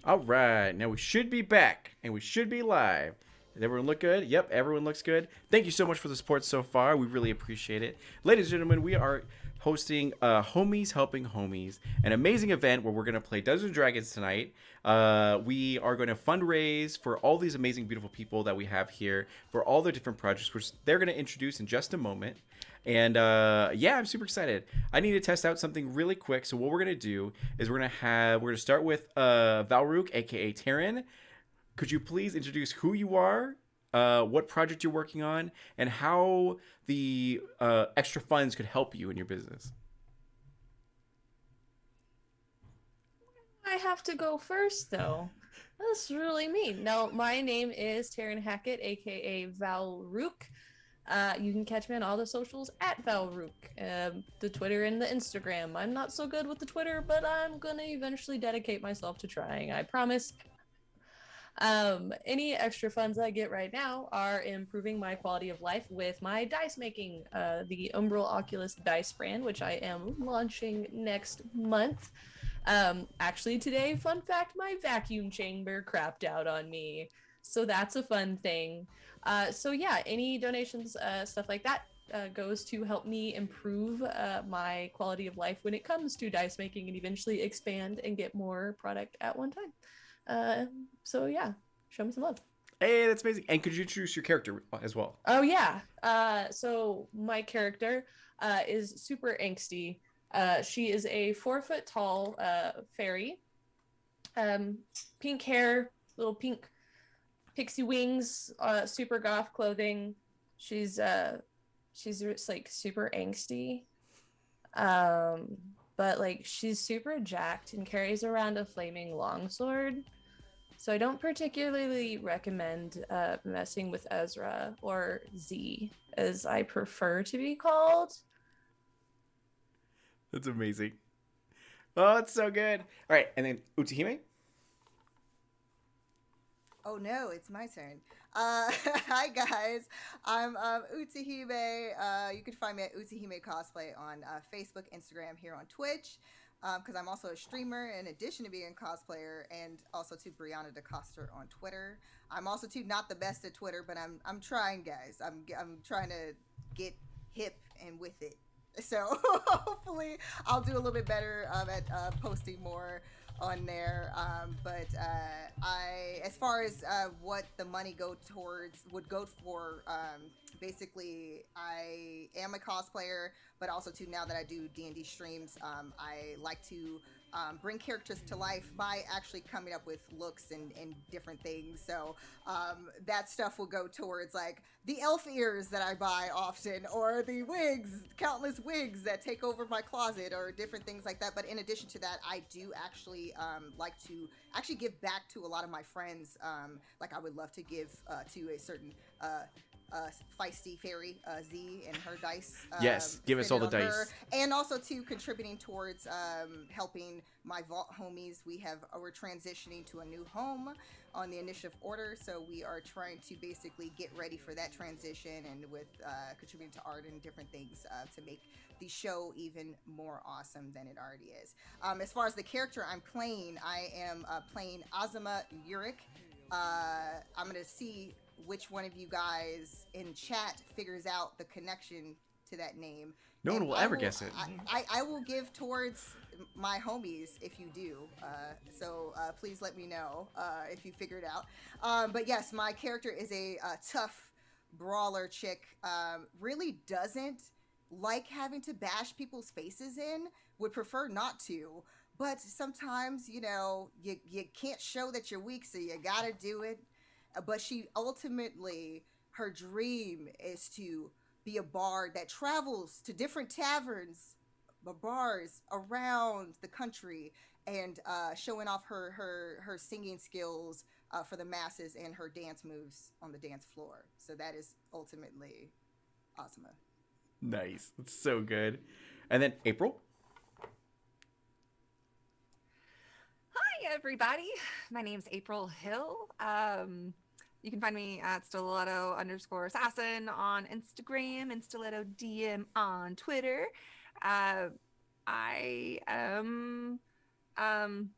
All right, now we should be back and we should be live. Did everyone look good? Yep, everyone looks good. Thank you so much for the support so far. We really appreciate it. Ladies and gentlemen, we are hosting Homies Helping Homies, an amazing event where we're going to play Dungeons and Dragons tonight. We are going to fundraise for all these amazing, beautiful people that we have here for all their different projects, which they're going to introduce in just a moment. And yeah, I'm super excited. I need to test out something really quick. So what we're gonna do is we're gonna start with Valrook, aka Taryn. Could you please introduce who you are, what project you're working on, and how the extra funds could help you in your business? I have to go first, though. That's really mean. No, my name is Taryn Hackett, aka Val Rook. You can catch me on all the socials at Val Rook, the Twitter and the Instagram. I'm not so good with the Twitter, but I'm gonna eventually dedicate myself to trying. I promise. Any extra funds I get right now are improving my quality of life with my dice making, the Umbral Oculus dice brand, which I am launching next month. Actually, today, fun fact, my vacuum chamber crapped out on me. So that's a fun thing. So yeah, any donations, stuff like that, goes to help me improve my quality of life when it comes to dice making and eventually expand and get more product at one time. Uh, so yeah, show me some love. Hey, that's amazing. And could you introduce your character as well? Oh yeah. So my character is super angsty. She is a 4 foot tall fairy. Um, Pink hair, little pink pixie wings, super goth clothing. She's she's just like super angsty. Um, but like she's super jacked and carries around a flaming longsword. So I don't particularly recommend messing with Ezra or Z, as I prefer to be called. That's amazing. Oh, it's so good. All right, and then Utahime. Oh no, it's my turn. Hi guys, I'm Utahime. You can find me at Utahime Cosplay on Facebook, Instagram, here on Twitch. Because I'm also a streamer in addition to being a cosplayer, and also to Brianna DeCoster on Twitter. I'm also too not the best at Twitter, but I'm trying, guys. I'm trying to get hip and with it. So hopefully I'll do a little bit better at posting more on there. As far as what the money go towards would go for, basically, I am a cosplayer, but also too now that I do D&D streams, I like to bring characters to life by actually coming up with looks and different things. So that stuff will go towards like the elf ears that I buy often, or the wigs, countless wigs that take over my closet, or different things like that. But in addition to that, I do actually like to actually give back to a lot of my friends. Like I would love to give to a certain feisty fairy Z and her dice, Yes, give us spend all it the on her, dice. and also to contributing towards helping my vault homies. We're transitioning to a new home on the initiative order, so we are trying to basically get ready for that transition, and with contributing to art and different things to make the show even more awesome than it already is. As far as the character I'm playing, I am playing Azuma Yurik. I'm gonna see which one of you guys in chat figures out the connection to that name, No one and will ever guess it. I will give towards my homies if you do. Please let me know if you figure it out. But yes, my character is a tough brawler chick. Really doesn't like having to bash people's faces in. Would prefer not to. But sometimes, you can't show that you're weak, so you gotta do it. But she ultimately, her dream is to be a bard that travels to different taverns, bars around the country, and showing off her singing skills for the masses and her dance moves on the dance floor. So that is ultimately Asuma. Nice. It's so good. And then April. Hi, everybody. My name's April Hill. You can find me at stiletto_assassin on Instagram and stiletto DM on Twitter. Uh, I am um,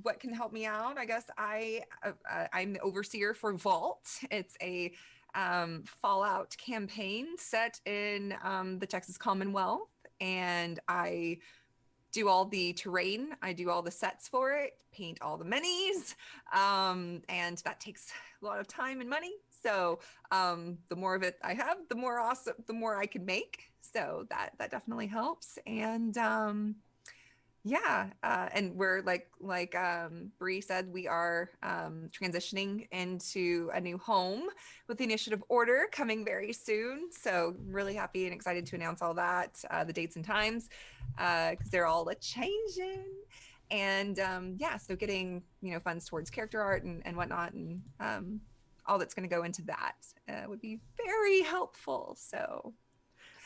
what can help me out? I guess I'm the overseer for Vault. It's a Fallout campaign set in the Texas Commonwealth, and I do all the terrain. I do all the sets for it, paint all the minis, and that takes a lot of time and money. So the more of it I have, the more I can make. So that definitely helps. And and we're like Bree said, we are transitioning into a new home with the initiative order coming very soon. So I'm really happy and excited to announce all that, the dates and times, because they're all changing. And so getting funds towards character art and whatnot, and all that's going to go into that would be very helpful. So.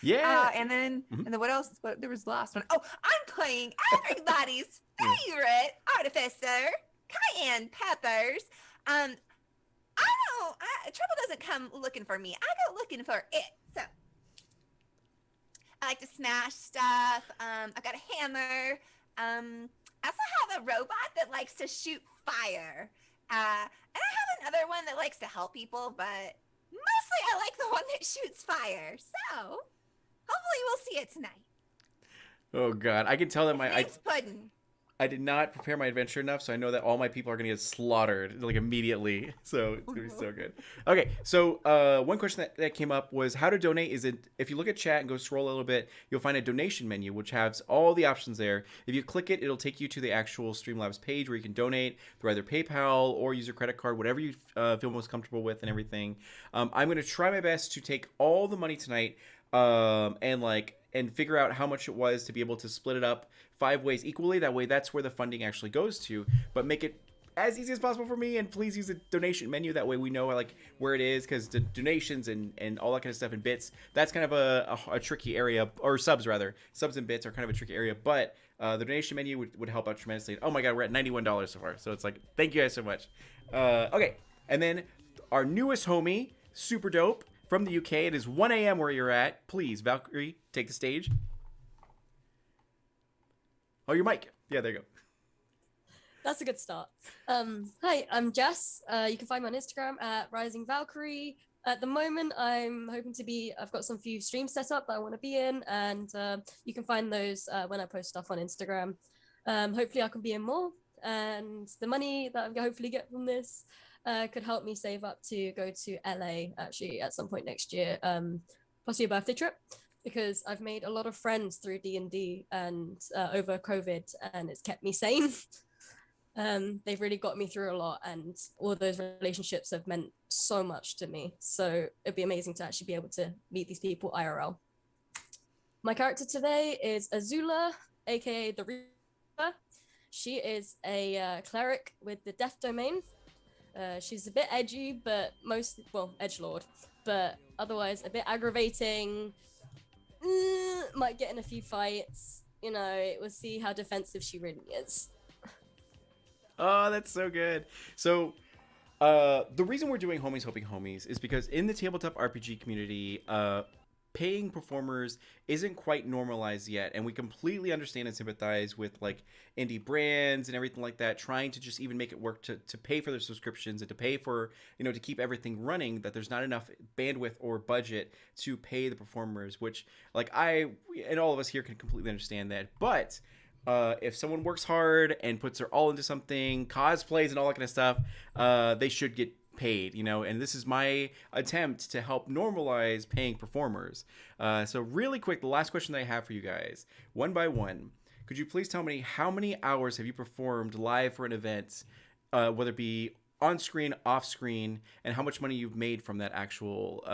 Yeah. And then what else? There was the last one. Oh, I'm playing everybody's favorite artificer, Cayenne Peppers. Trouble doesn't come looking for me. I go looking for it. So I like to smash stuff. I got a hammer. I also have a robot that likes to shoot fire. And I have another one that likes to help people, but mostly I like the one that shoots fire. So hopefully we'll see it tonight. Oh God, I can tell that Puddin'. I did not prepare my adventure enough, so I know that all my people are gonna get slaughtered immediately. So it's gonna be so good. Okay, so one question that came up was how to donate. Is it if you look at chat and go scroll a little bit, you'll find a donation menu which has all the options there. If you click it, it'll take you to the actual Streamlabs page where you can donate through either PayPal or use your credit card, whatever you feel most comfortable with and everything. I'm gonna try my best to take all the money tonight. And figure out how much it was to be able to split it up 5 ways equally. That way, that's where the funding actually goes to. But make it as easy as possible for me, and please use the donation menu. That way, we know where it is, because the donations and all that kind of stuff in bits, that's kind of a tricky area, or subs rather. Subs and bits are kind of a tricky area, but the donation menu would help out tremendously. Oh my God, we're at $91 so far, so it's thank you guys so much. Okay, and then our newest homie, super dope. From the UK, it is 1 a.m. where you're at. Please, Valkyrie, take the stage. Oh, your mic. Yeah, there you go. That's a good start. Hi, I'm Jess. You can find me on Instagram at Rising Valkyrie. At the moment, I'm hoping I've got some few streams set up that I want to be in, and you can find those when I post stuff on Instagram. Hopefully I can be in more, and the money that I'm hopefully get from this could help me save up to go to LA actually at some point next year, possibly a birthday trip, because I've made a lot of friends through D&D and over COVID, and it's kept me sane. They've really got me through a lot, and all those relationships have meant so much to me. So it'd be amazing to actually be able to meet these people IRL. My character today is Azula, aka the Reaper. She is a cleric with the Death Domain. She's a bit edgy, but edgelord, but otherwise a bit aggravating. Might get in a few fights. We'll see how defensive she really is. Oh, that's so good. So, the reason we're doing Homies Hoping Homies is because in the tabletop RPG community, paying performers isn't quite normalized yet, and we completely understand and sympathize with indie brands and everything like that, trying to just even make it work to pay for their subscriptions and to pay for to keep everything running, that there's not enough bandwidth or budget to pay the performers, which I and all of us here can completely understand that. But if someone works hard and puts their all into something, cosplays and all that kind of stuff, they should get paid, and this is my attempt to help normalize paying performers. So really quick, the last question that I have for you guys, one by one, could you please tell me how many hours have you performed live for an event, whether it be on screen, off screen, and how much money you've made from that actual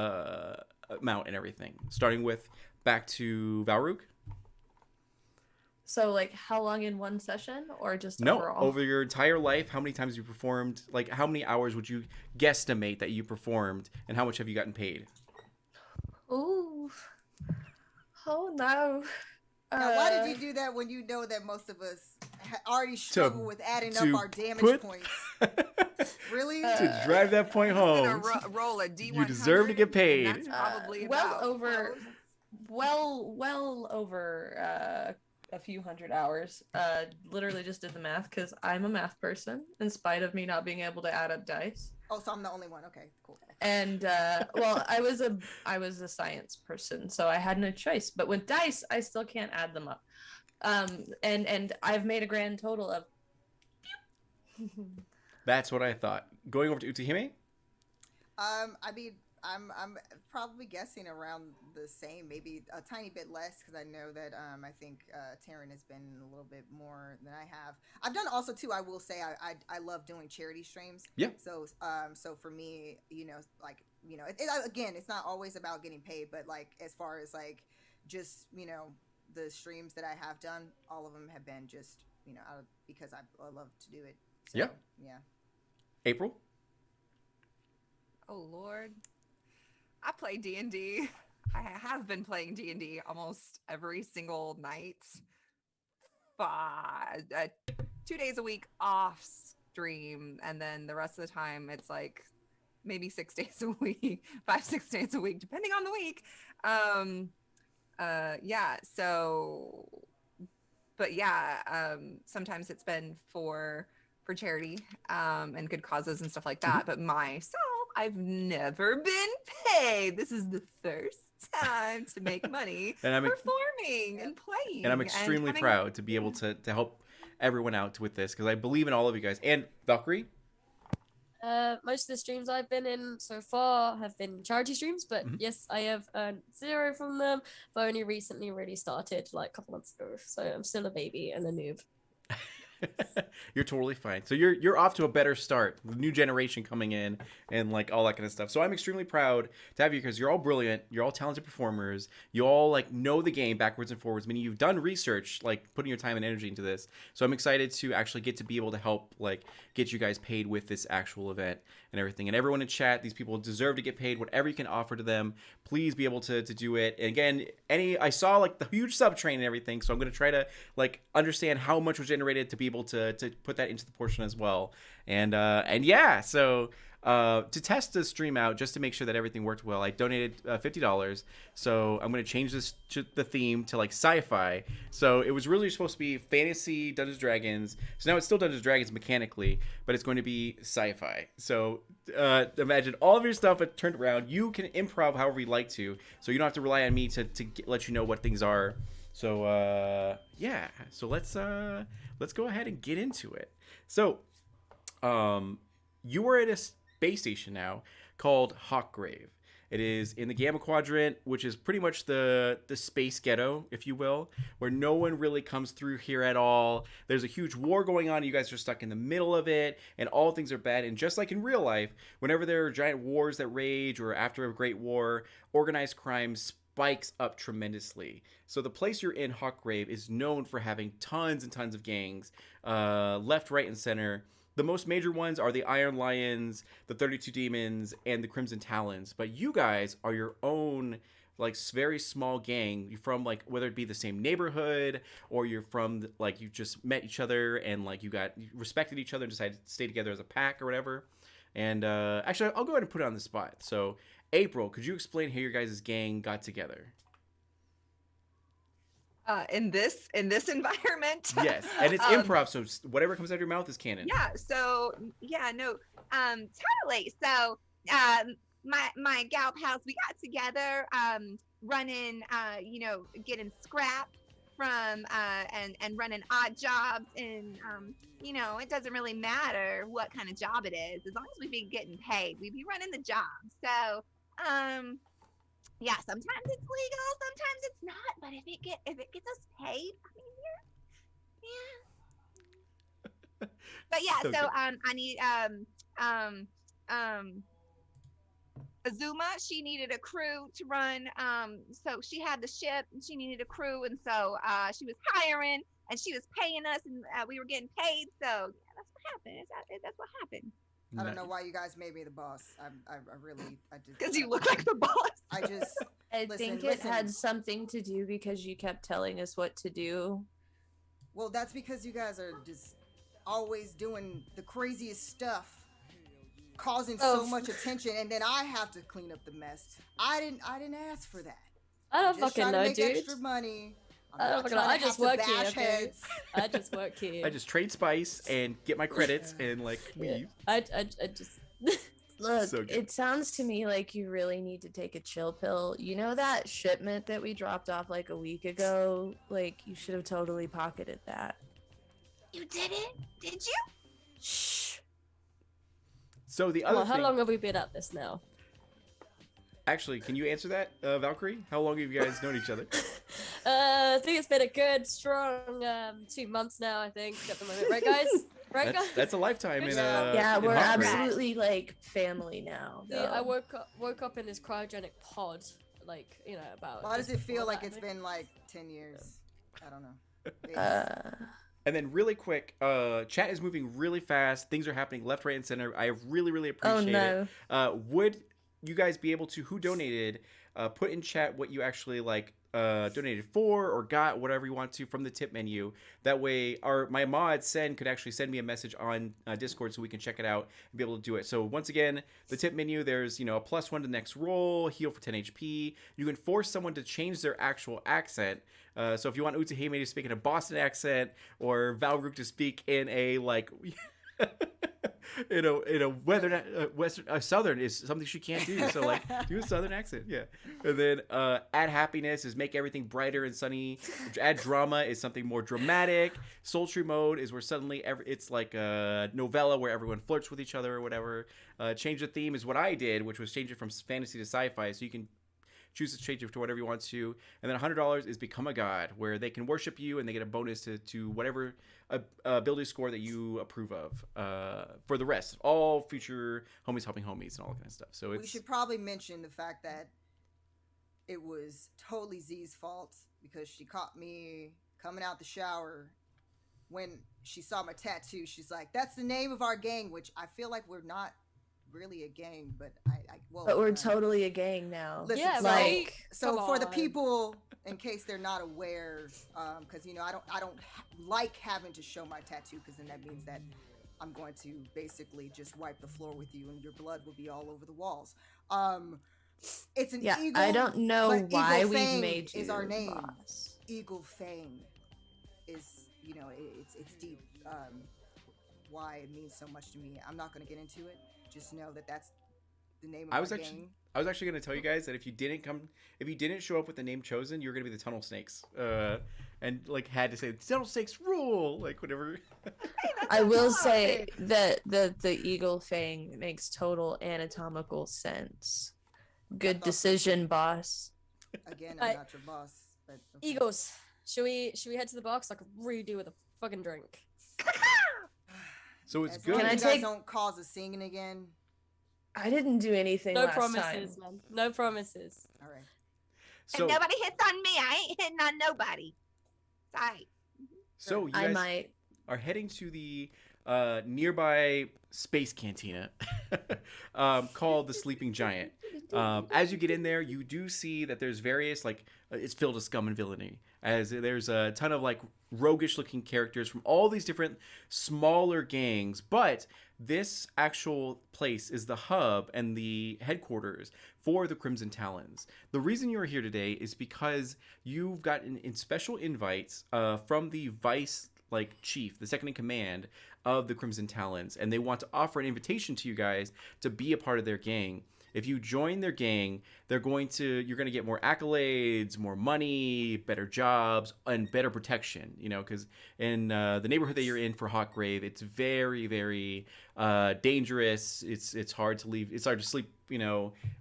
amount and everything, starting with back to Valrook? So, how long in one session, or just No, overall? over your entire life, how many times you performed? How many hours would you guesstimate that you performed, and how much have you gotten paid? Ooh. Oh no. Now, why did you do that when you know that most of us already struggle with adding up our damage points? Really? To drive that point home, roll a D100, you deserve to get paid. That's probably well over a few hundred hours. Literally just did the math because I'm a math person, in spite of me not being able to add up dice. Oh, so I'm the only one. Okay, cool. And well, I was a science person, so I had no choice. But with dice, I still can't add them up. And I've made a grand total of. That's what I thought. Going over to Utahime? I mean, I'm probably guessing around the same, maybe a tiny bit less, because I know that I think Taryn has been a little bit more than I have. I've done also too. I will say I love doing charity streams. Yeah. So so for me, like again, it's not always about getting paid, but like as far as like just the streams that I have done, all of them have been just because I love to do it. So, Yeah. Yeah. April? Oh Lord, I play D&D. I have been playing D&D almost every single night. 2 days a week off stream, and then the rest of the time it's like maybe 6 days a week, 5-6 days a week, depending on the week. Yeah. So, but yeah, sometimes it's been for charity and good causes and stuff like that. But myself, I've never been paid. This is the first time to make money And performing and playing. And I'm extremely proud to be able to help everyone out with this, because I believe in all of you guys. And Valkyrie? Most of the streams I've been in so far have been charity streams, but yes, I have earned 0 from them. But only recently really started, like a couple months ago. So I'm still a baby and a noob. You're totally fine. So you're off to a better start. The new generation coming in and like all that kind of stuff. So I'm extremely proud to have you, because you're all brilliant. You're all talented performers. You all like know the game backwards and forwards, meaning you've done research, like putting your time and energy into this. So I'm excited to actually get to be able to help like get you guys paid with this actual event and everything. And everyone in chat, these people deserve to get paid. Whatever you can offer to them, please be able to do it. And again, I saw like the huge sub train and everything, so I'm going to try to like understand how much was generated to be able to put that into the portion as well. And yeah, so to test the stream out, just to make sure that everything worked well, I donated $50. So I'm going to change this to the theme to like sci-fi. So it was really supposed to be fantasy Dungeons & Dragons. So now it's still Dungeons & Dragons mechanically, but it's going to be sci-fi. So imagine all of your stuff turned around. You can improv however you like to, so you don't have to rely on me to let you know what things are. So yeah, so let's go ahead and get into it. So you are at a space station now called Hawkgrave. It is in the Gamma Quadrant, which is pretty much the space ghetto, if you will, where no one really comes through here at all. There's a huge war going on. You guys are stuck in the middle of it, and all things are bad. And just like in real life, whenever there are giant wars that rage, or after a great war, organized crime spikes up tremendously. So the place you're in, Hawkgrave, is known for having tons and tons of gangs, left, right, and center. The most major ones are the Iron Lions, the 32 Demons, and the Crimson Talons. But you guys are your own, like, very small gang. You're from, like, whether it be the same neighborhood, or you're from, like, you just met each other and, like, you respected each other and decided to stay together as a pack or whatever. And actually, I'll go ahead and put it on the spot. So, April, could you explain how your guys' gang got together? In this environment. Yes, and it's improv, so whatever comes out of your mouth is canon. Yeah. So yeah, no, totally. So my gal pals, we got together, running, getting scrap from and running odd jobs, and it doesn't really matter what kind of job it is, as long as we be getting paid, we be running the job. So yeah, sometimes it's legal, sometimes it's not, but if it gets us paid, I mean, yeah. But yeah, so I need Azuma, she needed a crew to run, so she had the ship and she needed a crew, and so she was hiring and she was paying us, and we were getting paid. So yeah, that's what happened. That's what happened. I don't know why you guys made me the boss. I just Because you look like the boss. I think it had something to do because you kept telling us what to do. Well, that's because you guys are just always doing the craziest stuff, causing so much attention, and then I have to clean up the mess. I didn't ask for that. I don't Just fucking trying to know, make dude. extra money. I'm Oh not my God, trying I to just have to work here, bash okay? heads. I just work here. I just trade spice and get my credits and like Yeah. leave. I just. Look, So good. it sounds to me like you really need to take a chill pill. You know that shipment that we dropped off like a week ago? Like, you should have totally pocketed that. You did it? Did you? Shh. So the Come other on, how thing, long have we been at this now? actually, can you answer that, Valkyrie? How long have you guys known each other? I think it's been a good, strong 2 months now. I think at the moment, right, guys? Right, guys? That's a lifetime Good in job. Yeah, in we're Hot Break. absolutely like family now. See, I though. woke up in this cryogenic pod, like about. Why does just it feel before like that, I it's think. been like 10 years? I don't know. It's- And then really quick, chat is moving really fast. Things are happening left, right, and center. I really Oh appreciate no. it. Would you guys be able to, who donated, put in chat what you actually like donated for or got, whatever you want to, from the tip menu. That way my mod Sen could actually send me a message on Discord so we can check it out and be able to do it. So once again, the tip menu, there's a +1 to the next roll, heal for 10 HP. You can force someone to change their actual accent. So if you want Utahime to speak in a Boston accent or Valrook to speak in a like in a western southern is something she can't do. So like do a southern accent, yeah. And then add happiness is make everything brighter and sunny. Add drama is something more dramatic. Sultry mode is where suddenly it's like a novella where everyone flirts with each other or whatever. Change the theme is what I did, which was change it from fantasy to sci-fi. So you can choose to change it to whatever you want to. And then $100 is Become a God, where they can worship you and they get a bonus to whatever ability score that you approve of for the rest. All future homies helping homies and all that kind of stuff. So we it's should probably mention the fact that it was totally Z's fault because she caught me coming out the shower when she saw my tattoo. She's like, "That's the name of our gang," which I feel like we're not really a gang, but But we're totally a gang now. Listen, Yeah, so, right? so Come for the on. people, in case they're not aware, because I don't like having to show my tattoo, because then that means that I'm going to basically just wipe the floor with you, and your blood will be all over the walls. It's an Yeah, eagle. I don't know but why Eagle we Fang made you is our the name. boss. Eagle Fang is, it's deep. Why it means so much to me. I'm not going to get into it. Just know that that's the name of I was our actually gang. I was actually going to tell you guys that if you didn't show up with the name chosen, you're going to be the Tunnel Snakes. And like had to say Tunnel Snakes rule, like whatever. I will say that the eagle fang makes total anatomical sense. Good thought so. decision, boss. Again, I- I'm not your boss. But okay. Eagles, should we head to the box? I could really do with a fucking drink. So it's As good. long Can I as you guys take- don't cause a singing again. I didn't do anything No last promises, time. man. No promises. All right. So And nobody hits on me. I ain't hitting on nobody. Sorry. so you I guys might. are heading to the nearby space cantina called the Sleeping Giant. As you get in there, you do see that there's various it's filled with scum and villainy. As there's a ton of like roguish looking characters from all these different smaller gangs, but this actual place is the hub and the headquarters for the Crimson Talons. The reason you're here today is because you've gotten in special invites from the vice chief, the second in command of the Crimson Talons, and they want to offer an invitation to you guys to be a part of their gang. If you join their gang, you're going to get more accolades, more money, better jobs, and better protection. Because in the neighborhood that you're in for Hawkgrave, it's very, very dangerous. It's hard to leave. It's hard to sleep. You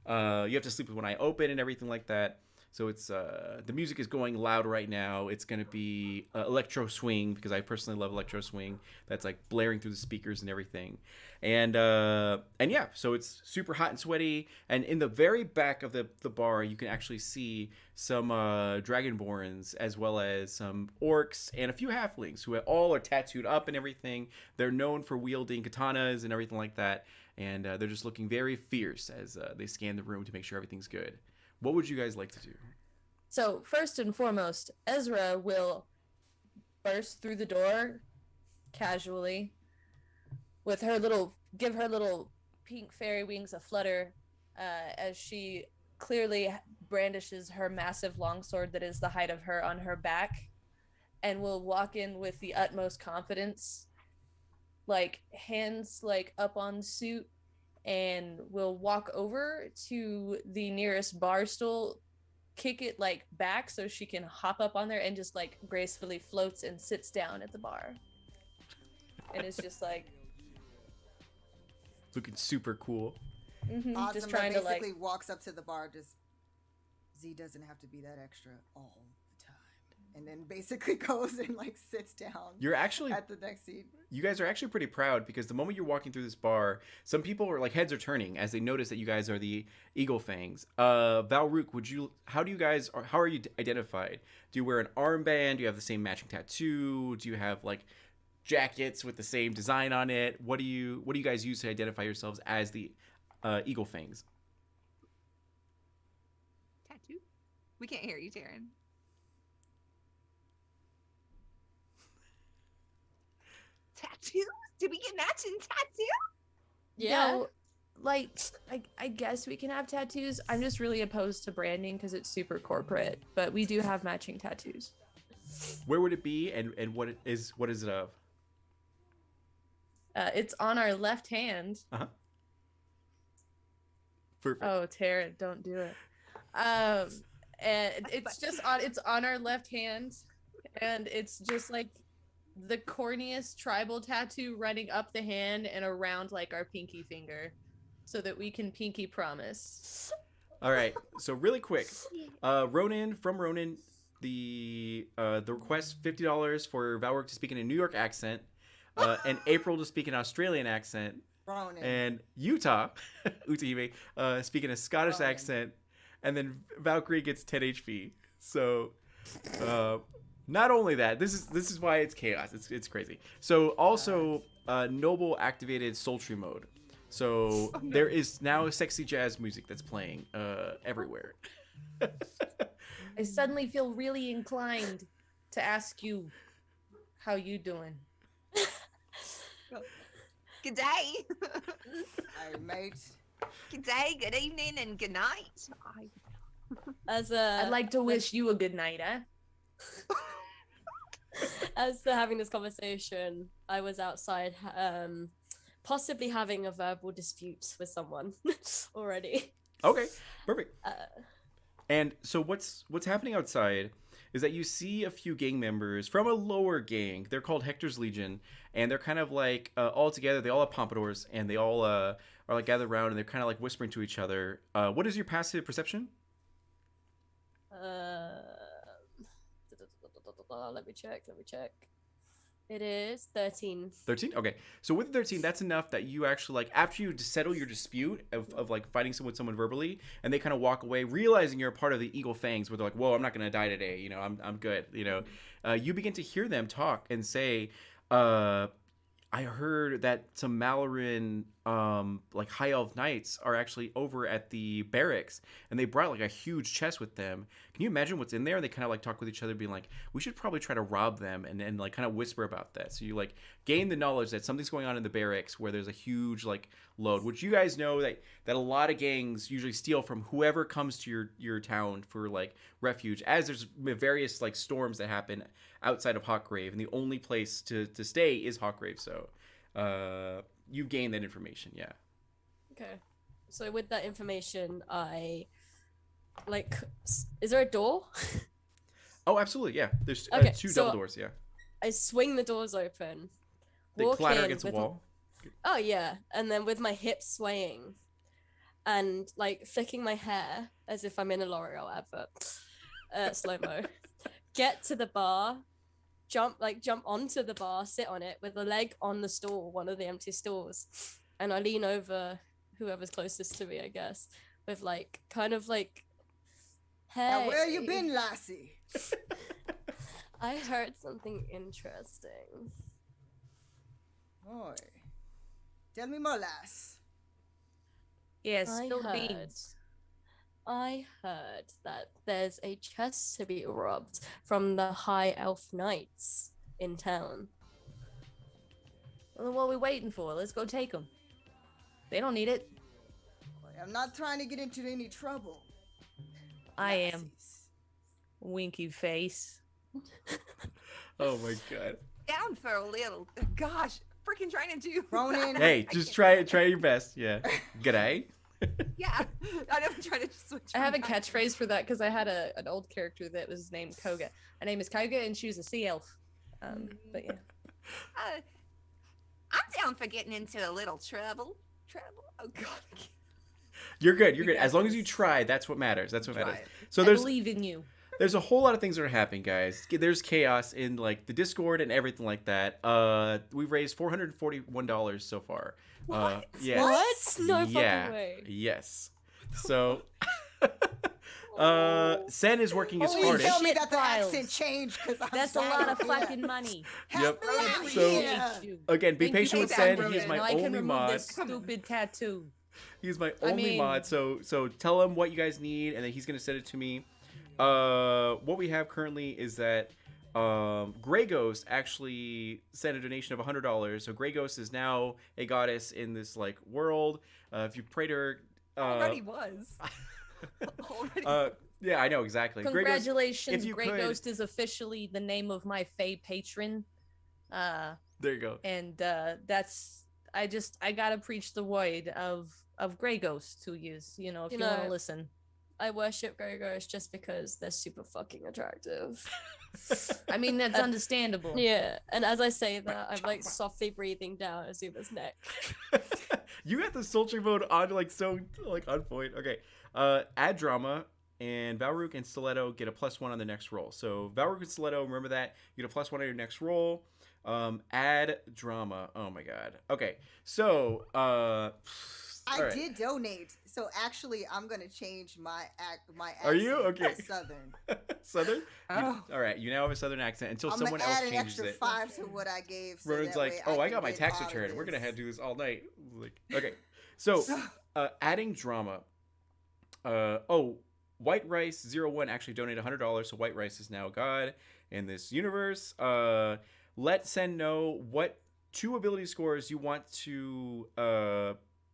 have to sleep with one eye open and everything like that. So it's the music is going loud right now. It's going to be electro swing, because I personally love electro swing. That's like blaring through the speakers and everything. And yeah, so it's super hot and sweaty. And in the very back of the bar, you can actually see some dragonborns, as well as some orcs and a few halflings who all are tattooed up and everything. They're known for wielding katanas and everything like that. And they're just looking very fierce as they scan the room to make sure everything's good. What would you guys like to do? So first and foremost, Ezra will burst through the door casually with give her little pink fairy wings a flutter as she clearly brandishes her massive longsword that is the height of her on her back, and will walk in with the utmost confidence, like hands like up on suit, and will walk over to the nearest bar stool, kick it like back so she can hop up on there, and just like gracefully floats and sits down at the bar. And it's just like Looking super cool. Awesome. just trying to like basically walks up to the bar, just Z doesn't have to be that extra all the time, and then basically goes and like sits down You're actually at the next seat. You guys are actually pretty proud because the moment you're walking through this bar, some people are like heads are turning as they notice that you guys are the Eagle Fangs. Valrook, how are you identified? Do you wear an armband? Do you have the same matching tattoo? Do you have like jackets with the same design on it? What do you guys use to identify yourselves as the Eagle Fangs? Tattoo? We can't hear you, Taryn. Tattoos? Did we get matching tattoo? Yeah. No, like I guess we can have tattoos. I'm just really opposed to branding because it's super corporate, but we do have matching tattoos. Where would it be, and what is it of? It's on our left hand. Perfect. Oh, Tara, don't do it. And it's on our left hand, and it's just like the corniest tribal tattoo running up the hand and around like our pinky finger, so that we can pinky promise. All right. So really quick, Ronan, the request $50 for Valwork to speak in a New York accent, and April to speak in an Australian accent, Ronan. and Utah, Utahime, speaking a Scottish Ronan. accent, and then Valkyrie gets 10 HP. So, not only that, this is why it's chaos. It's crazy. So also, Noble activated sultry mode. So there is now sexy jazz music that's playing everywhere. I suddenly feel really inclined to ask you, how you doing? Good day. Hey, mate. Good day, good evening, and good night. As I'd like to wish you a good night, eh? as they're having this conversation, I was outside, possibly having a verbal dispute with someone already. Okay, perfect. And so what's happening outside is that you see a few gang members from a lower gang. They're called Hector's Legion, and they're kind of like all together. They all have pompadours, and they all are like gathered around, and they're kind of like whispering to each other. What is your passive perception? Let me check. It is 13. 13? Okay. So with 13, that's enough that you actually, like, after you settle your dispute of like, fighting someone verbally, and they kind of walk away, realizing you're a part of the Eagle Fangs, where they're like, whoa, I'm not going to die today. You know, I'm good. You know, you begin to hear them talk and say, I heard that some Malaran, like, High Elf Knights are actually over at the barracks, and they brought, like, a huge chest with them. Can you imagine what's in there? And they kind of, like, talk with each other, being like, we should probably try to rob them, and like, kind of whisper about that. So you, like, gain the knowledge that something's going on in the barracks where there's a huge, like, load, which you guys know that a lot of gangs usually steal from whoever comes to your town for, like, refuge, as there's various, like, storms that happen outside of Hawkgrave, and the only place to stay is Hawkgrave. So you gain that information. Yeah. Okay. So with that information, I like. Is there a door? Oh, absolutely. Yeah. There's Okay, two so- double doors. Yeah. I swing the doors open. They walk clatter in against the with- wall. Oh yeah, and then with my hips swaying, and like flicking my hair as if I'm in a L'Oreal advert, slow mo. Get to the bar, jump onto the bar, sit on it with a leg on the stool, one of the empty stools, and I lean over whoever's closest to me, I guess, with like kind of like, hey, Now, where you been, lassie? I heard something interesting. Oi. Tell me more, lass. Yes, I spill heard. beans. I heard that there's a chest to be robbed from the High Elf Knights in town. Well, then what are we waiting for? Let's go take them. They don't need it. I'm not trying to get into any trouble. I am Nazis. Winky Face. Oh my god. Down for a little. Gosh, freaking trying to do. Ronan. Hey, I just can't- try your best. Yeah. G'day. Yeah, I'm trying to just switch. I have a my- catchphrase for that because I had an old character that was named Koga. Her name is Koga, and she was a sea elf. But yeah. I'm down for getting into a little trouble. Trouble? Oh god. You're good. You're You good. got As long as this. you try, that's what matters. That's what Try matters. it. So I there's believe in you. there's a whole lot of things that are happening, guys. There's chaos in like the Discord and everything like that. We've raised $441 so far. What? Yeah. What? No Yeah. fucking way. Yes. So Sen is working his Holy Please hardest. tell me shit, that the Miles. accent changed because That's a lot of fucking money. Yep. Help me out So- here. Again, be Thank you patient for with that, Sen. Ronan. He's my Now I can only remove mod. this stupid tattoo. He's my I only mean- mod. So tell him what you guys need, and then he's gonna send it to me. What we have currently is that Grey Ghost actually sent a donation of $100. So Grey Ghost is now a goddess in this like world. If you pray to her, Already was. Already. yeah, I know exactly. Grey Ghost, Congratulations, if you Grey could- Ghost is officially the name of my Fae patron. there you go. And that's I gotta preach the word of Grey Ghost to use, if You you want to know, listen. I worship Go-Go's just because they're super fucking attractive. I mean, that's And- understandable. Yeah, and as I say that, I'm like softly breathing down Azuma's neck. You got the sultry mode on like so like on point. Okay. Add drama and Valrook and Stiletto get a +1 on the next roll. So Valrook and Stiletto, remember that. You get a +1 on your next roll. Add drama. Oh my god. Okay. So I alright. did donate, so actually I'm gonna change my accent. Are you? Okay. to Southern. Southern? Oh. All right, you now have a southern accent until I'm someone gonna else add an changes extra it. 5 to what I gave. So Ronan's that like, way "Oh, I can got my get tax all of return. We're gonna this." have to do this all night." Like, okay, so adding drama. White Rice 01 actually donated $100, so White Rice is now a god in this universe. Let Sen know what 2 ability scores you want to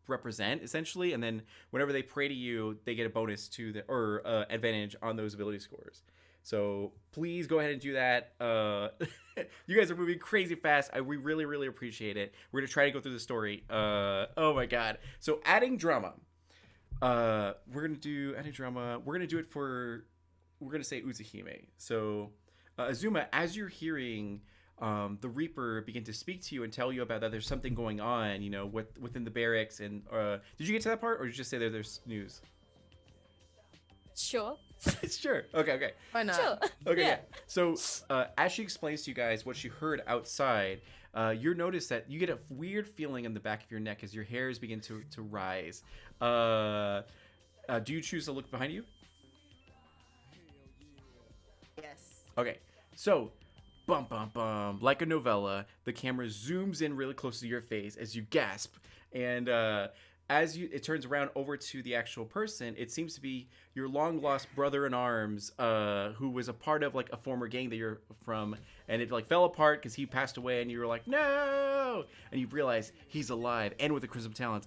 represent, essentially, and then whenever they pray to you, they get a bonus to the or advantage on those ability scores. So please go ahead and do that. You guys are moving crazy fast. We really, really appreciate it. We're gonna try to go through the story. Oh my god. So adding drama. We're gonna do adding drama. We're gonna do it for. We're gonna say Uzuhime. So Azuma, as you're hearing the Reaper begin to speak to you and tell you about that there's something going on, within the barracks, and did you get to that part, or did you just say that there's news? Sure. Sure. Okay. Why not? Sure. Okay, yeah. Yeah. So, as she explains to you guys what she heard outside, you notice that you get a weird feeling in the back of your neck as your hairs begin to rise. Do you choose to look behind you? Yes. Okay. So, bum bum bum, like a novella, the camera zooms in really close to your face as you gasp, and as it turns around over to the actual person, it seems to be your long lost brother in arms, who was a part of like a former gang that you're from, and it like fell apart because he passed away, and you were like, no, and you realize he's alive and with the Crimson Talons.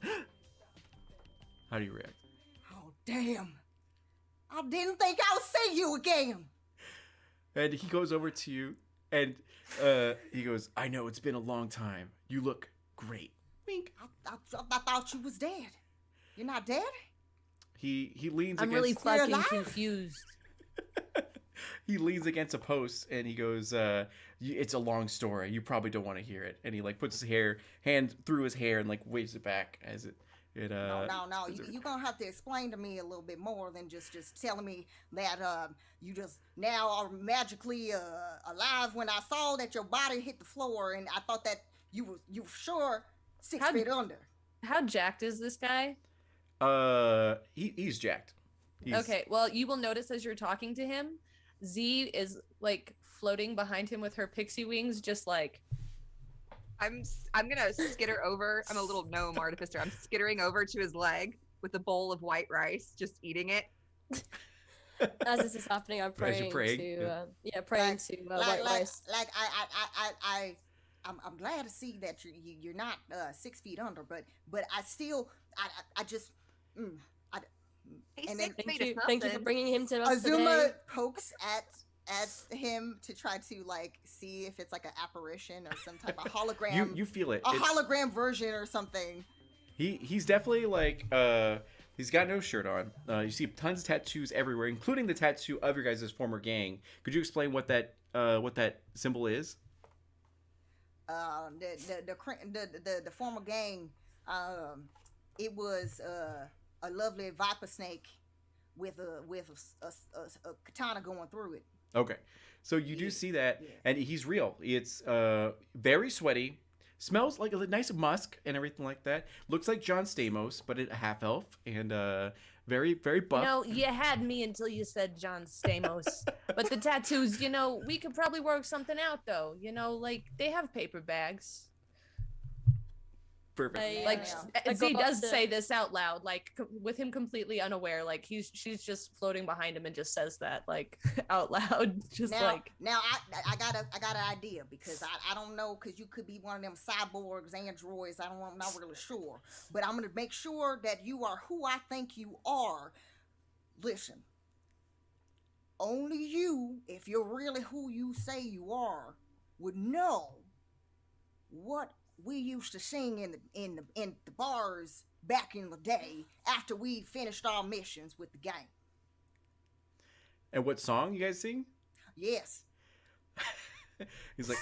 How do you react? Oh damn! I didn't think I would see you again. And he goes over to you, and he goes, I know it's been a long time. You look great. Wink. I thought you was dead. You're not dead? He leans I'm against really fucking alive? confused. he leans against a post, and he goes, it's a long story. You probably don't want to hear it. And he like puts his hand through his hair and like waves it back as it No. You're gonna have to explain to me a little bit more than just telling me that you just now are magically alive. When I saw that your body hit the floor, and I thought that you were sure 6 How- feet under. How jacked is this guy? He's jacked. Okay, well, you will notice as you're talking to him, Z is like floating behind him with her pixie wings, just like I'm gonna skitter over. I'm a little gnome artificer. I'm skittering over to his leg with a bowl of white rice, just eating it. As this is happening, I'm As you're praying praying, to praying to White Rice. I'm glad to see that you're not 6 feet under, but I still I just Hey, And then- Thank you for bringing him to us Azuma today. pokes at him to try to like see if it's like an apparition or some type of hologram. You feel it. a It's- hologram version or something. He's definitely like he's got no shirt on. You see tons of tattoos everywhere, including the tattoo of your guys' former gang. Could you explain what that symbol is? The former gang, it was a lovely viper snake with a katana going through it. Okay, so you do Yeah, see that, yeah. and he's real. It's very sweaty, smells like a nice musk and everything like that. Looks like John Stamos, but a half elf and very buff. You know, you had me until you said John Stamos. But the tattoos, you know, we could probably work something out though. You know, like they have paper bags. Perfect. Like I Z got does the- say this out loud, like with him completely unaware. Like she's just floating behind him and just says that like out loud, just Now, like now I got an idea because I don't know because you could be one of them cyborgs, androids. I'm not really sure, but I'm gonna make sure that you are who I think you are. Listen, only you, if you're really who you say you are, would know what we used to sing in the bars back in the day after we finished our missions with the gang. And what song you guys sing? Yes. He's like,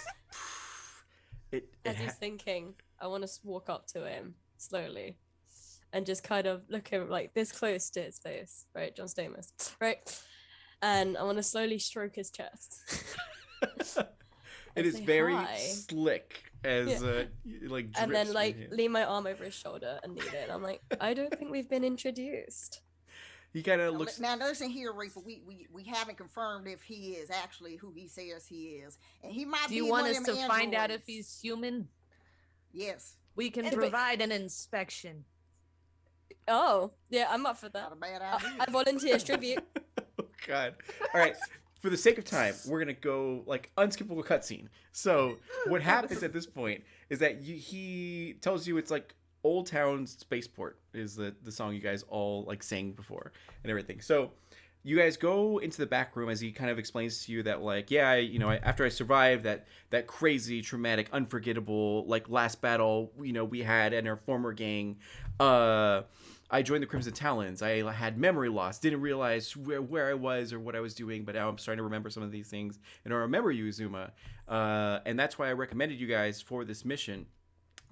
it. As he's thinking, I want to walk up to him slowly and just kind of look him like this close to his face, right? John Stamos, right? And I want to slowly stroke his chest. It and is say very hi. slick as like And drips then from like him. lean my arm over his shoulder and lean it. I'm like, I don't think we've been introduced. He kind of looks. Now listen here, Reaper. We haven't confirmed if he is actually who he says he is, and he might do be you want one us of to them find out if androids. he's human? Yes, We can Yeah, but- provide an inspection. Oh, yeah, I'm up for that. not a bad I, idea. I volunteer as tribute. Oh God! All right. For the sake of time, we're gonna go like unskippable cutscene. So what happens at this point is that he tells you it's like Old Town Spaceport is the song you guys all like sang before and everything. So you guys go into the back room as he kind of explains to you that like after I survived that crazy traumatic unforgettable like last battle we had in our former gang, I joined the Crimson Talons. I had memory loss, didn't realize where I was or what I was doing, but now I'm starting to remember some of these things and I remember you, Azuma, and that's why I recommended you guys for this mission.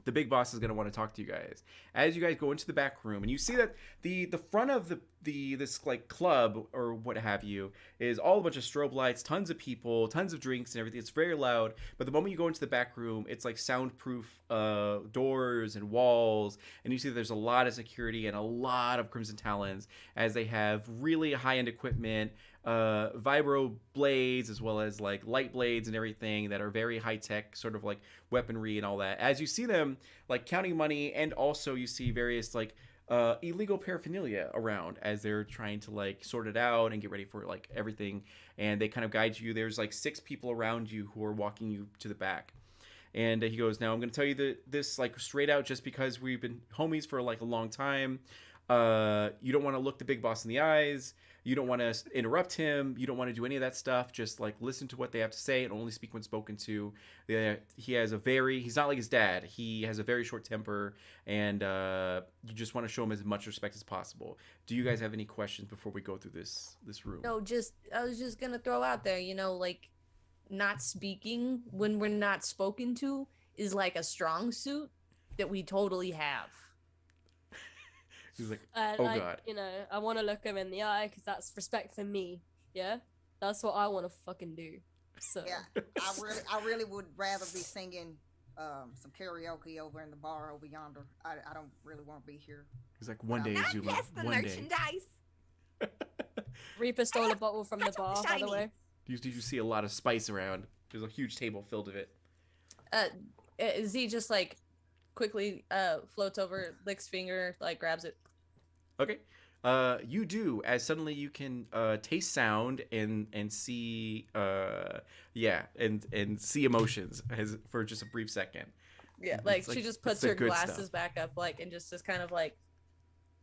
The big boss is going to want to talk to you guys as you guys go into the back room, and you see that the front of this like club or what have you is all a bunch of strobe lights, tons of people, tons of drinks and everything. It's very loud, but the moment you go into the back room, it's like soundproof doors and walls, and you see there's a lot of security and a lot of Crimson Talons as they have really high-end equipment, vibro blades as well as like light blades and everything that are very high-tech sort of like weaponry and all that. As you see them like counting money, and also you see various like illegal paraphernalia around as they're trying to like sort it out and get ready for like everything, and they kind of guide you. There's like 6 people around you who are walking you to the back. And he goes, now I'm going to tell you this like straight out just because we've been homies for like a long time. You don't want to look the big boss in the eyes. You don't want to interrupt him. You don't want to do any of that stuff. Just like listen to what they have to say and only speak when spoken to. He's not like his dad. He has a very short temper, and you just want to show him as much respect as possible. Do you guys have any questions before we go through this room? No, I was just gonna throw out there, like not speaking when we're not spoken to is like a strong suit that we totally have. He's like, And oh God. I want to look him in the eye because that's respect for me. Yeah, that's what I want to fucking do. So Yeah, I really would rather be singing some karaoke over in the bar over yonder. I don't really want to be here. He's like, one day, Not Azuma, just the one day. merchandise. Reaper stole a bottle from the That's all bar, by the shiny. way. You see a lot of spice around. There's a huge table filled with it. Z just like quickly floats over, licks finger, like grabs it. Okay. You do, as suddenly you can taste sound and see and see emotions as for just a brief second. Yeah, It's like like- she just that's puts the her good glasses stuff. back up, like, and just kind of like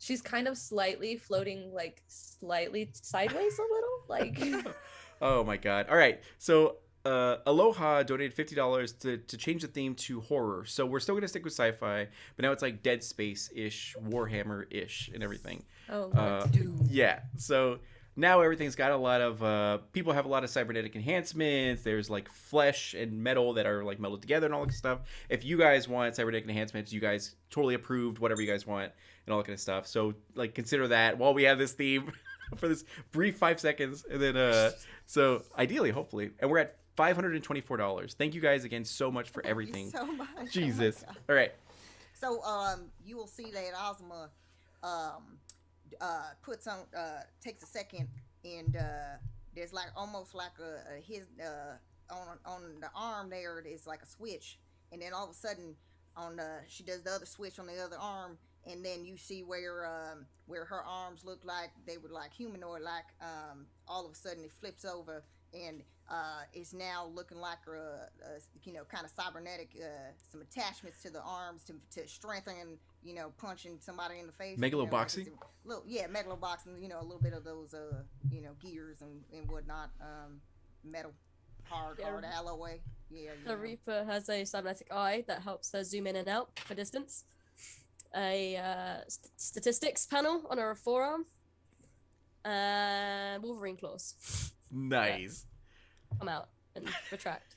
she's kind of slightly floating, like slightly sideways a little, like. Oh my god. All right. So Aloha donated $50 to change the theme to horror. So we're still gonna stick with sci-fi, but now it's like Dead Space-ish, Warhammer-ish, and everything. Oh, Lord. Yeah. So now everything's got a lot of people have a lot of cybernetic enhancements. There's like flesh and metal that are like melded together and all that stuff. If you guys want cybernetic enhancements, you guys totally approved whatever you guys want and all that kind of stuff. So like consider that while we have this theme for this brief 5 seconds, and then so ideally, hopefully, and we're at $524. Thank you guys again so much for everything. Thank you so much. Jesus. Oh my God. All right. So you will see that Ozma puts on takes a second, and there's like almost like his on the arm there is like a switch, and then all of a sudden she does the other switch on the other arm, and then you see where her arms look like they were like humanoid, like all of a sudden it flips over, and it's now looking like kind of cybernetic, some attachments to the arms to strengthen, punching somebody in the face. Megaloboxy? Megaloboxing, a little bit of those gears and whatnot, metal, hard alloy. Yeah. The Reaper has a cybernetic eye that helps her zoom in and out for distance. A statistics panel on her forearm. And Wolverine claws. Nice. Come out and retract.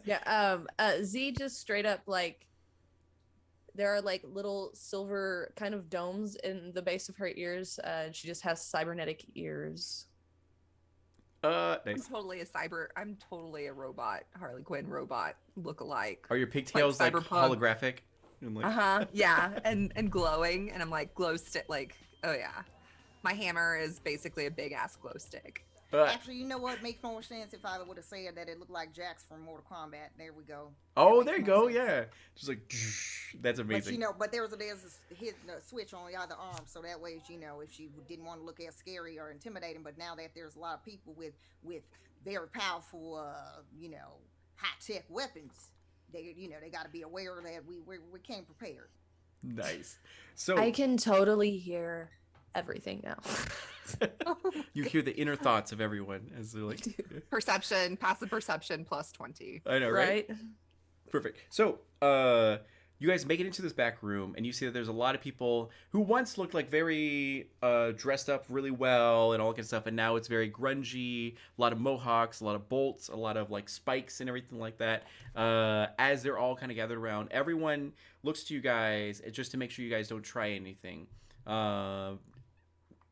Yeah. Z just straight up, like, there are like little silver kind of domes in the base of her ears. And she just has cybernetic ears. Nice. I'm totally a robot, Harley Quinn robot look-alike. Are your pigtails like cyberpunk. holographic? And, like, Yeah, and glowing, and I'm like glow stick. Like, oh yeah, my hammer is basically a big ass glow stick. Actually, you know what makes more sense if I would have said that it looked like Jax from Mortal Kombat. There we go. Oh, there you go. Yeah, just like that's amazing. But there's a switch on the other arm, so that way, if she didn't want to look as scary or intimidating, but now that there's a lot of people with very powerful, high-tech weapons, they got to be aware that we came prepared. Nice. So I can totally hear everything now. you hear the inner thoughts of everyone as they're like Passive perception plus 20. I know, right? Perfect. So you guys make it into this back room, and you see that there's a lot of people who once looked like very dressed up really well and all that kind of stuff, and now it's very grungy, a lot of mohawks, a lot of bolts, a lot of like spikes and everything like that. As they're all kind of gathered around, everyone looks to you guys just to make sure you guys don't try anything.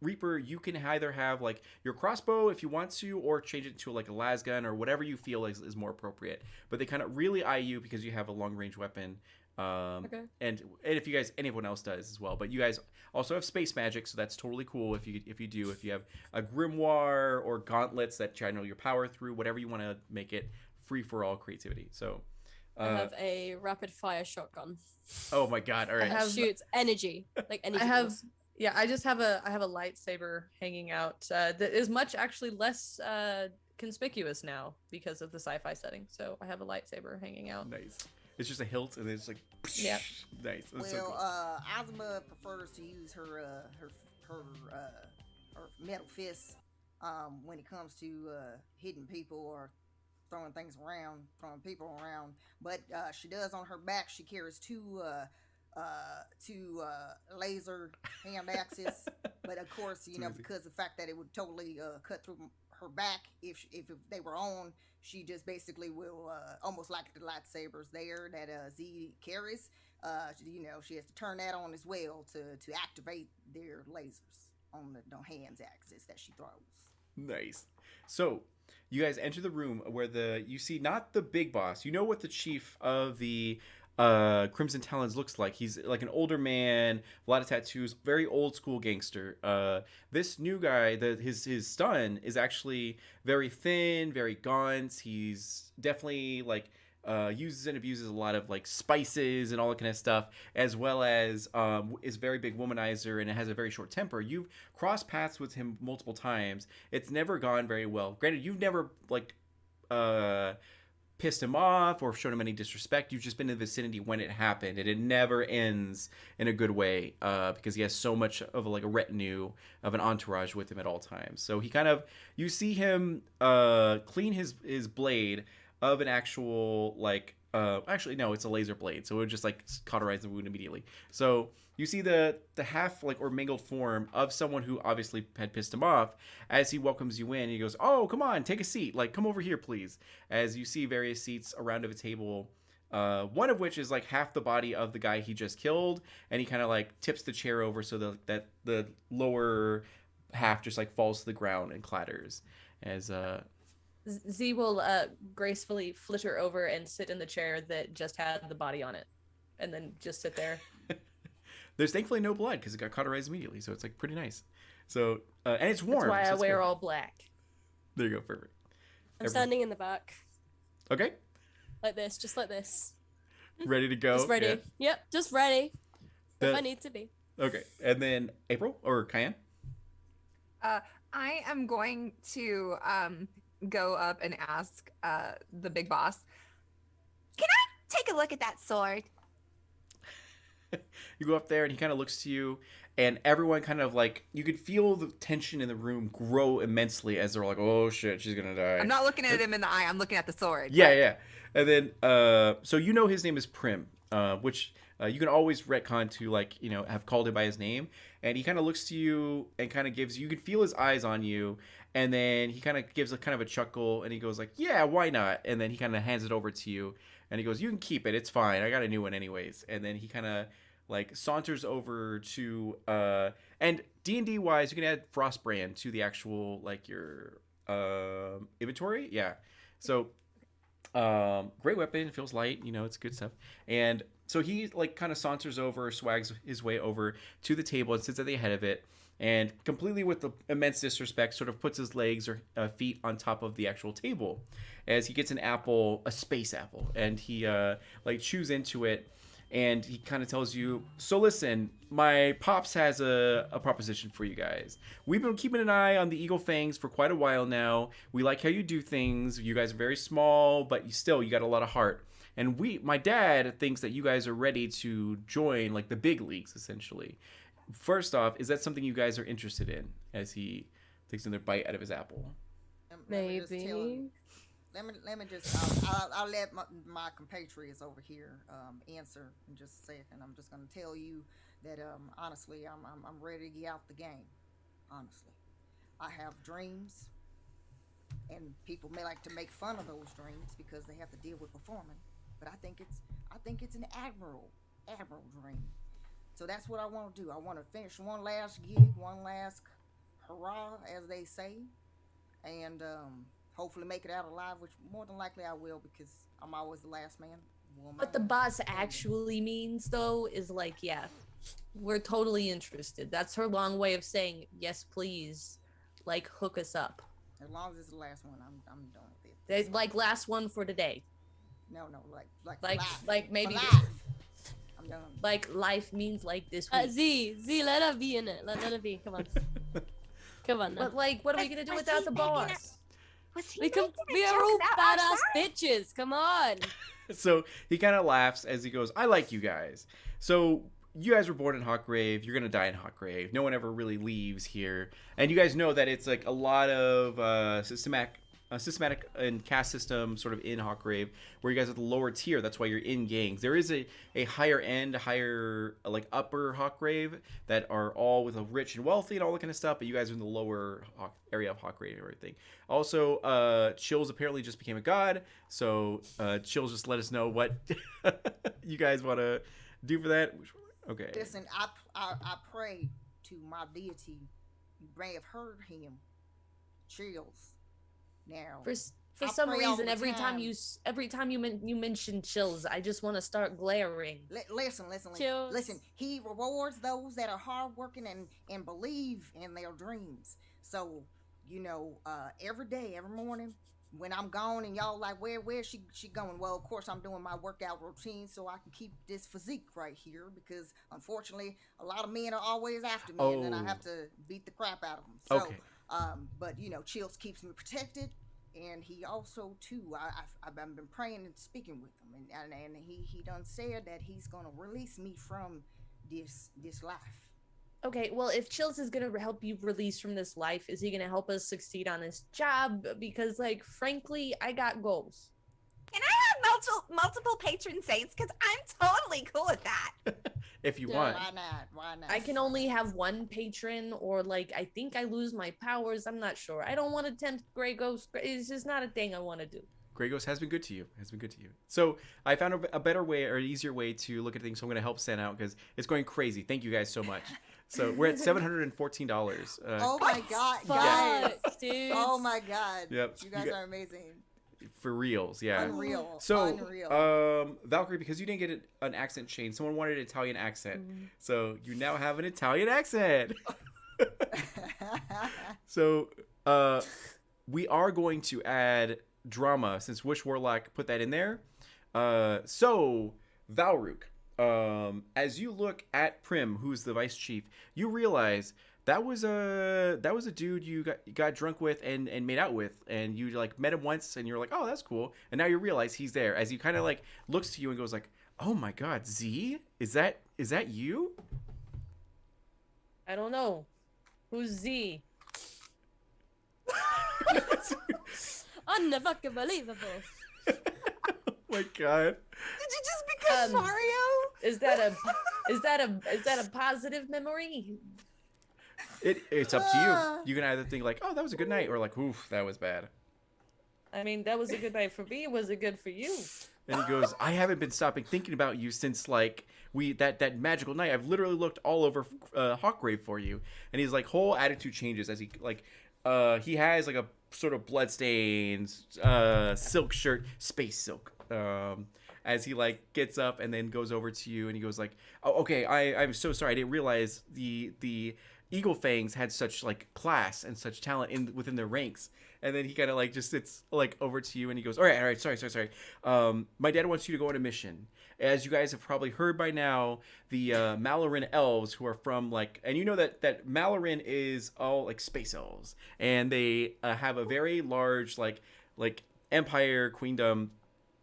Reaper, you can either have like your crossbow if you want to, or change it to like a las gun or whatever you feel is more appropriate. But they kind of really eye you because you have a long range weapon. Okay. And if you guys, anyone else does as well. But you guys also have space magic, so that's totally cool if you do. If you have a grimoire or gauntlets that channel your power through, whatever you want to make it free for all creativity. So I have a rapid fire shotgun. Oh my god! All right. That shoots energy, like energy. I just have a lightsaber hanging out that is much actually less conspicuous now because of the sci-fi setting. So I have a lightsaber hanging out. Nice. It's just a hilt, and it's like yeah. Nice. That's Well, so cool. Ozma prefers to use her metal fists when it comes to hitting people or throwing people around. But she does on her back. She carries two laser hand axes, but of course, because of the fact that it would totally cut through her back if they were on, she just basically will almost like the lightsabers there that Z carries. She has to turn that on as well to activate their lasers on the hands axis that she throws. Nice. So you guys enter the room where you see not the big boss. You know what the chief of the Crimson Talons looks like. He's like an older man, a lot of tattoos, very old school gangster. This new guy, his son, is actually very thin, very gaunt. He's definitely like uses and abuses a lot of like spices and all that kind of stuff, as well as is a very big womanizer and has a very short temper. You've crossed paths with him multiple times. It's never gone very well. Granted, you've never like pissed him off or shown him any disrespect. You've just been in the vicinity when it happened, and it never ends in a good way because he has so much of like a retinue of an entourage with him at all times. So he kind of, you see him clean his blade of an actual like actually no, it's a laser blade, so it would just like cauterize the wound immediately. So you see the half like or mangled form of someone who obviously had pissed him off as he welcomes you in. He goes, "Oh, come on, take a seat. Like, come over here, please." As you see various seats around of a table, one of which is like half the body of the guy he just killed, and he kind of like tips the chair over so that the lower half just like falls to the ground and clatters. As Z will gracefully flitter over and sit in the chair that just had the body on it, and then just sit there. there's thankfully no blood because it got cauterized immediately, so it's like pretty nice. So and it's warm. That's why so I it's wear good. all black. There you go, perfect. I'm standing in the back, Okay, like this, just like this. ready to go. Just ready. Yeah. Yep, just ready. The- If I need to be. Okay, and then April or Cayenne. I am going to go up and ask the big boss, can I take a look at that sword? You go up there and he kind of looks to you, and everyone kind of like, you could feel the tension in the room grow immensely as they're like, "Oh shit, she's gonna die." I'm not looking at him in the eye. I'm looking at the sword. Yeah, yeah. And then so you know his name is Prim, which you can always retcon to like, you know, have called him by his name. And he kind of looks to you and kind of gives, you can feel his eyes on you, and then he kind of gives a kind of a chuckle and he goes like, "Yeah, why not?" And then he kind of hands it over to you and he goes, "You can keep it, it's fine, I got a new one anyways." And then he kind of like saunters over to and D&D wise, you can add Frostbrand to the actual like your inventory. Yeah, so great weapon, feels light, you know, it's good stuff. And so he like kind of saunters over, swags his way over to the table and sits at the head of it, and completely with the immense disrespect sort of puts his legs or feet on top of the actual table as he gets an apple, a space apple, and he like chews into it. And he kind of tells you, "So listen, my pops has a proposition for you guys. We've been keeping an eye on the Eagle Fangs for quite a while now. We like how you do things. You guys are very small, but you got a lot of heart. And my dad thinks that you guys are ready to join like the big leagues, essentially. First off, is that something you guys are interested in?" As he takes another bite out of his apple. Let me just tell him- Maybe. Let me just. I'll let my compatriots over here answer in just a second. I'm just gonna tell you that honestly, I'm ready to get out the game. Honestly, I have dreams, and people may like to make fun of those dreams because they have to deal with performing. But I think it's an admirable dream. So that's what I want to do. I want to finish one last gig, one last hurrah, as they say, and hopefully make it out alive, which more than likely I will because I'm always the last man. What the boss actually means, though, is like, yeah, we're totally interested. That's her long way of saying, yes, please, like, hook us up. As long as it's the last one, I'm done with it. They, like, last one for today. No, Like, for life. like maybe, For life. I'm done. like, life means, like, this week. Z, let her be in it. Let her be. Come on. Come on now. But, like, what are we gonna do Was without he the making boss? Was he We making a are joke all about our badass side? bitches. Come on. So he kind of laughs as he goes, "I like you guys. So you guys were born in Hawkgrave. You're gonna die in Hawkgrave. No one ever really leaves here, and you guys know that it's like a lot of systematic and caste system sort of in Hawkgrave, where you guys are the lower tier. That's why you're in gangs. There is a higher end, higher like upper Hawkgrave that are all with a rich and wealthy and all that kind of stuff. But you guys are in the lower area of Hawkgrave and everything. Also, Chills apparently just became a god. So Chills just let us know what you guys want to do for that. Okay. Listen, I pray to my deity. You may have heard him. Chills. Now. For I some pray all reason, the every time you mention Chills, I just want to start glaring. Listen. Chills. Listen, he rewards those that are hardworking and believe in their dreams. So, every day, every morning, when I'm gone and y'all like, where's she going? Well, of course, I'm doing my workout routine so I can keep this physique right here because, unfortunately, a lot of men are always after me and then I have to beat the crap out of them. So, Okay. but, Chills keeps me protected. and he also too, I've been praying and speaking with him, and he done said that he's gonna release me from this life. Okay, well, if Chills is gonna help you release from this life, is he gonna help us succeed on this job? Because, like, frankly, I got goals. Can I have multiple patron saints? Because I'm totally cool with that. If you Yeah. want. Why not? Why not? I can only have one patron, or like I think I lose my powers. I'm not sure. I don't want to tempt Grey Ghost. It's just not a thing I want to do. Grey Ghost has been good to you. Has been good to you. So I found a better way or an easier way to look at things. So I'm going to help Stan out because it's going crazy. Thank you guys so much. So we're at $714. Oh my god, Fuck, guys! dude. Oh my god! Yep. You guys You got- are amazing. For reals, yeah. Unreal. So, Unreal. Valkyrie, because you didn't get an accent change, someone wanted an Italian accent. Mhm. So you now have an Italian accent. So we are going to add drama since Wish Warlock put that in there. So Valrook, as you look at Prim, who's the vice chief, you realize that was a dude you got drunk with and made out with, and you like met him once and you're like, oh, that's cool, and now you realize he's there as he kind of like looks to you and goes like, oh my god, Z, is that you? I don't know. Who's Z? Unbelievable. Oh my god. Did you just become Um, Mario? Is that a positive memory? It's up to you. You can either think like, oh, that was a good night, or like, oof, that was bad. I mean, that was a good night for me. Was it good for you? And he goes, I haven't been stopping thinking about you since like that magical night. I've literally looked all over Hawkgrave for you. And his like whole attitude changes as he like he has like a sort of bloodstained silk shirt, space silk. As he like gets up and then goes over to you and he goes like, oh, okay, I'm so sorry. I didn't realize the Eagle Fangs had such like class and such talent within their ranks. And then he kind of like just sits like over to you and he goes, all right, sorry. My dad wants you to go on a mission. As you guys have probably heard by now, the Malaran elves who are from like, and you know that Malaran is all like space elves, and they have a very large like empire, queendom,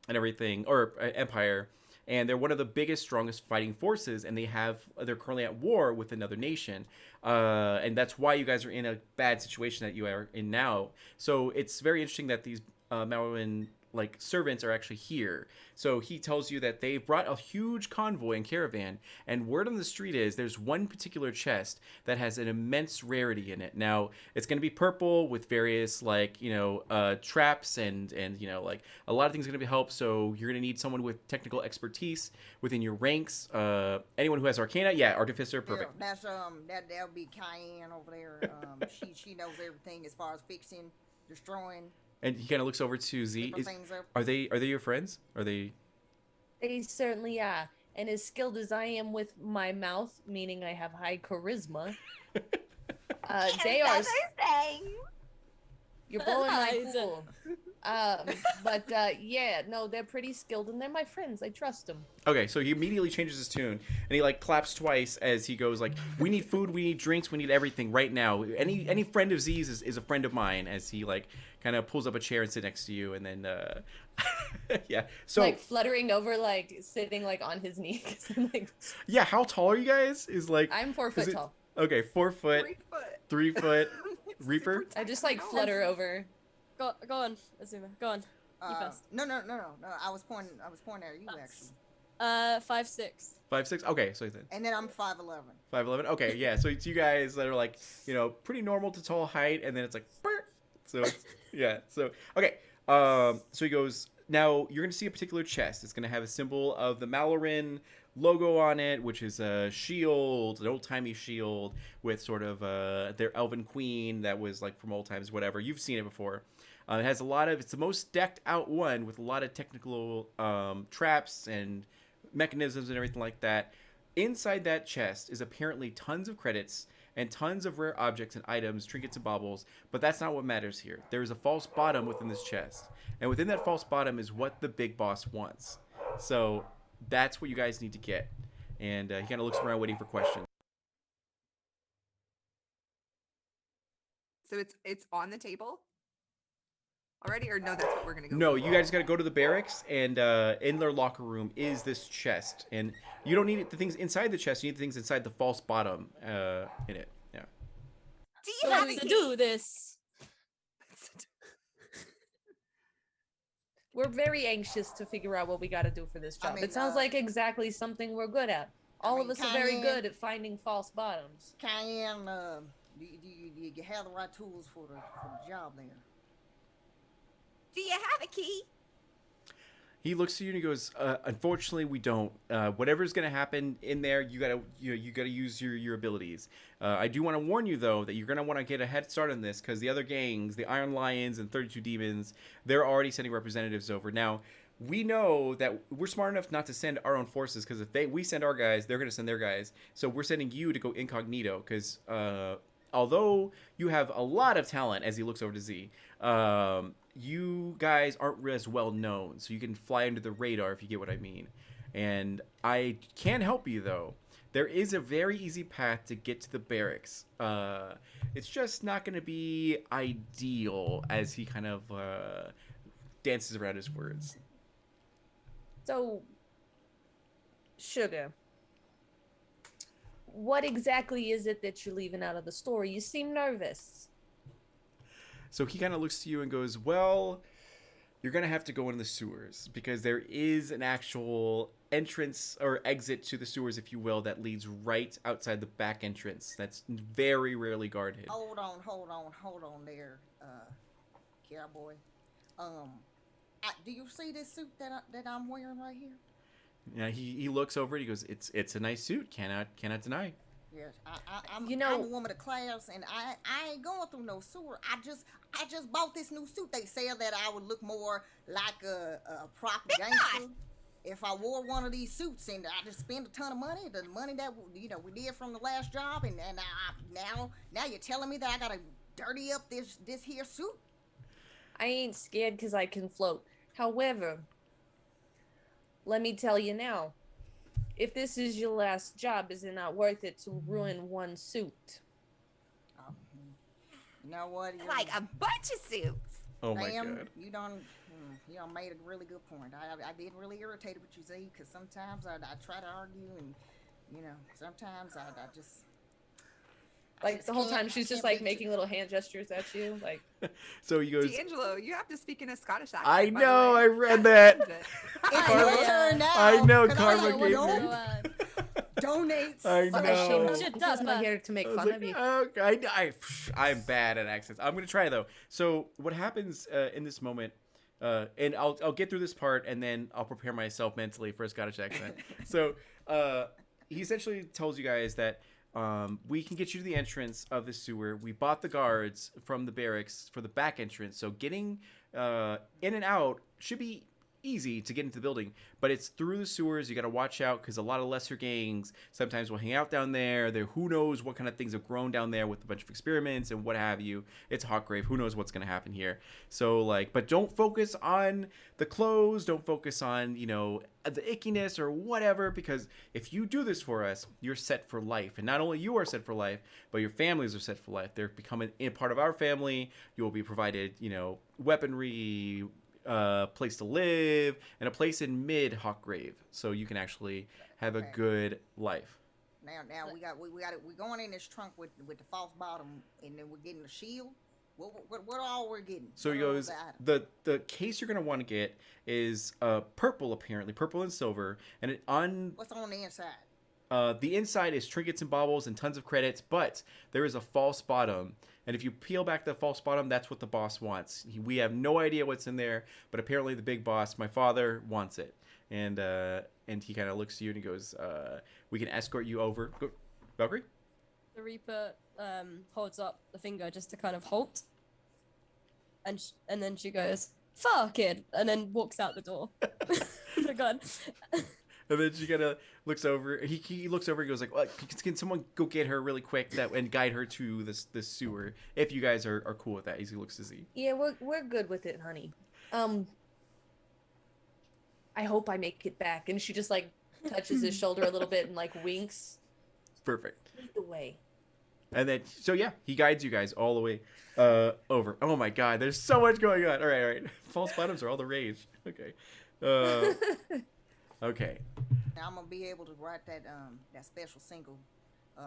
and everything, or empire. And they're one of the biggest, strongest fighting forces, and they're currently at war with another nation, and that's why you guys are in a bad situation that you are in now. So it's very interesting that these Malaran like servants are actually here. So he tells you that they've brought a huge convoy and caravan, and word on the street is there's one particular chest that has an immense rarity in it. Now it's going to be purple with various like traps and like a lot of things are going to be helped. So you're going to need someone with technical expertise within your ranks. Anyone who has Arcana, Artificer, perfect. Yeah, that's that'll be Cayenne over there. She knows everything as far as fixing, destroying. And he kind of looks over to Z. different things up. Are they your friends? Are they? They certainly are. And as skilled as I am with my mouth, meaning I have high charisma, they are. You're blowing my Lies. cool. Yeah, no, they're pretty skilled and they're my friends. I trust them. Okay, so he immediately changes his tune and he like claps twice as he goes like, "We need food, we need drinks, we need everything right now. Any friend of Z's is a friend of mine." As he like kind of pulls up a chair and sits next to you, and then yeah. So like fluttering over, like sitting like on his knee. 'Cause I'm like, yeah, how tall are you guys? Is like I'm 4 foot is it- tall. Okay, 4 foot, 3 foot. 3 foot. Super Reaper? I just like tiny. flutter over. Go on, Azuma. Go on. You first. No. I was pointing at you actually. 5'6". 5'6". Okay, so then And then I'm 5'11". 5'11". Okay, yeah. So it's you guys that are like pretty normal to tall height, and then it's like, "Burr." So it's, yeah. So okay. So he goes. Now you're gonna see a particular chest. It's gonna have a symbol of the Malaran logo on it, which is a shield, an old-timey shield with sort of their elven queen that was like from old times, whatever. You've seen it before. It has it's the most decked out one with a lot of technical traps and mechanisms and everything like that. Inside that chest is apparently tons of credits and tons of rare objects and items, trinkets and baubles, but that's not what matters here. There is a false bottom within this chest, and within that false bottom is what the big boss wants. So that's what you guys need to get. And he kind of looks around waiting for questions. So it's on the table. already, or no? That's what we're gonna go. No, for? you guys got to go to the barracks, and in their locker room is this chest, and you don't need the things inside the chest. You need the things inside the false bottom in it. Yeah. Do you So have a to key? do this, We're very anxious to figure out what we got to do for this I job. mean, It sounds like exactly something we're good at. I All of mean, us are very Cayenne- good at finding false bottoms. Cayenne, do you have the right tools for the job there? Do you have a key? He looks at you and he goes, "Unfortunately, we don't. Whatever's gonna happen in there, you gotta use your abilities. I do want to warn you though that you're gonna want to get a head start on this because the other gangs, the Iron Lions and 32 Demons, they're already sending representatives over now." We know that we're smart enough not to send our own forces because if we send our guys, they're gonna send their guys. So we're sending you to go incognito because although you have a lot of talent, as he looks over to Z, you guys aren't as well known, so you can fly under the radar if you get what I mean. And I can help you though. There is a very easy path to get to the barracks. It's just not going to be ideal, as he kind of dances around his words. So, Sugar, what exactly is it that you're leaving out of the story? You seem nervous. So he kind of looks to you and goes, "Well, you're going to have to go in the sewers because there is an actual entrance or exit to the sewers, if you will, that leads right outside the back entrance. That's very rarely guarded." Hold on there, cowboy. Do you see this suit that I'm wearing right here? Yeah, he looks over it. He goes, "It's a nice suit. Cannot deny." Yes, I'm. You know- I'm a woman of class, and I ain't going through no sewer. I just bought this new suit. They said that I would look more like a proper gangster if I wore one of these suits, and I just spend a ton of money. The money that we did from the last job, and now you're telling me that I gotta dirty up this here suit. I ain't scared because I can float. However, let me tell you now, if this is your last job, is it not worth it to ruin one suit? You know what? Like a bunch of suits. Oh my Ma'am, god. you done made a really good point. I get really irritated with you, Z, because sometimes I try to argue, and sometimes I just Like the whole can't- time I she's just can't like beat making you. little hand gestures at you, like So he goes, D'Angelo, you have to speak in a Scottish accent. "I by the know, way. I read that." It's Karma- your turn now. I know, 'cause Karma like, gave "Don't me- donates. I I'm know. ashamed Should to use my done, hair to make I was fun like, of you. "Oh, I'm bad at accents. I'm gonna try though." So what happens in this moment? And I'll get through this part, and then I'll prepare myself mentally for a Scottish accent. So he essentially tells you guys that we can get you to the entrance of the sewer. We bought the guards from the barracks for the back entrance, so getting in and out should be easy to get into the building, but it's through the sewers. You got to watch out because a lot of lesser gangs sometimes will hang out down there. Who knows what kind of things have grown down there with a bunch of experiments and what have you. It's a hot grave. Who knows what's going to happen here. So but don't focus on the clothes. Don't focus on the ickiness or whatever, because if you do this for us, you're set for life. And not only you are set for life, but your families are set for life. They're becoming a part of our family. You will be provided weaponry, place to live, and a place in mid Hawk Grave, so you can actually have a Okay. good life. Now we're going in this trunk with the false bottom, and then we're getting the shield. What all we're getting? So he What all goes, the items? the case you're gonna want to get is purple, apparently purple and silver, and What's on the inside? the inside is trinkets and baubles and tons of credits, but there is a false bottom. And if you peel back the false bottom, that's what the boss wants. We have no idea what's in there, but apparently the big boss, my father, wants it. And he kind of looks to you and he goes, "We can escort you over." Go, Valkyrie? The Reaper holds up the finger just to kind of halt, and then she goes, "Fuck it," and then walks out the door. The gun. And then she kind of looks over. He looks over and goes like, "Well, can someone go get her really quick and guide her to this sewer? If you guys are cool with that." He looks to Z. Yeah, we're good with it, honey. I hope I make it back. And she just like touches his shoulder a little bit and like winks. Perfect. Lead the way. And then, so yeah, he guides you guys all the way over. Oh my god, there's so much going on. All right. False bottoms are all the rage. Okay. Okay. Now I'm gonna be able to write that special single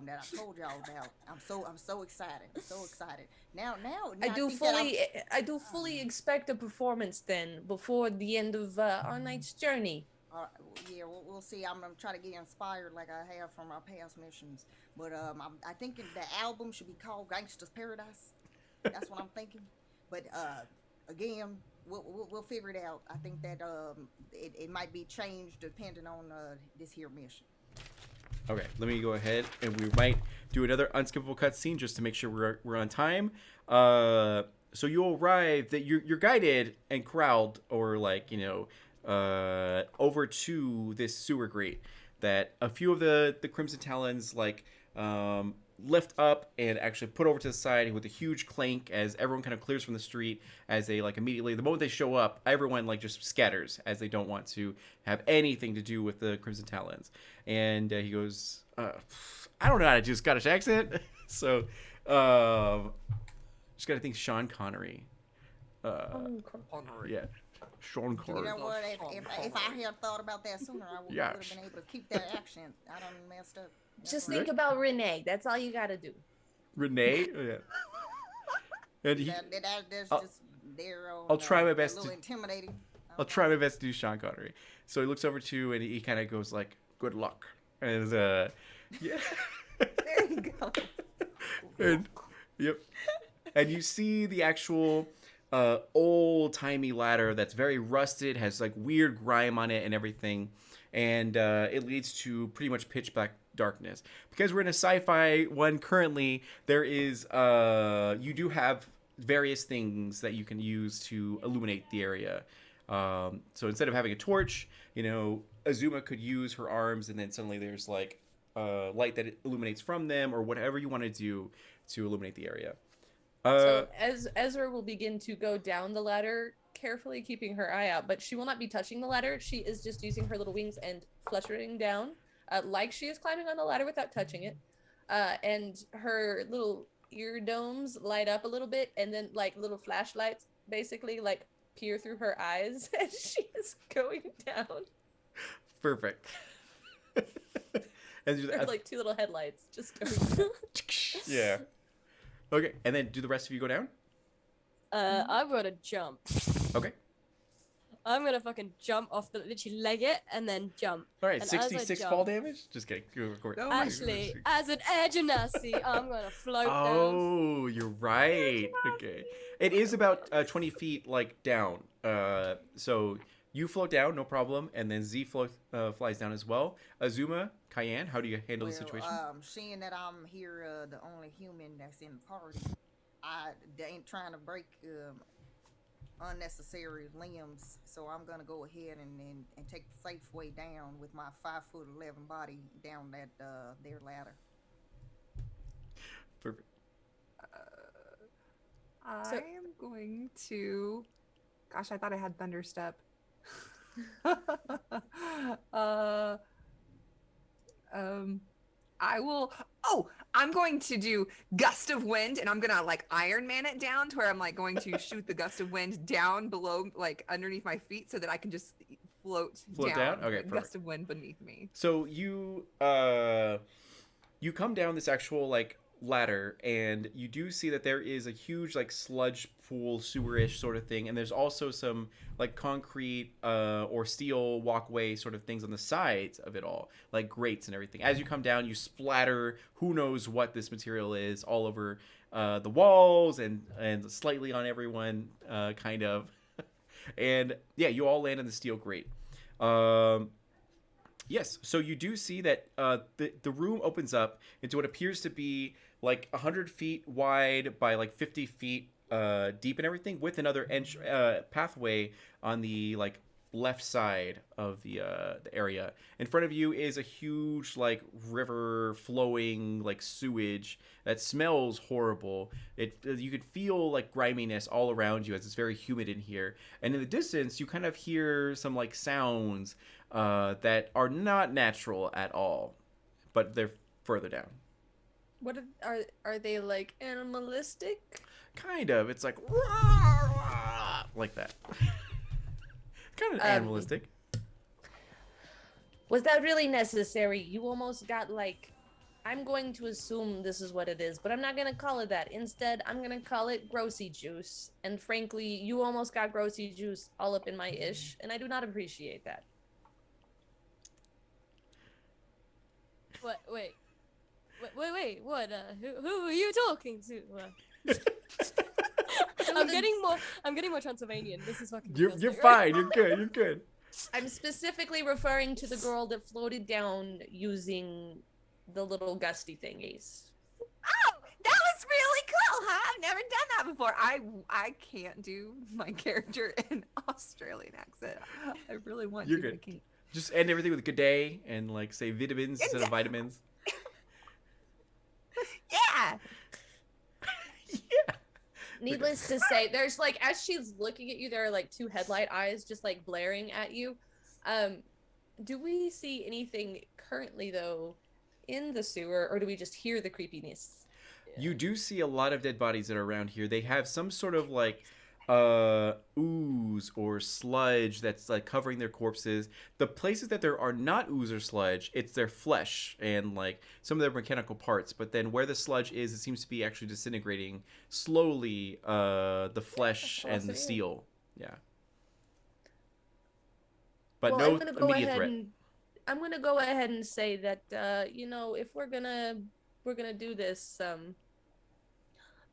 that I told y'all about. I'm so excited. I'm so excited. Now I do think that fully I do fully expect a performance then before the end of our night's journey. yeah, we'll see. I'm trying to get inspired like I have from our past missions. But I think the album should be called Gangsta's Paradise. That's what I'm thinking. But again, we'll figure it out. I think that it might be changed depending on this here mission. Okay, let me go ahead and we might do another unskippable cutscene just to make sure we're on time. So you arrive that you're guided and corralled, or like, you know, over to this sewer grate that a few of the Crimson Talons like lift up and actually put over to the side with a huge clank as everyone kind of clears from the street. As they like immediately, the moment they show up, everyone like just scatters as they don't want to have anything to do with the Crimson Talons. And he goes, I don't know how to do a Scottish accent, so just gotta think Sean Connery. Yeah, Sean You Connery. know what? If I had thought about that sooner, I would have been able to keep that accent. I done messed up. Just think about Renee. That's all you gotta do. Renee. Yeah. And he, That's I'll- just their own. I'll try my best A little to- intimidating. I'll try my best to do Sean Connery. So he looks over to you and he kind of goes like, "Good luck." And yeah. There you go. And yep. And you see the actual old timey ladder that's very rusted, has like weird grime on it and everything, and it leads to pretty much pitch black darkness. Because we're in a sci-fi one currently, there is you do have various things that you can use to illuminate the area. So instead of having a torch, you know, Azuma could use her arms, and then suddenly there's like light that illuminates from them, or whatever you want to do to illuminate the area. So as Ezra will begin to go down the ladder, carefully keeping her eye out, but she will not be touching the ladder. She is just using her little wings and fluttering down, like she is climbing on the ladder without touching it. And her little ear domes light up a little bit, and then like little flashlights basically like peer through her eyes as she is going down. Perfect. And They're like two little headlights just going down. yeah. Okay, and then do the rest of you go down? I'm gonna jump. Okay. I'm gonna fucking jump off the literally leg it and then jump. All right, And as I 66 jump- fall damage? Just kidding. Oh my Actually, as an air genasi, I'm gonna float down. Oh, you're right. Okay. It is about 20 feet like down. So you float down, no problem, and then Z flies down as well. Azuma, Cayenne, how do you handle the situation? Seeing that I'm here, the only human that's in the party, I ain't trying to break unnecessary limbs, so I'm gonna go ahead and take the safe way down with my 5'11" body down that their ladder. Perfect. I am going to. Gosh, I thought I had Thunderstep. I will. Oh, I'm going to do Gust of Wind, and I'm gonna like Iron Man it down to where I'm like going to shoot the Gust of Wind down below, like underneath my feet, so that I can just float down? Okay, with perfect. Gust of Wind beneath me. So you come down this actual like ladder, and you do see that there is a huge like sludge pool, sewerish sort of thing, and there's also some like concrete or steel walkway sort of things on the sides of it all, like grates and everything. As you come down, you splatter who knows what this material is all over the walls and slightly on everyone, kind of. And yeah, you all land in the steel grate. Yes, so you do see that the room opens up into what appears to be like 100 feet wide by like 50 feet deep and everything, with another pathway on the like left side of the area. In front of you is a huge like river flowing like sewage that smells horrible. You could feel like griminess all around you as it's very humid in here. And in the distance, you kind of hear some like sounds that are not natural at all, but they're further down. What are they like animalistic? Kind of. It's like like that. Kind of Um, animalistic. Was that really necessary? You almost got like. I'm going to assume this is what it is, but I'm not gonna call it that. Instead, I'm gonna call it grossy juice. And frankly, you almost got grossy juice all up in my ish, and I do not appreciate that. What? Wait. What? Who are you talking to? I'm getting more Transylvanian. This is fucking. You're disgusting, fine. You're good. You're good. I'm specifically referring to the girl that floated down using the little gusty thingies. Oh, that was really cool, huh? I've never done that before. I can't do my character in Australian accent. I really want You're to. good. I can't. Just end everything with good day and like say vitamins instead of vitamins. Yeah. Yeah. Needless to say, there's like as she's looking at you, there are like two headlight eyes just like blaring at you. Do we see anything currently though in the sewer, or do we just hear the creepiness? You do see a lot of dead bodies that are around here. They have some sort of like ooze or sludge that's like covering their corpses. The places that there are not ooze or sludge, it's their flesh and like some of their mechanical parts. But then where the sludge is, it seems to be actually disintegrating slowly the flesh and the steel. Yeah. But Well, no immediate threat. I'm gonna go ahead and say that you know, if we're gonna do this,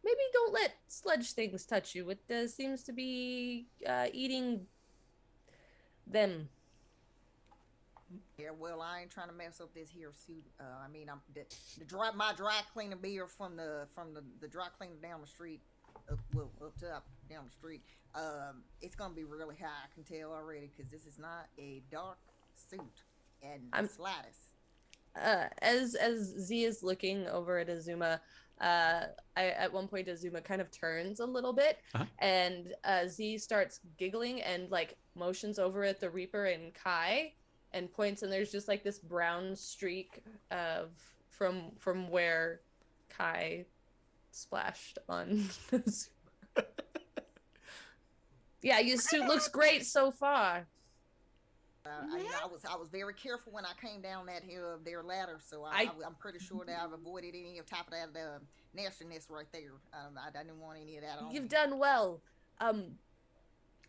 maybe don't let sludge things touch you. It seems to be eating them. Yeah, well, I ain't trying to mess up this here suit. I mean, I'm my dry cleaner beer from the dry cleaner down the street, up top down the street. It's gonna be really high. I can tell already because this is not a dark suit, and the slightest. As Z is looking over at Azuma, at one point Azuma kind of turns a little bit, and Z starts giggling and like motions over at the Reaper and Kai, and points, and there's just like this brown streak of from where Kai splashed on. Yeah, your suit looks great so far. I was very careful when I came down that hill their ladder, so I'm pretty sure that I've avoided any of top of that nastiness right there. I didn't want any of that on. You've done well.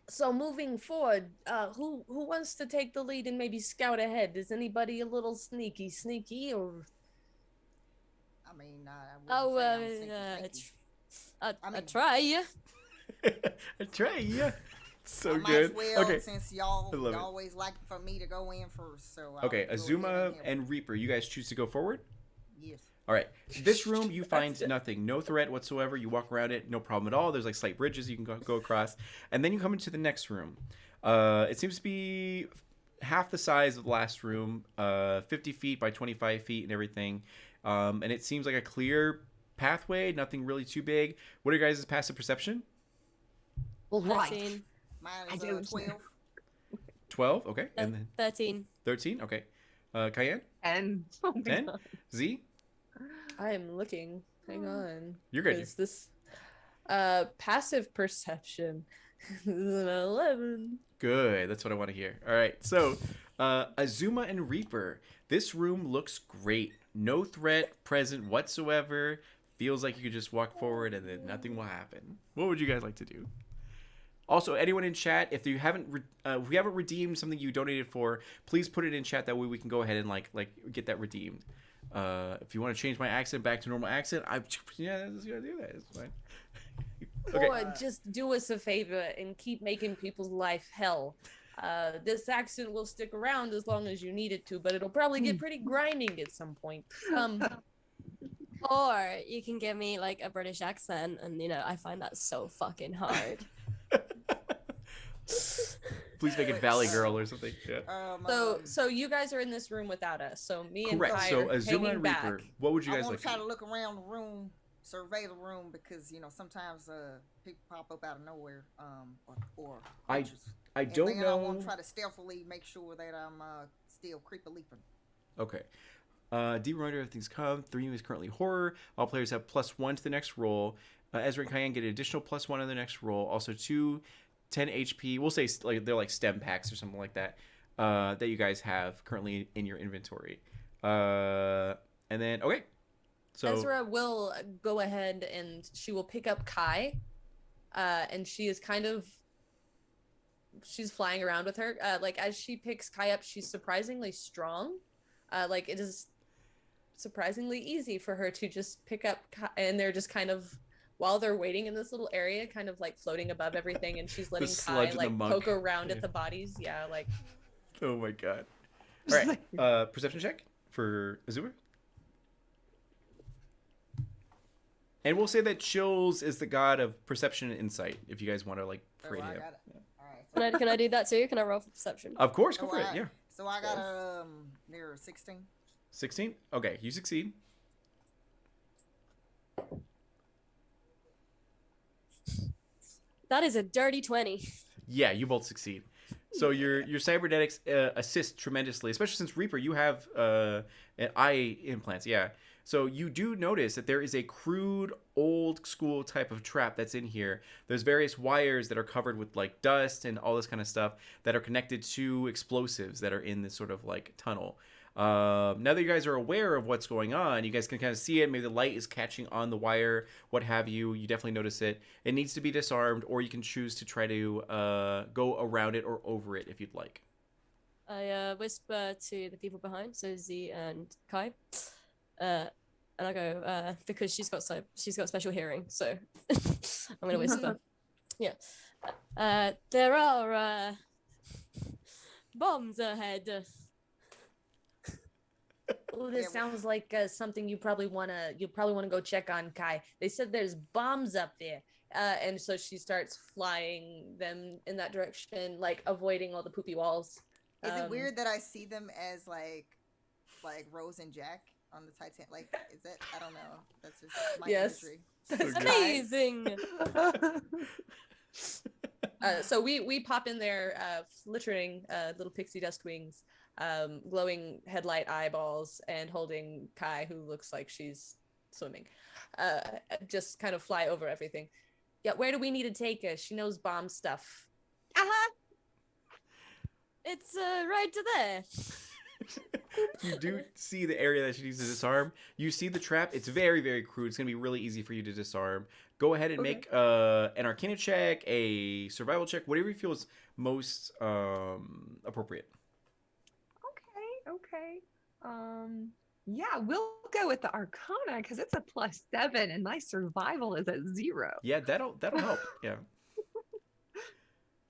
So moving forward, who wants to take the lead and maybe scout ahead? Is anybody a little sneaky, or? I mean, I try. I try, yeah. So I might good. As well, okay. Since y'all I love it. always like for me to go in first, so okay, Azuma and Reaper, you guys choose to go forward? Yes. All right. This room, you find nothing. No threat whatsoever. You walk around it, no problem at all. There's like slight bridges you can go across. And then you come into the next room. It seems to be half the size of the last room, 50 feet by 25 feet and everything. And it seems like a clear pathway, nothing really too big. What are your guys' passive perception? Well, right. 13. Mine is 12. 12, okay. And then 13. 13, okay. Cayenne? And 10? Z? I am looking. Hang on. You're good. Is this passive perception? This is an 11. Good. That's what I want to hear. All right. So, Azuma and Reaper. This room looks great. No threat present whatsoever. Feels like you could just walk forward and then nothing will happen. What would you guys like to do? Also, anyone in chat, if you haven't redeemed something you donated for, please put it in chat. That way we can go ahead and like get that redeemed. If you want to change my accent back to normal accent, I'm just gonna do that. It's fine. Okay. Or just do us a favor and keep making people's life hell. This accent will stick around as long as you need it to, but it'll probably get pretty grinding at some point. Or you can give me like a British accent, and I find that so fucking hard. Please make it Valley Girl or something. Yeah. So you guys are in this room without us. So me and Correct. Kai So are Azuma hanging and back. Reaper, what would you I guys want like to try to to do? look around the room, survey the room, because sometimes people pop up out of nowhere, or creatures. I And don't then know. I want to try to stealthily make sure that I'm still creepy leaping. Okay. Demon Rider, everything's come. 3 is currently horror. All players have +1 to the next roll. Ezra and Cayenne get an additional +1 on the next roll. Also 2 10 HP. We'll say like they're like stem packs or something like that. That you guys have currently in your inventory. And then okay. So Ezra will go ahead and she will pick up Kai, and she's flying around with her. Like as she picks Kai up, she's surprisingly strong. Like it is surprisingly easy for her to just pick up Kai, and they're just kind of while they're waiting in this little area, kind of like floating above everything, and she's letting Kai like poke around at the bodies. Yeah, like. Oh my god! All right, perception check for Azuma. And we'll say that Chills is the god of perception and insight. If you guys want to like pray him. All right. Can I do that too? Can I roll for perception? Of course, go for it. Yeah. So I got a near 16. 16. Okay, you succeed. That is a dirty 20. Yeah, you both succeed. So your cybernetics assist tremendously, especially since Reaper, you have an eye implants. Yeah. So you do notice that there is a crude, old school type of trap that's in here. There's various wires that are covered with like dust and all this kind of stuff that are connected to explosives that are in this sort of like tunnel. Now that you guys are aware of what's going on, you guys can kind of see it. Maybe the light is catching on the wire, what have you. You definitely notice it. It needs to be disarmed, or you can choose to try to go around it or over it if you'd like. I whisper to the people behind, so Z and Kai, and I go because she's got special hearing, so I'm gonna whisper. Yeah, there are bombs ahead. Oh, this sounds like something you'll probably wanna go check on, Kai. They said there's bombs up there, and so she starts flying them in that direction, like avoiding all the poopy walls. Is it weird that I see them as like Rose and Jack on the Titanic? Like, is it? I don't know. That's just my imagery. Amazing. So we pop in there, flittering little pixie dust wings, glowing headlight eyeballs, and holding Kai, who looks like she's swimming. Just kind of fly over everything. Yeah, where do we need to take her? She knows bomb stuff. It's right to there. You do see the area that she needs to disarm. You see the trap. It's very, very crude. It's going to be really easy for you to disarm. Go ahead and make an Arcana check, a survival check, whatever you feel is most appropriate. Okay. Yeah, we'll go with the Arcana because it's a +7 and my survival is at 0. Yeah, that'll help. Yeah.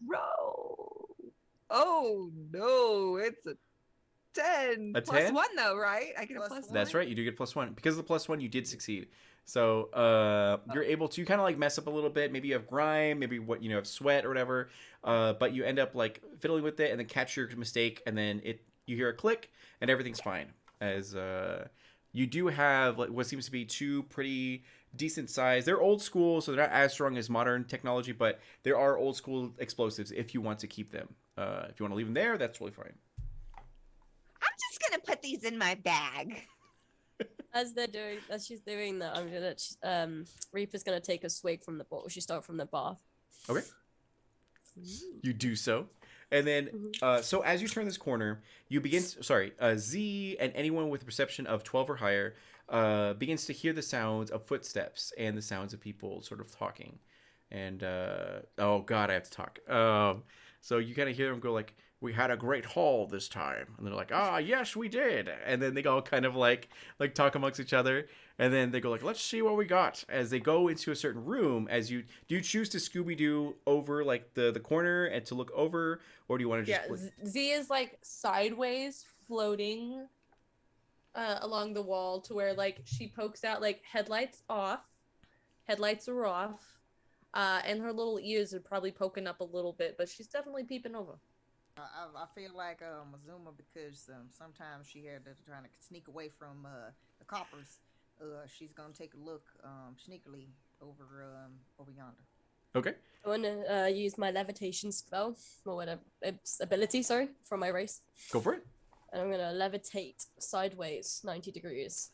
Roll. Oh no, it's a 10. A plus 10? 1 though, right? I get a +1. That's right. You do get +1 because of the +1. You did succeed. So you're able to kind of like mess up a little bit. Maybe you have grime, maybe you have sweat or whatever. But you end up like fiddling with it and then catch your mistake, and then you hear a click and everything's fine. As you do have like what seems to be 2 pretty decent size. They're old school, so they're not as strong as modern technology, but there are old school explosives if you want to keep them. If you want to leave them there, that's really fine. I'm just gonna put these in my bag. As she's doing that, I'm gonna Reaper's gonna take a swig from the bottle. She started from the bath. Okay. You do so. And then, so as you turn this corner, you begin. Z and anyone with a perception of 12 or higher begins to hear the sounds of footsteps and the sounds of people sort of talking. And oh god, I have to talk. So you kind of hear them go like, "We had a great haul this time," and they're like, "Ah, yes, we did." And then they all kind of like talk amongst each other, and then they go like, "Let's see what we got." As they go into a certain room, do you choose to Scooby Doo over like the corner and to look over, or do you want to just Z is like sideways floating along the wall to where like she pokes out, like headlights are off, and her little ears are probably poking up a little bit, but she's definitely peeping over. I feel like Azuma, because sometimes she had to trying to sneak away from the coppers. She's gonna take a look sneakily over yonder. Okay. I want to use my levitation spell or whatever ability, from my race. Go for it. and I'm gonna levitate sideways 90 degrees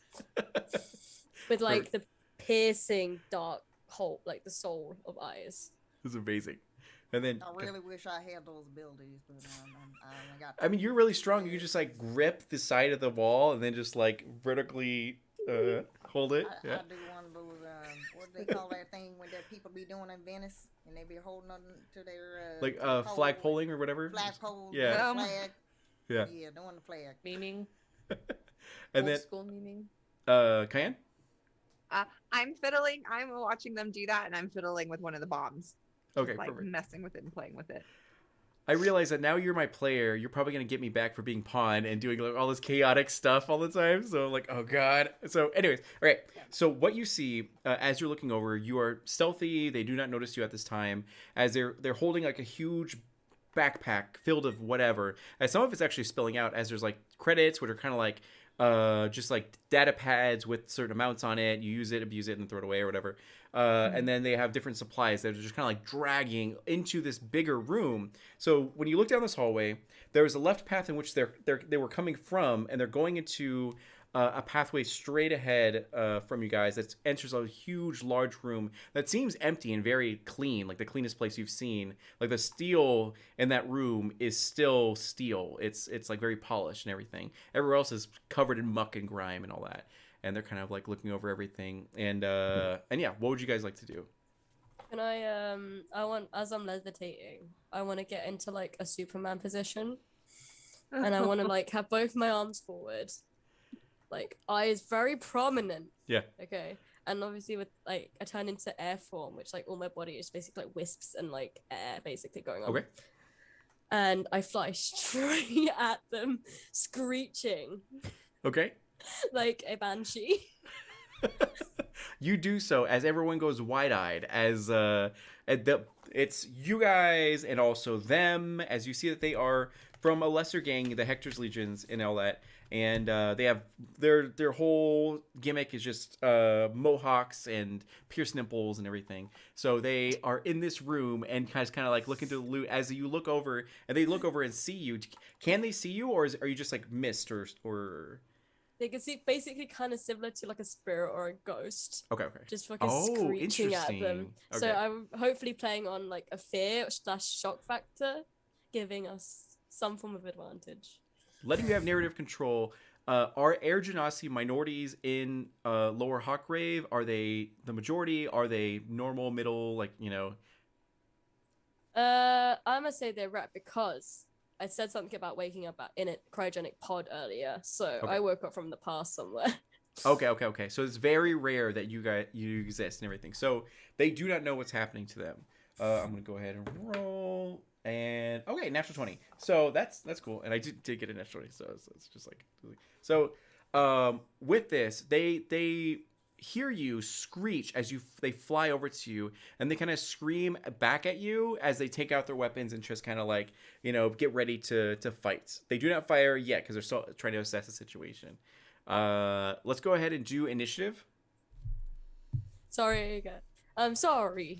with like the piercing dark hole, like the soul of eyes. This is amazing. And then I really wish I had those abilities, but I only got. I mean, you're really strong. You can just like grip the side of the wall and then just like vertically hold it. I Yeah. do one of those. What do they call that thing when the people be doing in Venice and they be holding on to their Like pole, flag polling or whatever. flagpole, Yeah. flag. Yeah. Yeah, doing the flag. Memeing. And Old then school memeing. Cayenne? I'm fiddling. I'm watching them do that, and I'm fiddling with one of the bombs. Okay, Like perfect. messing with it and playing with it. I realize that now you're my player. You're probably gonna get me back for being pawn and doing like all this chaotic stuff all the time. So I'm like, oh god. So, anyways, all right. So what you see as you're looking over, you are stealthy. They do not notice you at this time, as they're holding like a huge backpack filled of whatever. As some of it's actually spilling out, as there's like credits, which are kind of like just like data pads with certain amounts on it. You use it, abuse it, and then throw it away or whatever. And then they have different supplies that are just kind of like dragging into this bigger room. So when you look down this hallway, there's a left path in which they were coming from, and they're going into a pathway straight ahead from you guys that enters a huge, large room that seems empty and very clean, like the cleanest place you've seen. Like the steel in that room is still steel. It's like very polished and everything. Everywhere else is covered in muck and grime and all that. And they're kind of like looking over everything. And yeah, what would you guys like to do? Can I want, as I'm levitating, I want to get into like a Superman position, and I want to like have both my arms forward, like eyes very prominent. Yeah. Okay. And obviously with like I turn into air form, which like all my body is basically like wisps and like air basically going on. Okay. And I fly straight at them, screeching Okay. like a banshee. You do so as everyone goes wide-eyed as it's you guys and also them, as you see that they are from a lesser gang, the Hector's Legions and all that, and they have their whole gimmick is just mohawks and pierced nipples and everything. So they are in this room and kind of like looking to the loot. As you look over and they look over and see you, can they see you, or are you just like mist or They can see basically kind of similar to like a spirit or a ghost. okay. Just fucking Oh, screeching at them. interesting. So Okay. I'm hopefully playing on like a fear / shock factor, giving us some form of advantage. Letting you have narrative control. Are Air Genasi minorities in Lower Hawkgrave? Are they the majority? Are they normal, middle, like, you know? I'm gonna say they're rat because I said something about waking up in a cryogenic pod earlier, so Okay. I woke up from the past somewhere. Okay. So it's very rare that you exist and everything. So they do not know what's happening to them. I'm gonna go ahead and roll. And okay, natural 20. So that's cool. And I did get a natural 20, so it's just like so. With this, they hear you screech as they fly over to you, and they kind of scream back at you as they take out their weapons and just kind of like, you know, get ready to fight. They do not fire yet because they're still trying to assess the situation. Let's go ahead and do initiative. Sorry again. I'm sorry.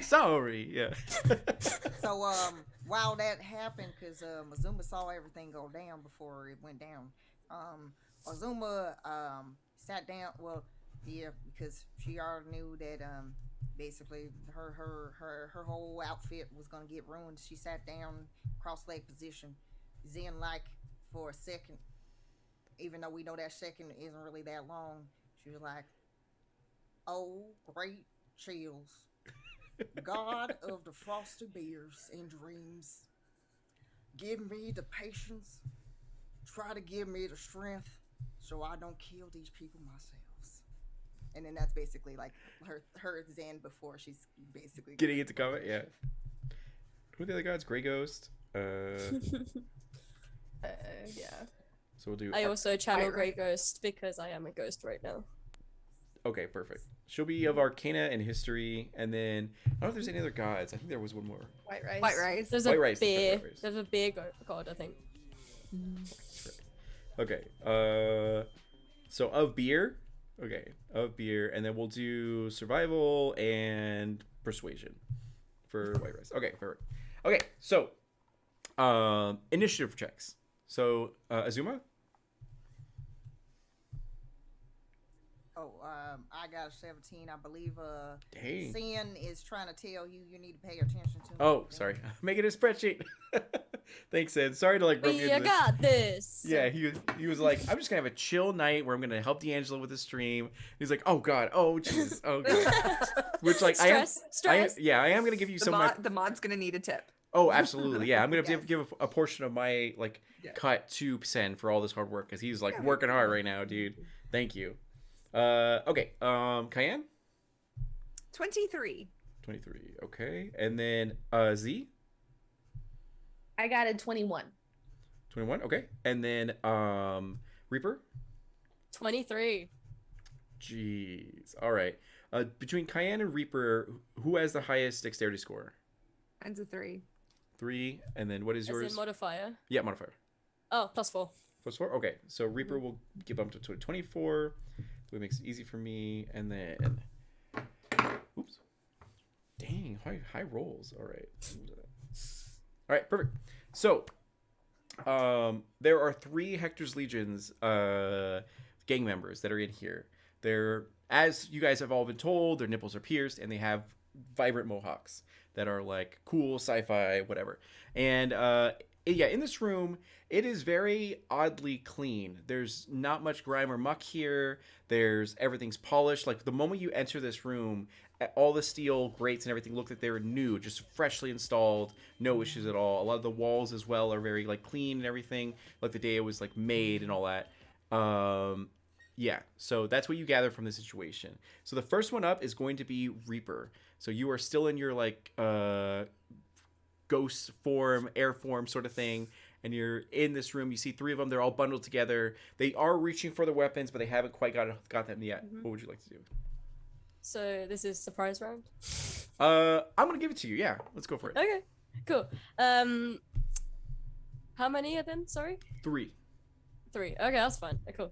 Sorry, yeah. So while that happened, because Azuma saw everything go down before it went down, Azuma sat down. Well, yeah, because she already knew that basically her whole outfit was gonna get ruined. She sat down, cross-leg position, then like for a second, even though we know that second isn't really that long, she was like, "Oh, great chills. God of the frosty beers and dreams, give me the patience, try to give me the strength so I don't kill these people myself." And then that's basically like her zen before she's basically Getting into combat, yeah. Who are the other gods? Grey Ghost. Yeah. So we'll do. I also channel Right, Grey right. Ghost because I am a ghost right now. Okay, perfect. She'll be of Arcana and History, and then I don't know if there's any other gods. I think there was one more. White rice. White rice. There's White a rice, that's right, beer. white rice. There's a beer god, I think. Okay. So of beer. Okay, of beer, and then we'll do survival and persuasion for white rice. Okay, perfect. Okay, so initiative checks. So Azuma. Oh, I got a 17. I believe Dang. Sin is trying to tell you you need to pay attention to me. Oh, sorry. Make it a spreadsheet. Thanks, Ed. Sorry to like rope you We into this. got this. Yeah, he was like, I'm just gonna have a chill night where I'm gonna help D'Angelo with the stream. He's like, oh god, oh Jesus, oh god. Which like Stress. I am gonna give you some. The mod's gonna need a tip. Oh, absolutely, yeah. I'm gonna Yes. give a portion of my like Yeah. cut to Sen for all this hard work because he's like Yeah, working hard right now, dude. Thank you. Okay. Cayenne. 23. 23. Okay, and then Z. I got a 21. 21. Okay, and then Reaper. 23. Jeez. All right. Between Cayenne and Reaper, who has the highest dexterity score? Mine's a 3. 3. And then what is As yours? in modifier. Yeah, modifier. Oh, +4. Plus 4. Okay. So Reaper will get bumped up to 24. So it makes it easy for me. And then, oops. Dang, high rolls. All right. All right. Perfect. So, there are 3 Hector's Legions gang members that are in here. They're, as you guys have all been told, their nipples are pierced and they have vibrant mohawks that are like cool sci-fi, whatever. And yeah, in this room, it is very oddly clean. There's not much grime or muck here. Everything's polished. Like the moment you enter this room, all the steel grates and everything look like they were new, just freshly installed, no issues at all. A lot of the walls as well are very like clean and everything, like the day it was like made and all that. Yeah, so that's what you gather from the situation. So the first one up is going to be Reaper. So you are still in your like ghost form, air form sort of thing, and you're in this room. You see 3 of them. They're all bundled together. They are reaching for the weapons, but they haven't quite got them yet. What would you like to do? So this is surprise round. I'm gonna give it to you. Yeah, let's go for it. Okay, cool. How many of them? Sorry. 3. 3. Okay, that's fine. Cool.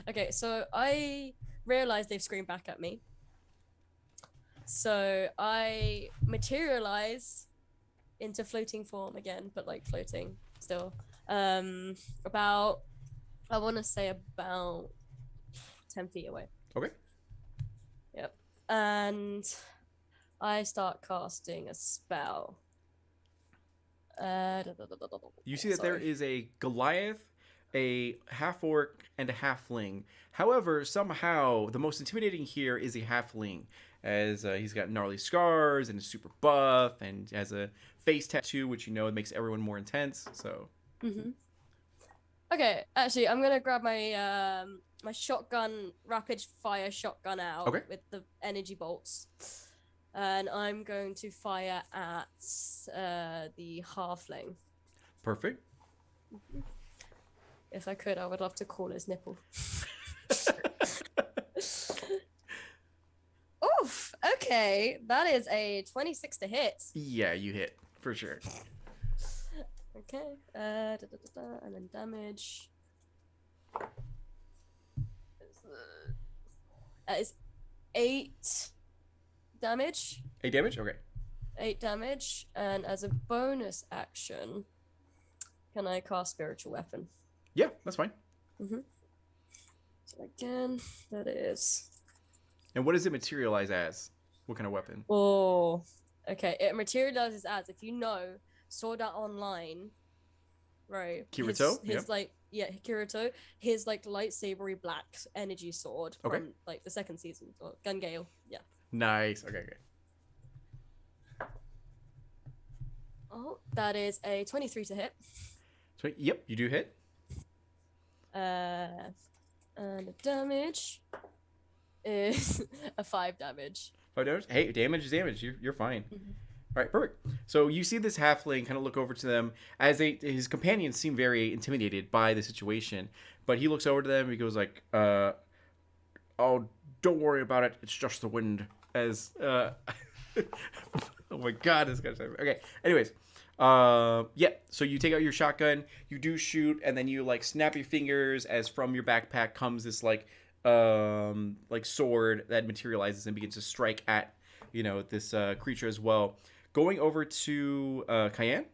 Okay, so I realize they've screamed back at me. So I materialize into floating form again, but like floating still. About, I want to say about 10 feet away. Okay. Yep. And I start casting a spell. You see that there Sorry. is a Goliath, a half-orc, and a halfling. However, somehow the most intimidating here is a halfling, as he's got gnarly scars and is super buff and has a face tattoo, which you know makes everyone more intense. So Okay, actually, I'm gonna grab my my shotgun, rapid fire shotgun out Okay. with the energy bolts, and I'm going to fire at the halfling. perfect. If I could, I would love to call his nipple. Oof. Okay, that is a 26 to hit. Yeah, you hit for sure. Okay. And then damage. That is 8 damage. 8 damage. Okay. 8 damage, and as a bonus action, can I cast Spiritual Weapon? Yeah, that's fine. So again, that is. And what does it materialize as? What kind of weapon? Oh, okay. It materializes as, if you know, Sword Art Online, right? Kirito? His Kirito, his like lightsabery black energy sword Okay. from like the second season, or Gun Gale. Yeah. Nice. Okay. Oh, that is a 23 to hit. So, yep, you do hit. And the damage is a 5 damage. 5 damage. Hey, damage is damage. You're fine. All right, perfect. So you see this halfling kind of look over to them as his companions seem very intimidated by the situation, but he looks over to them. And he goes like, "Oh, don't worry about it. It's just the wind." As oh my god, this guy's okay. Anyways, yeah. So you take out your shotgun, you do shoot, and then you like snap your fingers as from your backpack comes this like sword that materializes and begins to strike at this creature as well. Going over to Cayenne.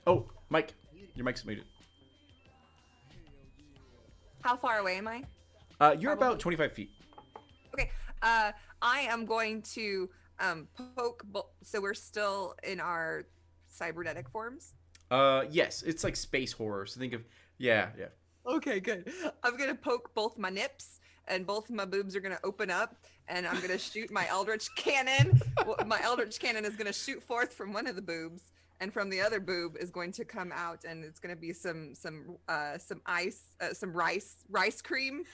Oh, Mike, your mic's muted. How far away am I? You're about 25 feet. Okay. I am going to poke. So we're still in our cybernetic forms. Yes, it's like space horror. So think of yeah. Okay, good. I'm gonna poke both my nips, and both of my boobs are gonna open up, and I'm gonna shoot my eldritch cannon. My eldritch cannon is gonna shoot forth from one of the boobs, and from the other boob is going to come out, and it's gonna be some rice cream.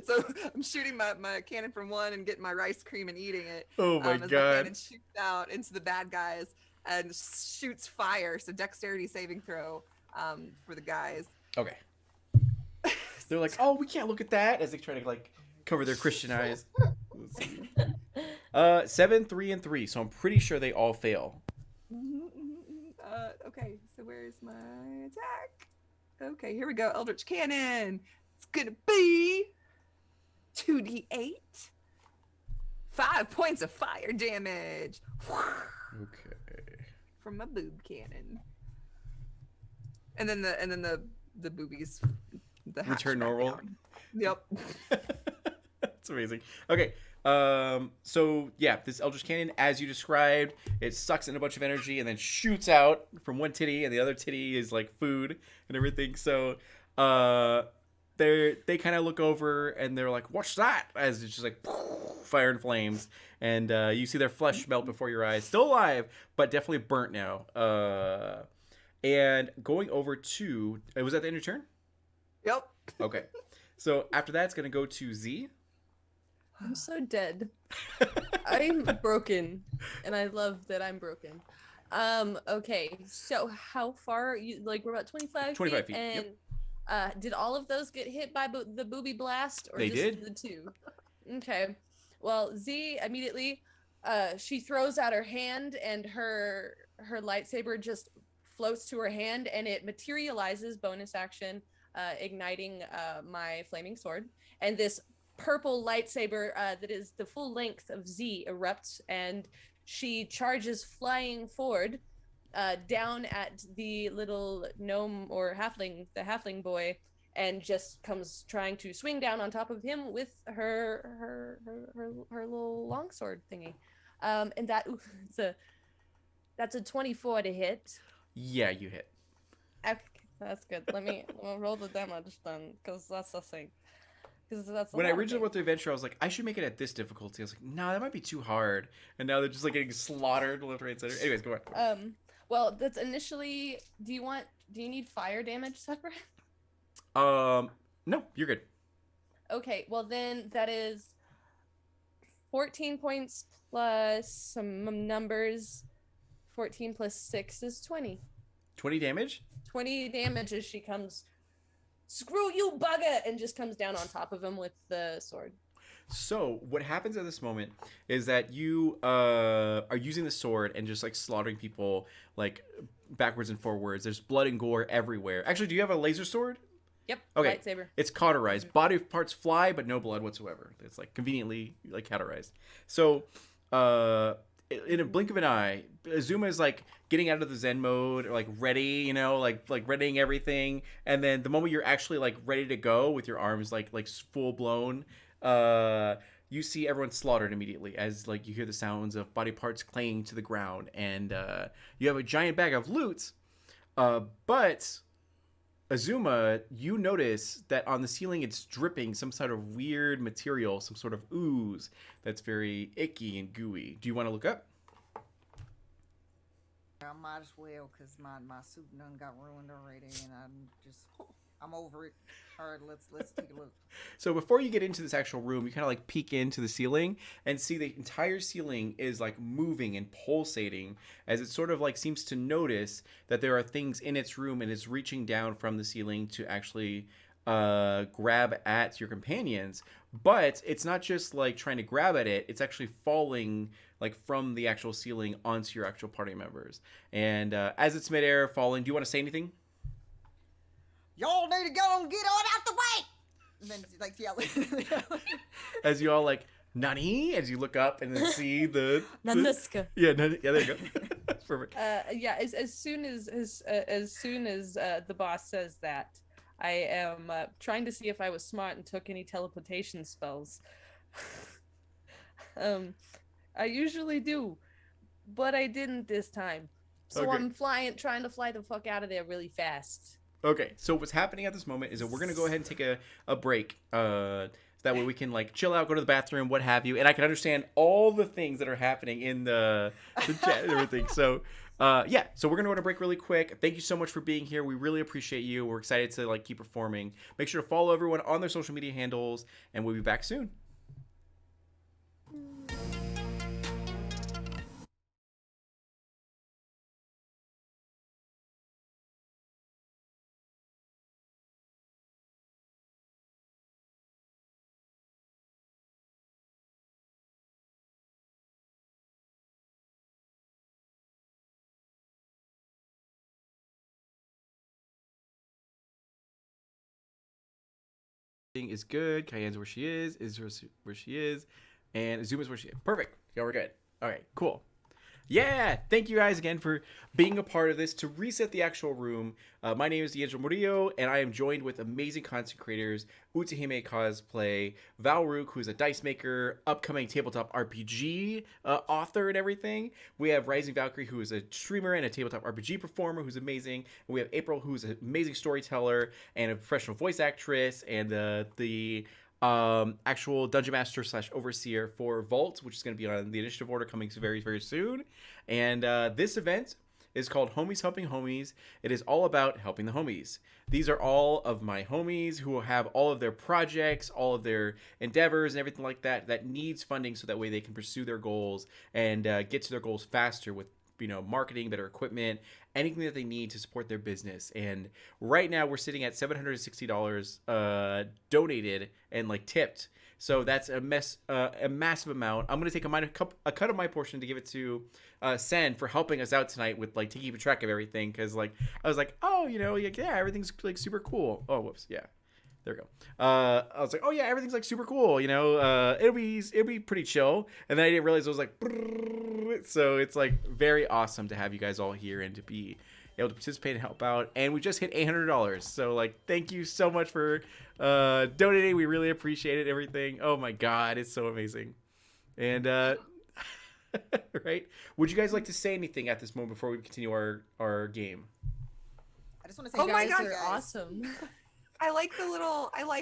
So I'm shooting my cannon from one and getting my rice cream and eating it. Oh my as my god. cannon shoots out into the bad guys and shoots fire. So dexterity saving throw for the guys. Okay. They're like, oh, we can't look at that as they try to like cover their Christian eyes. 7, 3, and 3. So I'm pretty sure they all fail. Okay, so where's my attack? Okay, here we go. Eldritch Cannon. It's gonna be 2d8. 5 points of fire damage. Okay. From my boob cannon. And then the boobies. The hatch Return back normal. down. Yep. That's amazing. Okay. So yeah, this Eldritch Cannon, as you described, it sucks in a bunch of energy and then shoots out from one titty, and the other titty is like food and everything. So they kind of look over and they're like, "What's that?" As it's just like fire and flames, and you see their flesh melt before your eyes. Still alive, but definitely burnt now. And going over to, was that the end of your turn? Yep. Okay. So after that, it's gonna go to Z. I'm so dead. I'm broken, and I love that I'm broken. Okay, so how far are you? Like, we're about 25 25 feet, and did all of those get hit by the booby blast, or They just did. the two? Okay, well, Z immediately, she throws out her hand, and her lightsaber just floats to her hand, and it materializes, bonus action, igniting my flaming sword, and this purple lightsaber that is the full length of Z erupts, and she charges flying forward down at the little gnome or the halfling boy, and just comes trying to swing down on top of him with her little longsword thingy. And that's a 24 to hit. Yeah, you hit. Okay, that's good. Let me roll the damage then, because that's the thing. When I originally wrote the adventure, I was like, I should make it at this difficulty. I was like, no, that might be too hard. And now they're just like getting slaughtered left, right, center. Anyways, go on. Well, that's initially. Do you need fire damage separate? No, you're good. Okay, well then that is 14 points plus some numbers. 14 plus 6 is 20. 20 damage? 20 damage as she comes, screw you, bugger, and just comes down on top of him with the sword. So what happens at this moment is that you are using the sword and just like slaughtering people like backwards and forwards. There's blood and gore everywhere. Actually, do you have a laser sword? Yep. Okay. Lightsaber. It's cauterized. Body parts fly, but no blood whatsoever. It's like conveniently like cauterized. So in a blink of an eye, Azuma is like getting out of the Zen mode, or like ready, like readying everything, and then the moment you're actually like ready to go with your arms like full blown, you see everyone slaughtered immediately as like you hear the sounds of body parts clanging to the ground, and you have a giant bag of loot, but Azuma, you notice that on the ceiling it's dripping some sort of weird material, some sort of ooze that's very icky and gooey. Do you want to look up? I might as well, because my suit done got ruined already, and I'm over it. All right, let's take a look. So before you get into this actual room, you kind of like peek into the ceiling and see the entire ceiling is like moving and pulsating as it sort of like seems to notice that there are things in its room, and is reaching down from the ceiling to actually grab at your companions. But it's not just like trying to grab at it, it's actually falling like from the actual ceiling onto your actual party members. And as it's midair falling, do you want to say anything? Y'all need to go and get on out the way! And then like yelling. As you all like, Nani? As you look up and then see the Naniska. yeah, there you go. Perfect. Yeah, as soon as the boss says that, I am trying to see if I was smart and took any teleportation spells. I usually do, but I didn't this time. So Okay. I'm trying to fly the fuck out of there really fast. Okay, so what's happening at this moment is that we're gonna go ahead and take a break. So that way we can like chill out, go to the bathroom, what have you, and I can understand all the things that are happening in the chat and everything. So yeah, so we're gonna go on a break really quick. Thank you so much for being here. We really appreciate you. We're excited to like keep performing. Make sure to follow everyone on their social media handles, and we'll be back soon. Is good. Cayenne's where she is where she is, and Azuma's where she is. Perfect. Yeah, we're good. All right, cool. Yeah, thank you guys again for being a part of this. To reset the actual room, my name is D'Angelo Murillo, and I am joined with amazing content creators, Utahime Cosplay, Val Rook, who's a dice maker, upcoming tabletop RPG author and everything. We have Rising Valkyrie, who is a streamer and a tabletop RPG performer who's amazing. And we have April, who's an amazing storyteller and a professional voice actress, and the actual dungeon master / overseer for Vault, which is going to be on the initiative order coming very, very soon. And this event is called Homies Helping Homies. It is all about helping the homies. These are all of my homies who have all of their projects, all of their endeavors and everything like that that needs funding so that way they can pursue their goals and get to their goals faster with marketing, better equipment, anything that they need to support their business. And right now we're sitting at $760 donated and like tipped. So that's a massive amount. I'm gonna take a cut of my portion to give it to Sen for helping us out tonight with like to keep track of everything. Because like I was like, oh, like, yeah, everything's like super cool. Oh, whoops, yeah. There we go. I was like, oh yeah, everything's like super cool, it'll be pretty chill. And then I didn't realize it was like, so it's like very awesome to have you guys all here and to be able to participate and help out. And we just hit $800. So like, thank you so much for donating. We really appreciate it. Everything. Oh my God, it's so amazing. And right. Would you guys like to say anything at this moment before we continue our game? I just want to say, Oh my God, You're awesome. I like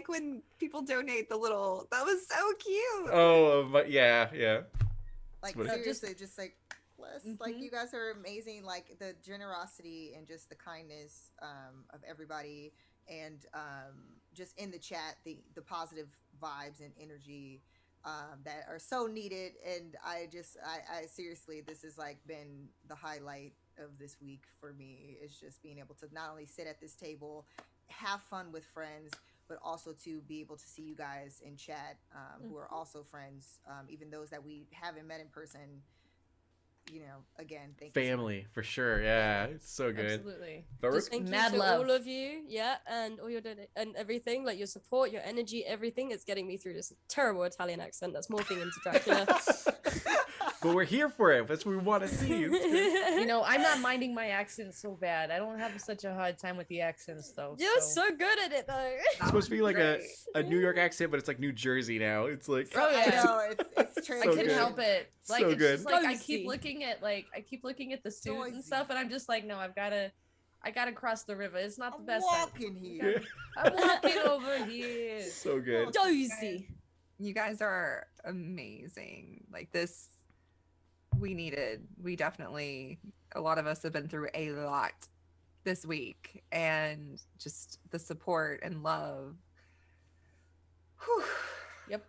when people donate the little, that was so cute. Oh, but yeah. Like what it- seriously, just like bless. Like Mhm. you guys are amazing. Like the generosity and just the kindness of everybody, and just in the chat, the positive vibes and energy that are so needed. And I seriously, this has like been the highlight of this week for me. Is just being able to not only sit at this table, have fun with friends, but also to be able to see you guys in chat who are also friends, even those that we haven't met in person. Again, thank you. Family for sure. Yeah, it's so good. Absolutely. Baruch? Just Thank mad you to love. all of you, yeah, and all your and everything, like your support, your energy, everything. It's getting me through this terrible Italian accent that's morphing into Dracula. But we're here for it. That's what we want to see. I'm not minding my accent so bad. I don't have such a hard time with the accents though. You're so good at it though. It's supposed to be like Great. a New York accent, but it's like New Jersey now. It's like Oh, yeah. I know it's I So couldn't good. help it. Like So it's good. just like I Cozy. keep looking at the suit Cozy. and stuff, and I'm just like, no, I gotta cross the river. It's not the I'm best. walking here. I'm walking over here. so good. Dozy. You guys are amazing. Like this, we definitely, a lot of us have been through a lot this week, and just the support and love. Whew. Yep.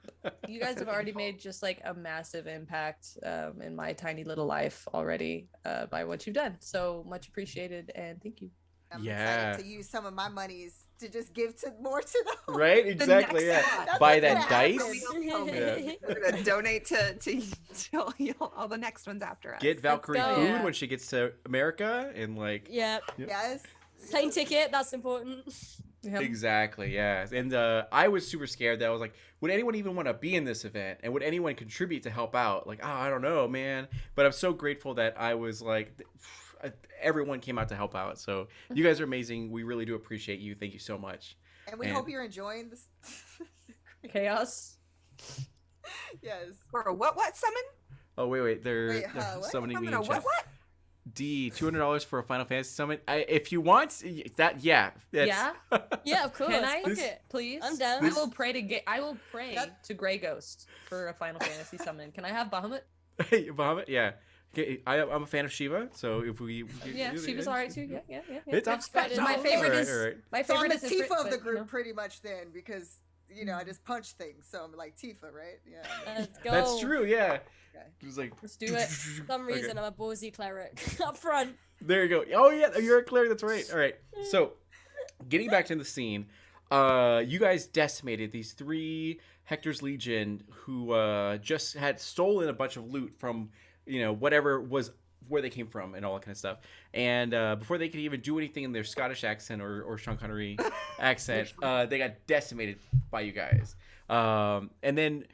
You guys have already made just like a massive impact in my tiny little life already by what you've done. So much appreciated, and thank you. I'm Yeah. excited to use some of my monies to just give to more to them. Right? Exactly. next Yeah. one. That's Buy what's that gonna dice. happen. We're gonna donate to all the next ones after us. Get Valkyrie go. food Yeah. when she gets to America, and like Yeah, Yes. plane ticket, that's important. Yep. Exactly, yeah. And I was super scared that I was like, would anyone even want to be in this event? And would anyone contribute to help out? Like, oh, I don't know, man. But I'm so grateful that I was like, everyone came out to help out. So you guys are amazing. We really do appreciate you. Thank you so much. And we hope you're enjoying this. Chaos. Yes. For a what summon? Oh, wait. They're what? summoning me Summon in a what chat. what? D, $200 for a Final Fantasy summon. If you want that, yeah. Yeah? Yeah, of course. Can I? Book it. Please. I'm down. I will pray to I will pray That- to Grey Ghost for a Final Fantasy summon. Can I have Bahamut? Hey, Bahamut, yeah. Okay, I'm a fan of Shiva, so if we Yeah, Shiva's alright too. Yeah. It's It's up. fine. My favorite is my So I'm favorite the is Tifa Ifrit, of the but, group pretty much then because, I just punch things. So I'm like Tifa, right? Yeah. Let's go. That's true, yeah. Okay. It was like, Let's do it. For some reason, I'm a ballsy cleric up front. there you go. Oh yeah, you're a cleric. That's right. All right. So, getting back to the scene, you guys decimated these 3 Hector's Legion who just had stolen a bunch of loot from whatever was where they came from and all that kind of stuff. And before they could even do anything in their Scottish accent or Sean Connery accent, they got decimated by you guys. And then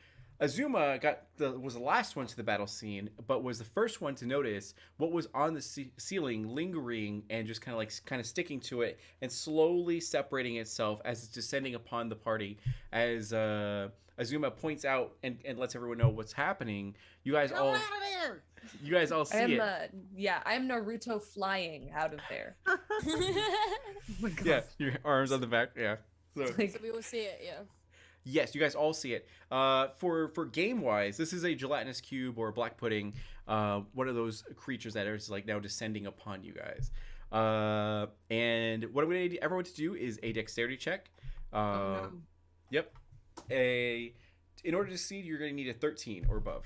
Azuma was the last one to the battle scene, but was the first one to notice what was on the ceiling, lingering and just kind of sticking to it and slowly separating itself as it's descending upon the party. As Azuma points out and lets everyone know what's happening, you guys all see I am it. I am Naruto flying out of there. Oh my God. Yeah, your arms on the back. Yeah. So. Like, So we will see it, yeah. Yes, you guys all see it. For game wise, this is a gelatinous cube or black pudding, one of those creatures that is like now descending upon you guys. And what I'm going to need everyone to do is a dexterity check. No. Yep. In order to succeed, you're going to need a 13 or above.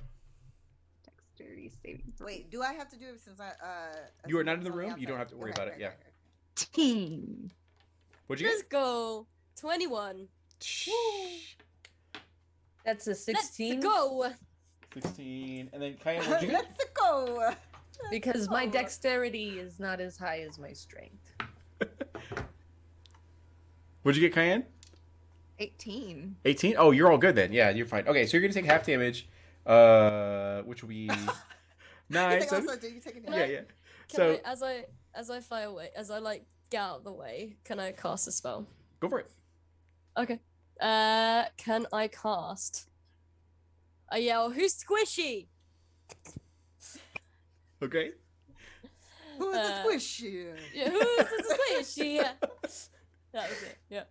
Dexterity saving throw. Wait, do I have to do it since I? You are not in Azuma's the on room. You don't outside? have to worry Okay, about it. okay, Yeah. okay. Teen. What'd you Let's get? go. 21. that's a 16 Let's go. 16. And then Kaya, what'd you get? Let's go. because my Oh. dexterity is not as high as my strength. What'd you get, Cayenne? 18. 18? Oh, you're all good then. Yeah, you're fine. Okay, so you're going to take half damage, which will be 9. You So, also, do you take it? yeah. Can So, as I fly away, as I like get out of the way, can I cast a spell? go for it. Okay. Can I cast? I yell, "Who's squishy?" Okay. Who is the squish? Yeah, who's squishy? That was it. Yeah.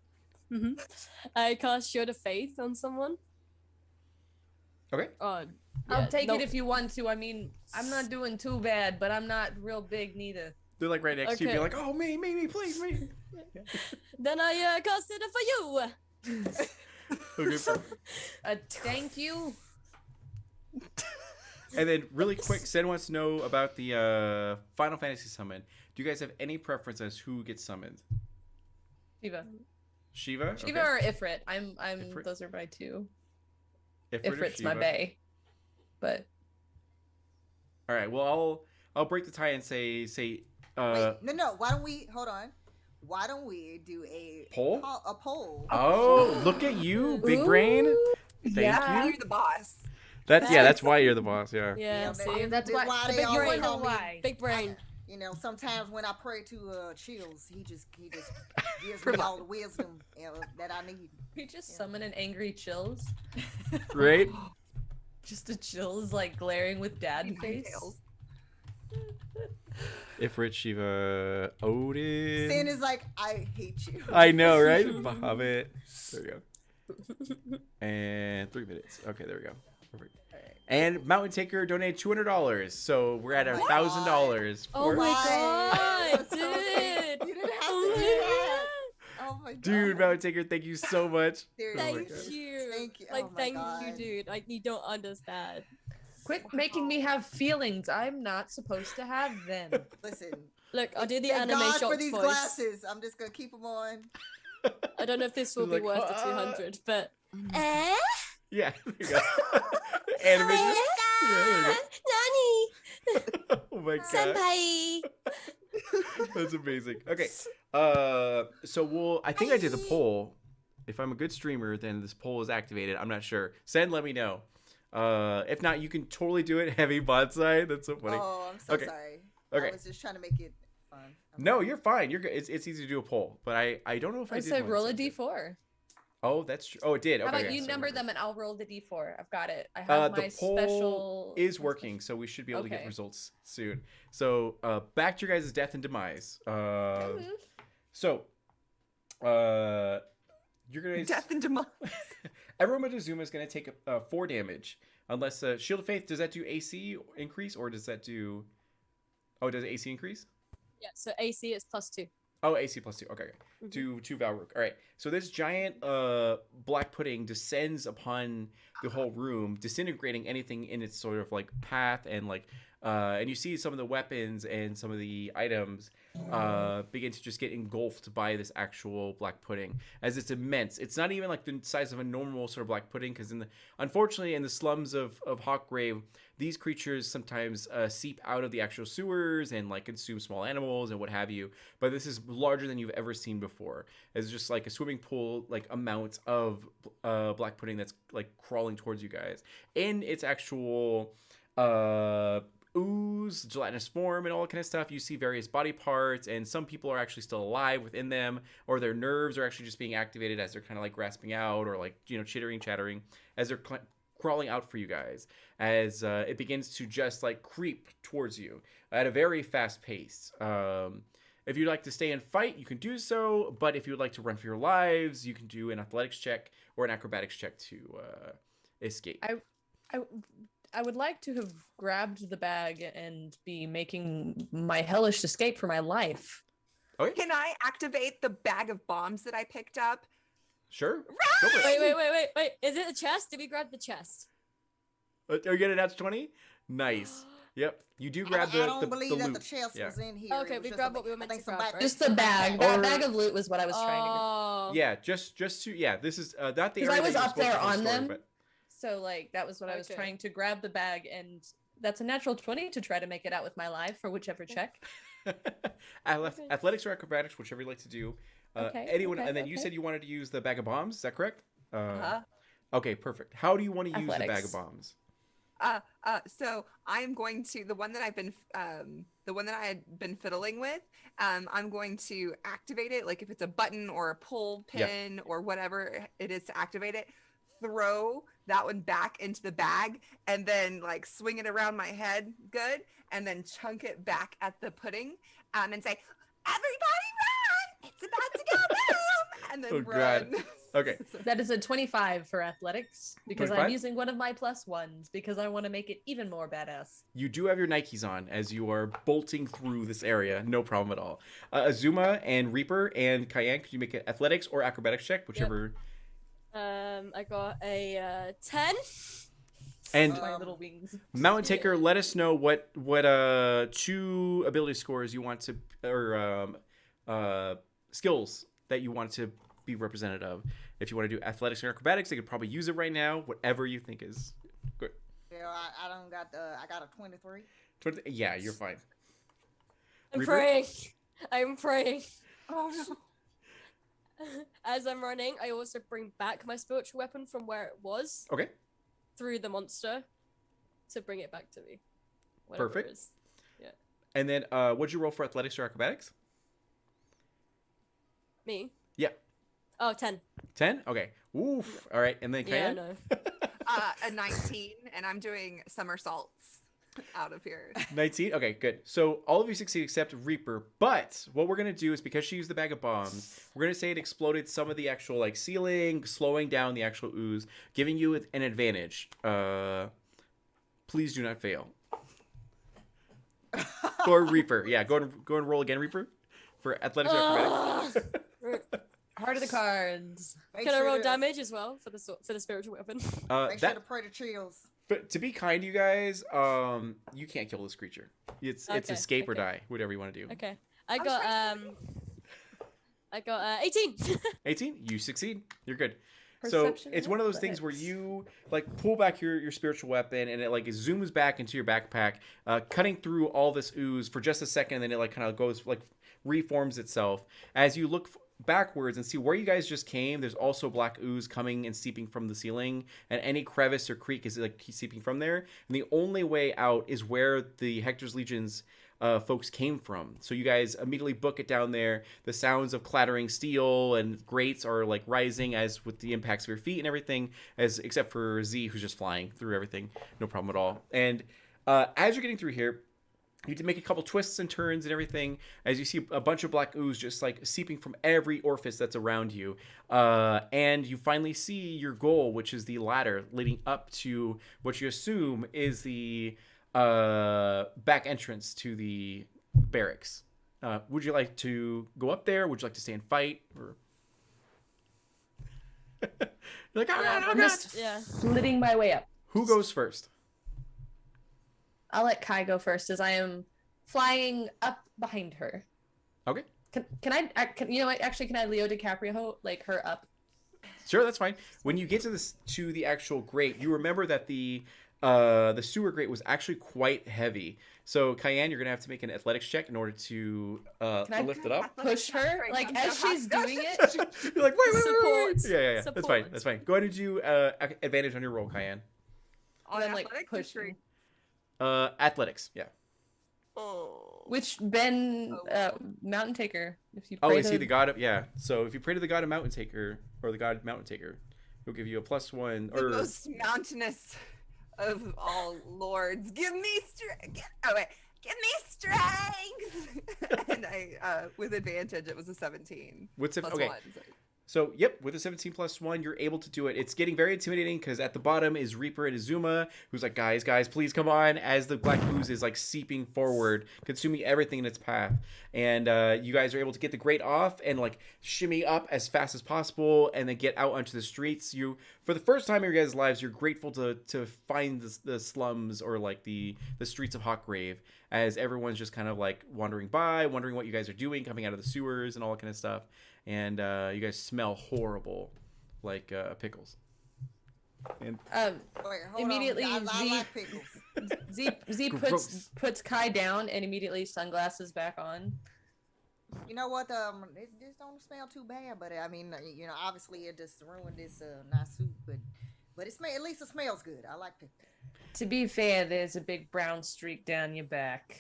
I cast Shield of Faith on someone. Okay. I'll Yeah, take nope. it if you want to. I mean, I'm not doing too bad, but I'm not real big neither. They're like right next to you, Okay. being like, "Oh, me, please, me." Then I casted it for you. Okay. Perfect. Thank you. And then, really quick, Sen wants to know about the Final Fantasy summon. Do you guys have any preference as who gets summoned? Shiva. Shiva. Shiva or Ifrit. I'm. Ifrit? Those are my two. Ifrit or Ifrit's my Shiva? bae. But All right. Well, I'll break the tie and say. Wait, no. Why don't we hold on? Why don't we do a Poll? A poll. Oh, look at you, big brain. Thank yeah. you. You're the boss. That's why you're the boss. Yeah. Yeah. Yeah, See, That's Big why. why The they big always brain. call me- Why? big brain. Sometimes when I pray to Chills, he just gives me all the wisdom that I need. We just summon an angry chills. Right. Just a chills like glaring with dad face. Details. Ifrit, Shiva, Odin. Sin is like, I hate you. I know, right? Bahamut. There we go. And 3 minutes. Okay, there we go. Perfect. And Mountain Taker donated $200, so we're at $1,000. Oh my Why? god, That's so dude! sweet. You didn't have Oh to do my that. Oh my god. Dude, Mountain Taker, thank you so much. Seriously. Thank God. you. Thank you. Like, Oh my thank God. you, dude. Like, you don't understand. Quit making me have feelings. I'm not supposed to have them. Listen. Look, I'll do the Thank anime God for shots these voice. glasses. I'm just gonna keep them on. I don't know if this will Like, be worth the 200, but. Yeah, there you go. Animation. Yeah, there you Nani! go. Oh my god. Senpai! That's amazing. Okay. So I think I did the poll. If I'm a good streamer, then this poll is activated. I'm not sure. Send, let me know. If not, you can totally do it. Heavy bonsai. That's so funny. Oh, I'm so Okay. sorry. Okay. I was just trying to make it fun. No, you're fine. You're good. It's easy to do a poll, but I don't know if I I did. say one, roll so a I did. d4. Oh, that's true. Oh, it did. Okay. How about okay, you so number remember. them and I'll roll the d4. I've got it. I have my The poll special. is my working, so we should be able to get Okay. results soon. So back to your guys' death and demise. special- So you're gonna Death and demise. Everyone but Azuma is gonna take 4 damage, unless Shield of Faith, does that do AC increase or does that do? Oh, does AC increase? Yeah, so AC is +2. Oh, AC +2. Okay, Mhm. to Valrook. All right. So this giant black pudding descends upon the whole room, disintegrating anything in its sort of like path, and like and you see some of the weapons and some of the items begin to just get engulfed by this actual black pudding, as it's immense. It's not even like the size of a normal sort of black pudding, because unfortunately in the slums of Hawkgrave, these creatures sometimes seep out of the actual sewers and like consume small animals and what have you. But this is larger than you've ever seen before. It's just like a swimming pool like amount of black pudding that's like crawling towards you guys in its actual ooze, gelatinous form, and all that kind of stuff. You see various body parts, and some people are actually still alive within them, or their nerves are actually just being activated as they're kind of like grasping out, or like, you know, chattering as they're crawling out for you guys, as it begins to just like creep towards you at a very fast pace. If you'd like to stay and fight, you can do so, but if you would like to run for your lives, you can do an athletics check or an acrobatics check to escape. I would like to have grabbed the bag and be making my hellish escape for my life. Okay, Can I activate the bag of bombs that I picked up? sure. Go for it. Wait. Is it the chest? Did we grab the chest? Are you getting that 20? Nice. Yep. You do grab I the don't believe the that loot. the chest Yeah. was in here. Okay, It was we just grabbed something- what we were I meant think to grab, somebody- right? Just the bag. That Or- bag of loot was what I was trying to. Oh. Yeah, just to this is not the 'Cause area I that was you're up supposed to there tell the on story, them. but So like that was what I was Okay. trying to grab the bag, and that's a natural 20 to try to make it out with my life for whichever check. athletics or acrobatics, whichever you like to do. Okay, Anyone, okay, and then you okay. said you wanted to use the bag of bombs. Is that correct? Uh-huh. Okay, perfect. How do you want to use the bag Athletics. of bombs? So I'm going to the one that I had been fiddling with. I'm going to activate it. Like if it's a button or a pull Yeah. pin or whatever it is to activate it, throw that one back into the bag and then like swing it around my head, good, and then chunk it back at the pudding, and say, "Everybody run! It's about to go boom!" And then Oh, God. run. Okay. That is a 25 for athletics because 25? I'm using one of my +1s because I want to make it even more badass. You do have your Nikes on as you are bolting through this area. No problem at all. Azuma and Reaper and Cayenne, could you make an athletics or acrobatics check, whichever? I got a 10. And My little wings. Mountain Taker, let us know what 2 ability scores you want to, or skills that you want to be represented of. If you want to do athletics or acrobatics, they could probably use it right now. Whatever you think is good. Yeah, I don't got I got a 23. Yeah, you're fine. I'm Reaper? praying. I'm praying. Oh no. As I'm running, I also bring back my spiritual weapon from where it was Okay. through the monster to bring it back to me. Whatever Perfect. It is. And then, what'd you roll for athletics or acrobatics? Me? Yeah. Oh, 10. 10? Okay. Oof. All right. And then Yeah, I Cayenne? know. A 19, and I'm doing somersaults out of here. 19? Okay, good. So all of you succeed except Reaper. But what we're going to do is, because she used the bag of bombs, we're going to say it exploded some of the actual like ceiling, slowing down the actual ooze, giving you an advantage. Please do not fail. For Reaper. Yeah, go and roll again, Reaper. For athletics or acrobatics. Heart of the cards. Make Can I sure roll to- damage as well for the spiritual weapon? Make sure to pray to chills. But to be kind to you guys, you can't kill this creature. It's Okay, escape or okay. die, whatever you want to do. Okay. was I got 18. 18, you succeed. You're good. So Perception it's one of those things where athletics. you like pull back your spiritual weapon and it like zooms back into your backpack, cutting through all this ooze for just a second, and then it like kind of goes like reforms itself. As you look backwards and see where you guys just came, there's also black ooze coming and seeping from the ceiling, and any crevice or creek is like seeping from there. And the only way out is where the Hector's Legions folks came from. So you guys immediately book it down there. The sounds of clattering steel and grates are like rising as with the impacts of your feet and everything, as except for Z, who's just flying through everything, no problem at all. And as you're getting through here, you need to make a couple twists and turns and everything as you see a bunch of black ooze just like seeping from every orifice that's around you. And you finally see your goal, which is the ladder leading up to what you assume is the back entrance to the barracks. Would you like to go up there? Would you like to stay and fight? Or you're like, oh, God, oh, I'm God. just Yeah. flitting my way up. Who goes first? I'll let Kai go first, as I am flying up behind her. Okay. Can I you know what? Actually, can I Leo DiCaprio like her up? Sure, that's fine. When you get to the actual grate, you remember that the sewer grate was actually quite heavy. So Cayenne, you're gonna have to make an athletics check in order to Can I lift it up. Push her Great, like I'm as so she's happy. doing it. You're like, wait. Support. Yeah. That's fine. Support. That's fine. Go ahead and do advantage on your roll, Cayenne. On then like athletics or pushing. strength? Athletics. Yeah. Which Ben Mountain Taker. If you Oh, pray is he to- the god of? Yeah. So if you pray to the god of Mountain Taker or the god Mountain Taker, he'll give you a +1 The or most mountainous of all lords. Give me strength. Oh wait, give me strength. And I, with advantage, it was a 17 what's it? plus Okay. 1. So. So, yep, with a 17 plus 1, you're able to do it. It's getting very intimidating because at the bottom is Reaper and Azuma, who's like, guys, please come on, as the black ooze is like seeping forward, consuming everything in its path. And you guys are able to get the grate off and like shimmy up as fast as possible and then get out onto the streets. You, for the first time in your guys' lives, you're grateful to find the slums or like the streets of Hawkgrave, as everyone's just kind of like wandering by, wondering what you guys are doing, coming out of the sewers and all that kind of stuff. And you guys smell horrible, like pickles. And Wait, hold Immediately, on. I Z- like pickles. Z Gross. puts Kai down and immediately sunglasses back on. You know what? It just don't smell too bad, but I mean, you know, obviously it just ruined this nice soup, but at least it smells good. I like pickles. To be fair, there's a big brown streak down your back.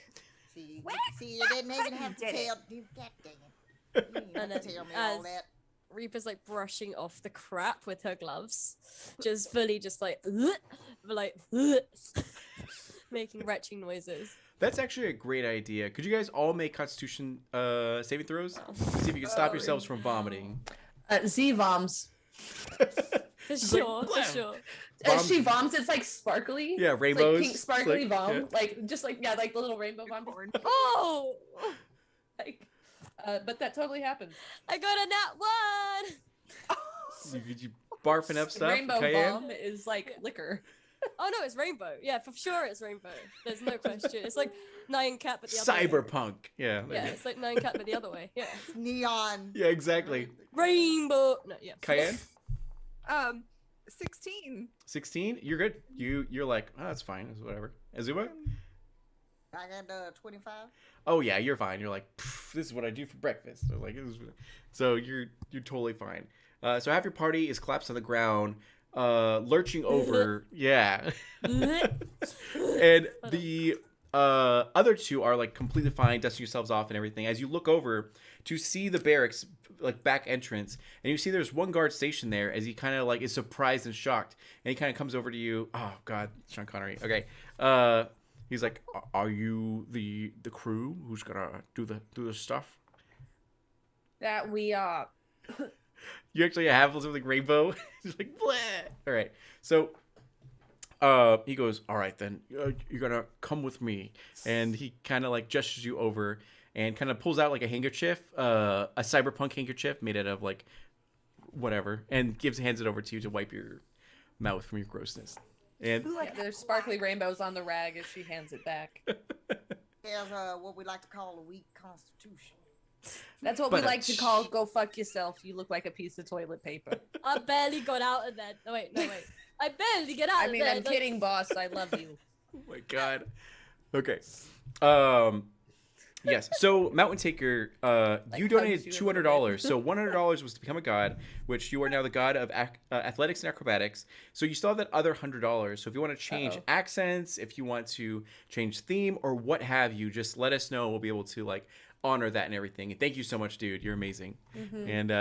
See, What? you didn't even You have to did it. tell. God dang it. You didn't have And to then tell me all as that. Reaper's like brushing off the crap with her gloves, just fully just like, like making retching noises. that's actually a great idea. Could you guys all make Constitution saving throws? Wow. See if you can stop yourselves from vomiting. Z voms. For Just like, sure, for blam. sure. As she voms, it's like sparkly. Yeah, It's rainbows. like pink sparkly Like, vom. yeah. Like just like like the little rainbow vom. Oh, Like, but that totally happened. I got a nat 1. You barf enough stuff, Rainbow Cayenne? vom is like liquor. Oh no, it's rainbow. Yeah, for sure it's rainbow. There's no question. It's like 9 cat but the other way. Cyberpunk. Yeah. there Yeah, you go. it's like 9 cat but the other way. Yeah. Neon. Yeah, exactly. Rainbow. No, yeah. Cayenne? 16. 16? You're good. You're like, oh, that's fine. It's whatever. Azuma? I got 25. Oh yeah, you're fine. You're like, this is what I do for breakfast. So like, so you're totally fine. So half your party is collapsed on the ground, lurching over. Yeah, and the other two are like completely fine, dusting yourselves off and everything. As you look over to see the barracks like back entrance, and you see there's one guard stationed there. As he kind of like is surprised and shocked, and he kind of comes over to you. Oh God, Sean Connery. Okay. He's like, "Are you the crew who's gonna do the stuff?" That we are. You actually have something rainbow. He's like, "Bleh." All right. So, he goes, "All right, then you're gonna come with me," and he kind of like gestures you over and kind of pulls out like a handkerchief, a cyberpunk handkerchief made out of like whatever, and hands it over to you to wipe your mouth from your grossness. And Ooh, I Yeah, got there's sparkly rainbows on the rag as she hands it back. He has what we like to call a weak constitution. That's what But we like to call "go fuck yourself." You look like a piece of toilet paper. I barely got out of there. No, wait. I barely get out I of mean, there. I'm kidding, boss. I love you. Oh my god. Okay. Yes. So Mountain Taker, you donated hugs you a little $200. So $100 was to become a god, which you are now the god of athletics and acrobatics. So you still have that other $100. So if you want to change Uh-oh. accents, if you want to change theme or what have you, just let us know. We'll be able to like honor that and everything. And thank you so much, dude. You're amazing. Mhm. And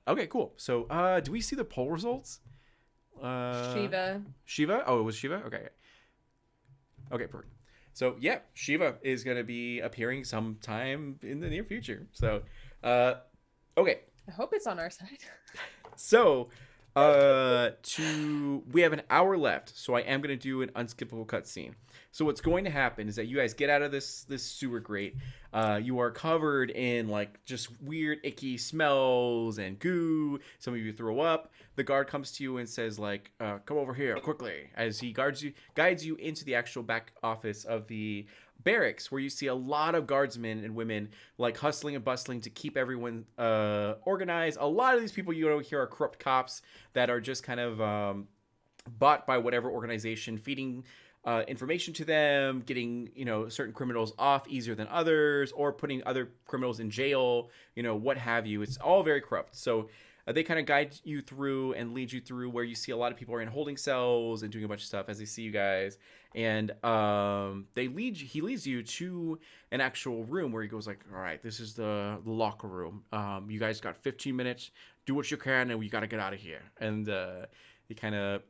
okay, cool. So do we see the poll results? Shiva. Shiva? Oh, it was Shiva? Okay. Okay, perfect. So yeah, Shiva is going to be appearing sometime in the near future. So, okay. I hope it's on our side. So, we have an hour left. So I am going to do an unskippable cutscene. So what's going to happen is that you guys get out of this sewer grate. You are covered in like just weird, icky smells and goo. Some of you throw up. The guard comes to you and says like, "Come over here quickly," as he guides you into the actual back office of the barracks, where you see a lot of guardsmen and women like hustling and bustling to keep everyone organized. A lot of these people you know here are corrupt cops that are just kind of bought by whatever organization, feeding information to them, getting certain criminals off easier than others, or putting other criminals in jail, what have you. It's all very corrupt. So they kind of guide you through and lead you through where you see a lot of people are in holding cells and doing a bunch of stuff as they see you guys. And he leads you to an actual room where he goes like, "All right, this is the locker room. You guys got 15 minutes. Do what you can, and we got to get out of here." And he kind of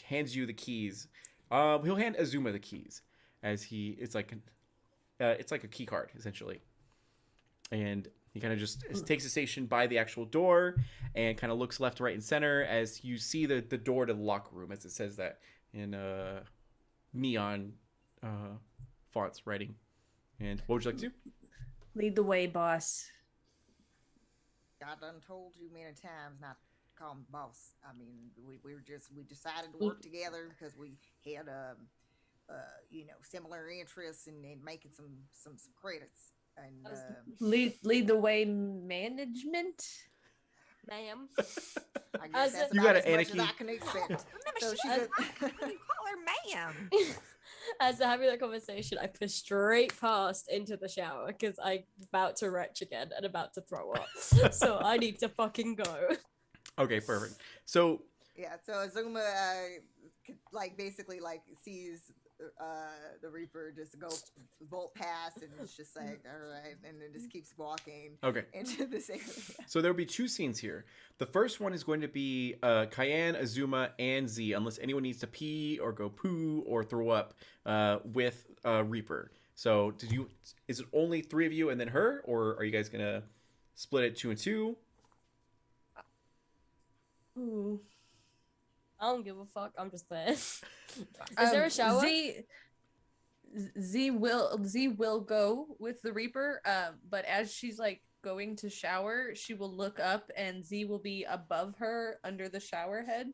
hands you the keys. He'll hand Azuma the keys as it's like a key card essentially. And he kind of just takes a station by the actual door and kind of looks left, right, and center as you see the door to the locker room, as it says that in neon fonts writing. And what would you like to do? Lead the way, boss. I done told you many times not to call him boss. I mean, we decided to work together because we had similar interests in making some credits. And Lead the way, management. Ma'am. I As guess that's You about got as an much as Anarchy? I can expect. So she's Why do you call her ma'am? As they're having that conversation, I push straight past into the shower because I'm about to retch again and about to throw up. So I need to fucking go. Okay, perfect. So yeah. So Azuma basically sees the Reaper just go bolt past, and it's just like, all right, and then just keeps walking okay. into this area. So there'll be two scenes here. The first one is going to be Cayenne, Azuma, and Z, unless anyone needs to pee or go poo or throw up with Reaper. So is it only three of you and then her, or are you guys gonna split it 2 and 2? Ooh. I don't give a fuck. I'm just there. Is there a shower? Z will go with the Reaper, but as she's like going to shower, she will look up and Z will be above her under the shower head.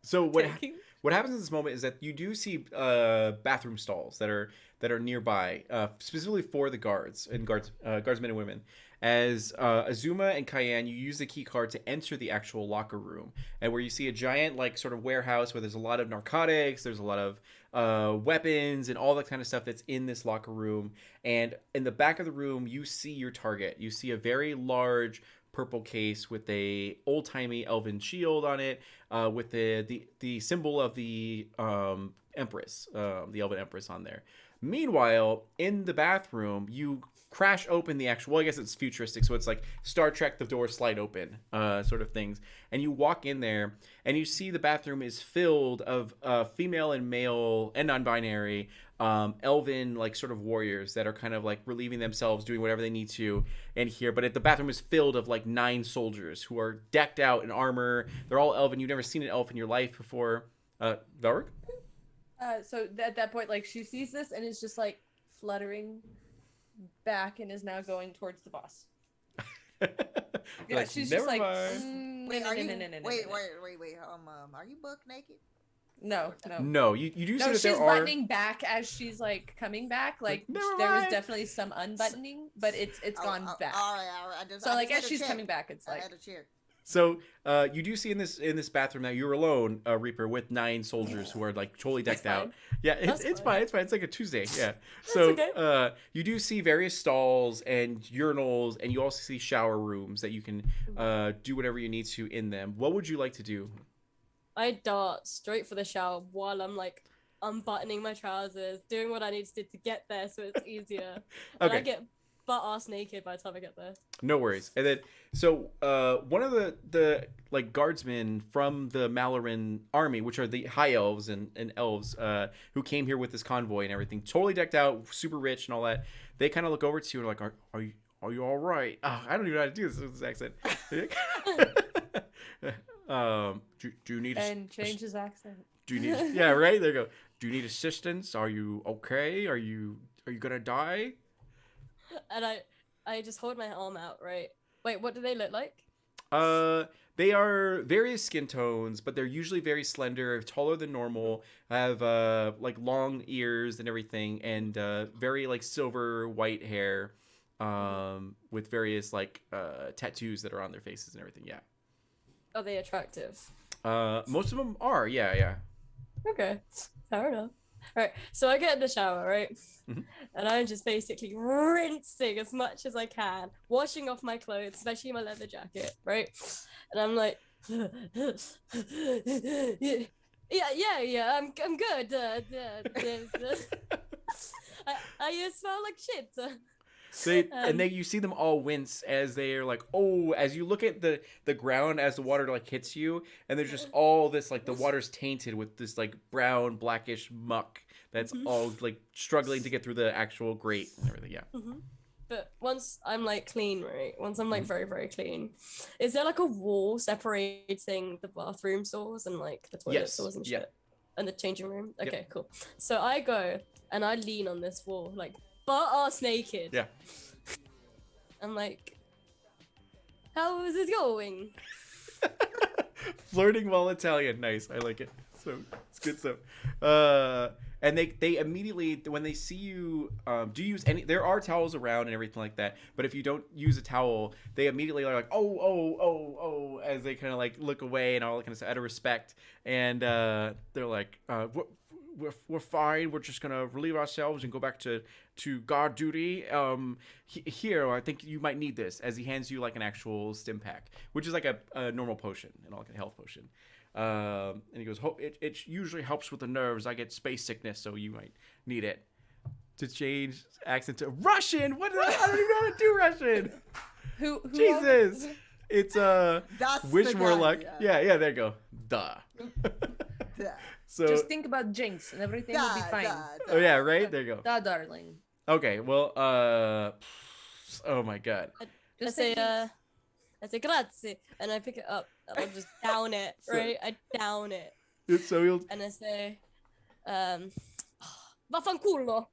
So what taking- what happens in this moment is that you do see bathroom stalls that are nearby, specifically for the guardsmen and women. As Azuma and Cayenne, you use the key card to enter the actual locker room, and where you see a giant sort of warehouse where there's a lot of narcotics, there's a lot of weapons and all that kind of stuff that's in this locker room. And in the back of the room, you see your target. You see a very large purple case with a old-timey elven shield on it, with the symbol of the Empress, the elven Empress on there. Meanwhile, in the bathroom, you crash open the actual, well, I guess it's futuristic, so it's like Star Trek, the doors slide open sort of things. And you walk in there, and you see the bathroom is filled of female and male and non-binary elven sort of warriors that are kind of relieving themselves, doing whatever they need to in here. But the bathroom is filled of 9 soldiers who are decked out in armor. They're all elven. You've never seen an elf in your life before. Velric? So at that point, she sees this and is just fluttering back and is now going towards the boss. Yeah, she's just "Never mind." Wait, no. wait. Are you buck naked? No, no. No, you do see No, that she's there are. buttoning back as she's like coming back. Like Never there was mind. definitely some unbuttoning, but it's gone back. All right. So like as had to she's check. coming back, it's I like had to cheer. So you do see in this bathroom now you're alone, Reaper, with 9 soldiers who are like totally decked That's out. fine. Yeah, it's That's fine. fine. It's fine. It's like a Tuesday. Yeah. So okay. you do see various stalls and urinals, and you also see shower rooms that you can do whatever you need to in them. What would you like to do? I dart straight for the shower while I'm like unbuttoning my trousers, doing what I need to do to get there so it's easier. And I Okay. get butt ass naked by the time I get there. No worries. And then, so one of the like guardsmen from the Malaran army, which are the high elves and elves, who came here with this convoy and everything, totally decked out, super rich and all that. They kind of look over to you and are like, are you all right? Oh, I don't even know how to do this with this accent. Do you need and change his accent. do you need yeah, right, there you go. Do you need assistance? Are you okay? Are you gonna die? And I just hold my arm out, right? Wait, what do they look like? They are various skin tones, but they're usually very slender, taller than normal, have like long ears and everything, and very like silver white hair, with various like tattoos that are on their faces and everything. Yeah. Are they attractive? Most of them are. Yeah. Okay, fair enough. Alright, so I get in the shower, right? Mhm. And I'm just basically rinsing as much as I can, washing off my clothes, especially my leather jacket, right? And I'm like, yeah, I'm good. I smell like shit. And then you see them all wince as they are like, oh, as you look at the ground as the water like hits you, and there's just all this like the water's tainted with this like brown blackish muck that's all like struggling to get through the actual grate and everything. Yeah. But once I'm like clean, right? Once I'm like very, very clean, is there like a wall separating the bathroom stalls and like the toilet Yes, stalls and yeah. shit? And the changing room? Yep. Okay, cool. So I go and I lean on this wall, like butt ass naked. Yeah. I'm like, how is it going? Flirting while Italian, nice. I like it. So it's good stuff. And they immediately when they see you, do you use any? There are towels around and everything like that. But if you don't use a towel, they immediately are like, oh, as they kind of like look away and all that kind of stuff out of respect. And they're like, we're fine. We're just gonna relieve ourselves and go back to guard duty. Here, I think you might need this. As he hands you like an actual stim pack, which is like a normal potion and like a health potion. And he goes, it usually helps with the nerves. I get space sickness, so you might need it. To change accent to Russian. I don't even know how to do Russian. Who Jesus. It's That's Wish the more guy, luck. Yeah, there you go. Duh. Yeah. So Just think about Jinx and everything will be fine. oh yeah, right? There you go. Da, darling. Okay, well, oh my god. I Just say, say I say grazie, and I pick it up. And I'll just down it, So- right? I down it, So he'll and I say, vaffanculo.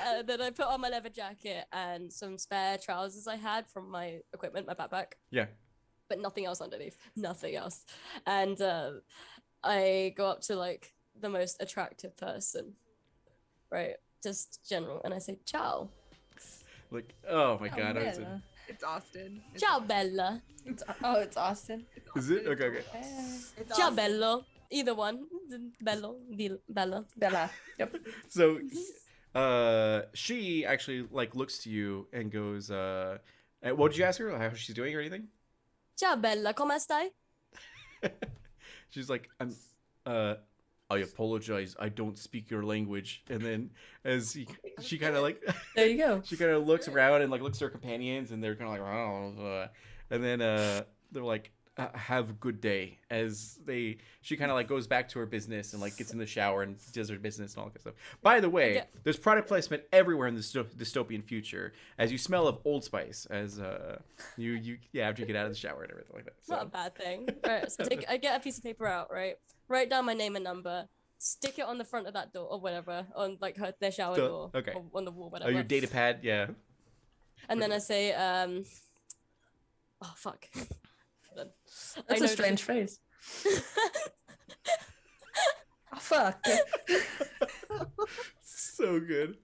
And then I put on my leather jacket and some spare trousers I had from my equipment, my backpack. Yeah. But nothing else underneath. Nothing else. And I go up to like the most attractive person, right? Just general. And I say, ciao. like, oh my god, I was in, Bella. It's Austin. It's Ciao, Austin. Bella. It's Austin. is it? Okay. It's Ciao, awesome. bello. Either one. Bello. Bella. Bella. Yep. So she actually like looks to you and goes, what did you ask her? How she's doing or anything? Ciao, Bella. Come stai? She's like, I apologize, I don't speak your language. And then as she kind of like There you go. she kind of looks around and like looks at her companions and they're kind of like, oh, and then they're like, have a good day. As she kind of like goes back to her business and like gets in the shower and does her business and all that kind of stuff. By the way, Yeah. there's product placement everywhere in the dystopian future as you smell of Old Spice as you after you get out of the shower and everything like that. Not a So, bad thing. Right. So I get a piece of paper out, right? Write down my name and number. Stick it on the front of that door or whatever, on like their shower Duh, door. okay. Or on the wall, whatever. your data pad, yeah. And then I say, oh fuck. Hold on. I That's know a this strange is- phrase. Oh, fuck. So good.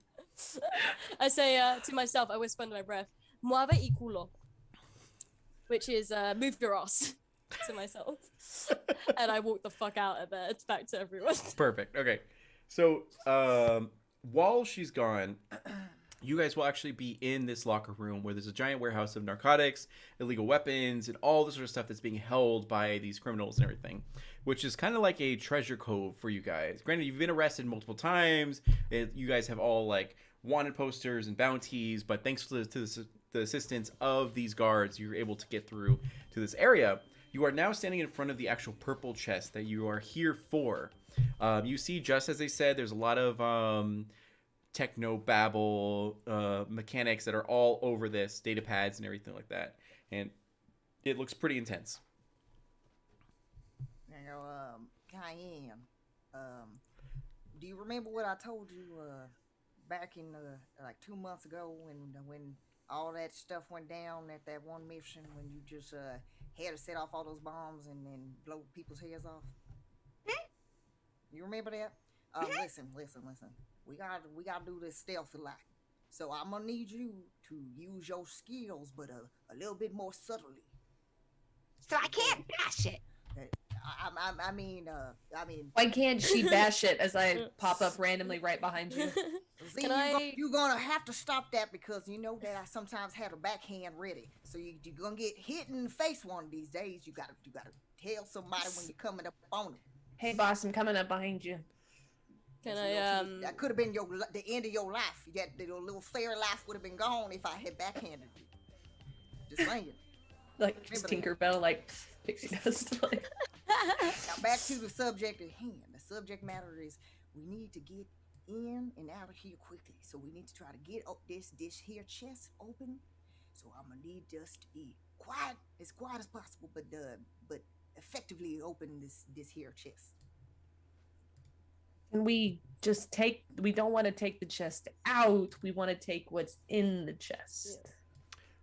I say to myself, I whisper under my breath, "Mueve y culo," which is move your ass to myself, and I walk the fuck out of there back to everyone. Perfect. Okay. So, while she's gone, you guys will actually be in this locker room where there's a giant warehouse of narcotics, illegal weapons, and all the sort of stuff that's being held by these criminals and everything, which is kind of like a treasure cove for you guys. Granted, you've been arrested multiple times. You guys have all like wanted posters and bounties, but thanks to the assistance of these guards, you're able to get through to this area. You are now standing in front of the actual purple chest that you are here for. You see, just as they said, there's a lot of techno babble mechanics that are all over this, data pads and everything like that, and it looks pretty intense. Now, Cayenne, do you remember what I told you back in like 2 months ago when all that stuff went down at that one mission when you just had to set off all those bombs and then blow people's heads off? You remember that? Listen. We gotta do this stealthy like. So I'm gonna need you to use your skills, but a little bit more subtly. So I can't bash it. I mean. Why can't she bash it as I pop up randomly right behind you? See, you're gonna have to stop that because you know that I sometimes have a backhand ready. So you're gonna get hit in the face one of these days. You gotta tell somebody when you're coming up on it. Hey, boss, I'm coming up behind you. Can That could have been the end of your life. Your little fair life would have been gone if I had backhanded you. Just saying. Like just Tinkerbell, like pixie dust. Like. Now back to the subject at hand. The subject matter is we need to get in and out of here quickly. So we need to try to get this here chest open. So I'm gonna need us to be quiet as possible, but effectively open this here chest. And we don't want to take the chest out. We want to take what's in the chest.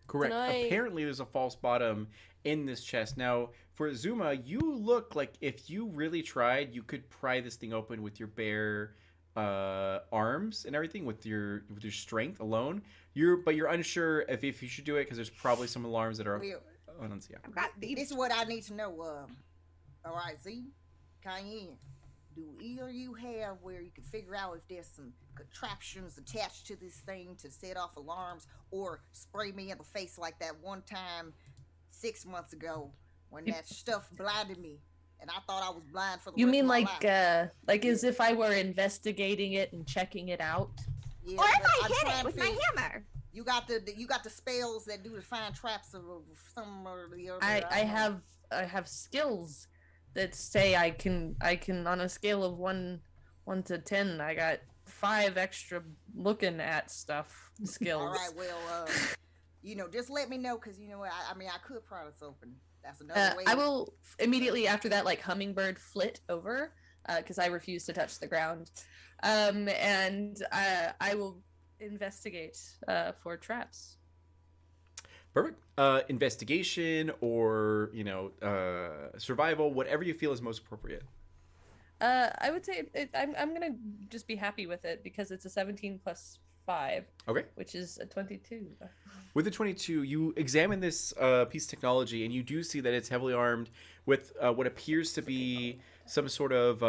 Correct. Apparently, there's a false bottom in this chest. Now, for Zuma, you look like if you really tried, you could pry this thing open with your bare arms and everything, with your strength alone. But you're unsure if you should do it because there's probably some alarms that are on. Yeah. This is what I need to know. All right, Z, Cayenne. Do either you have where you can figure out if there's some contraptions attached to this thing to set off alarms or spray me in the face like that one time 6 months ago when that stuff blinded me and I thought I was blind for the You rest mean of my like life. as if I were investigating it and checking it out? Yeah, Or if but I I'm hit trying it to with my figure- hammer. You got the spells that do the fine traps of some or the other. I don't know. have skills that say I can on a scale of 1 to 10, I got 5 extra looking at stuff skills. All right, well, just let me know because I mean I could pry this open. That's another way. I will immediately after that like hummingbird flit over because I refuse to touch the ground, and I will investigate for traps. Perfect. Investigation or survival, whatever you feel is most appropriate. I would say I'm gonna just be happy with it because it's a 17 plus 5. Okay. Which is a 22. With the 22, you examine this piece of technology, and you do see that it's heavily armed with what appears to be some sort of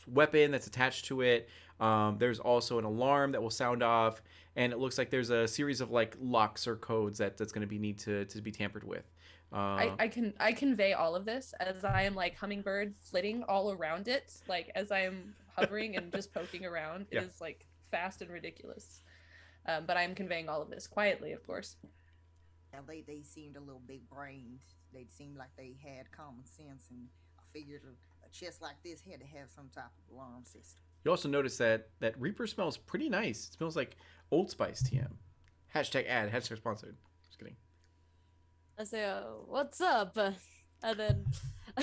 weapon that's attached to it. There's also an alarm that will sound off, and it looks like there's a series of like locks or codes that's going to be need to be tampered with. I convey all of this as I am like hummingbird flitting all around it, like as I am hovering and just poking around. Yeah. It is like fast and ridiculous. But I'm conveying all of this quietly, of course. Yeah, they seemed a little big brained. They seemed like they had common sense, and I figured a chest like this had to have some type of alarm system. You also notice that Reaper smells pretty nice. It smells like Old Spice TM. Hashtag ad. Hashtag sponsored. Just kidding. I say, "What's up?" And then I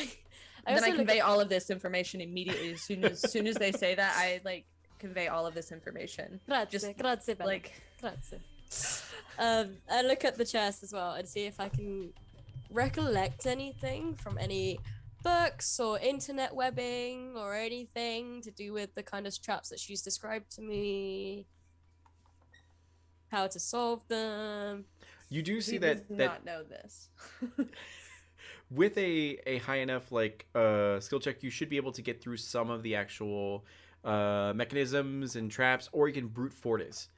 Then I also look convey at- all of this information immediately. As soon as they say that, I like convey all of this information. Grazie, grazie, bella. Like Grazie. I look at the chest as well and see if I can recollect anything from any books or internet webbing or anything to do with the kind of traps that she's described to me, how to solve them. You do see She that does that not know this. with a high enough like skill check, you should be able to get through some of the actual mechanisms and traps, or you can brute force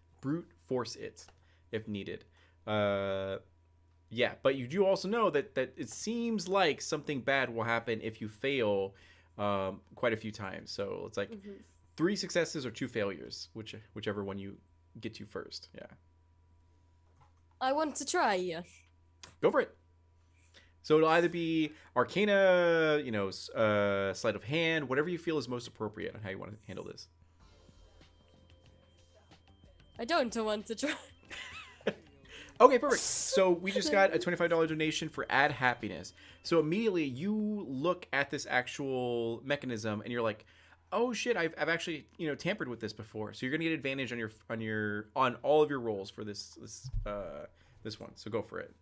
it if needed. Yeah, but you do also know that it seems like something bad will happen if you fail quite a few times. So it's like 3 successes or 2 failures, whichever one you get to first. Yeah, I want to try. go for it. So it'll either be Arcana, sleight of hand, whatever you feel is most appropriate on how you want to handle this. I don't want to try. Okay, perfect. So we just got a $25 donation for Add Happiness. So immediately you look at this actual mechanism and you're like, oh shit, I've actually tampered with this before. So you're gonna get advantage on all of your rolls for this one. So go for it.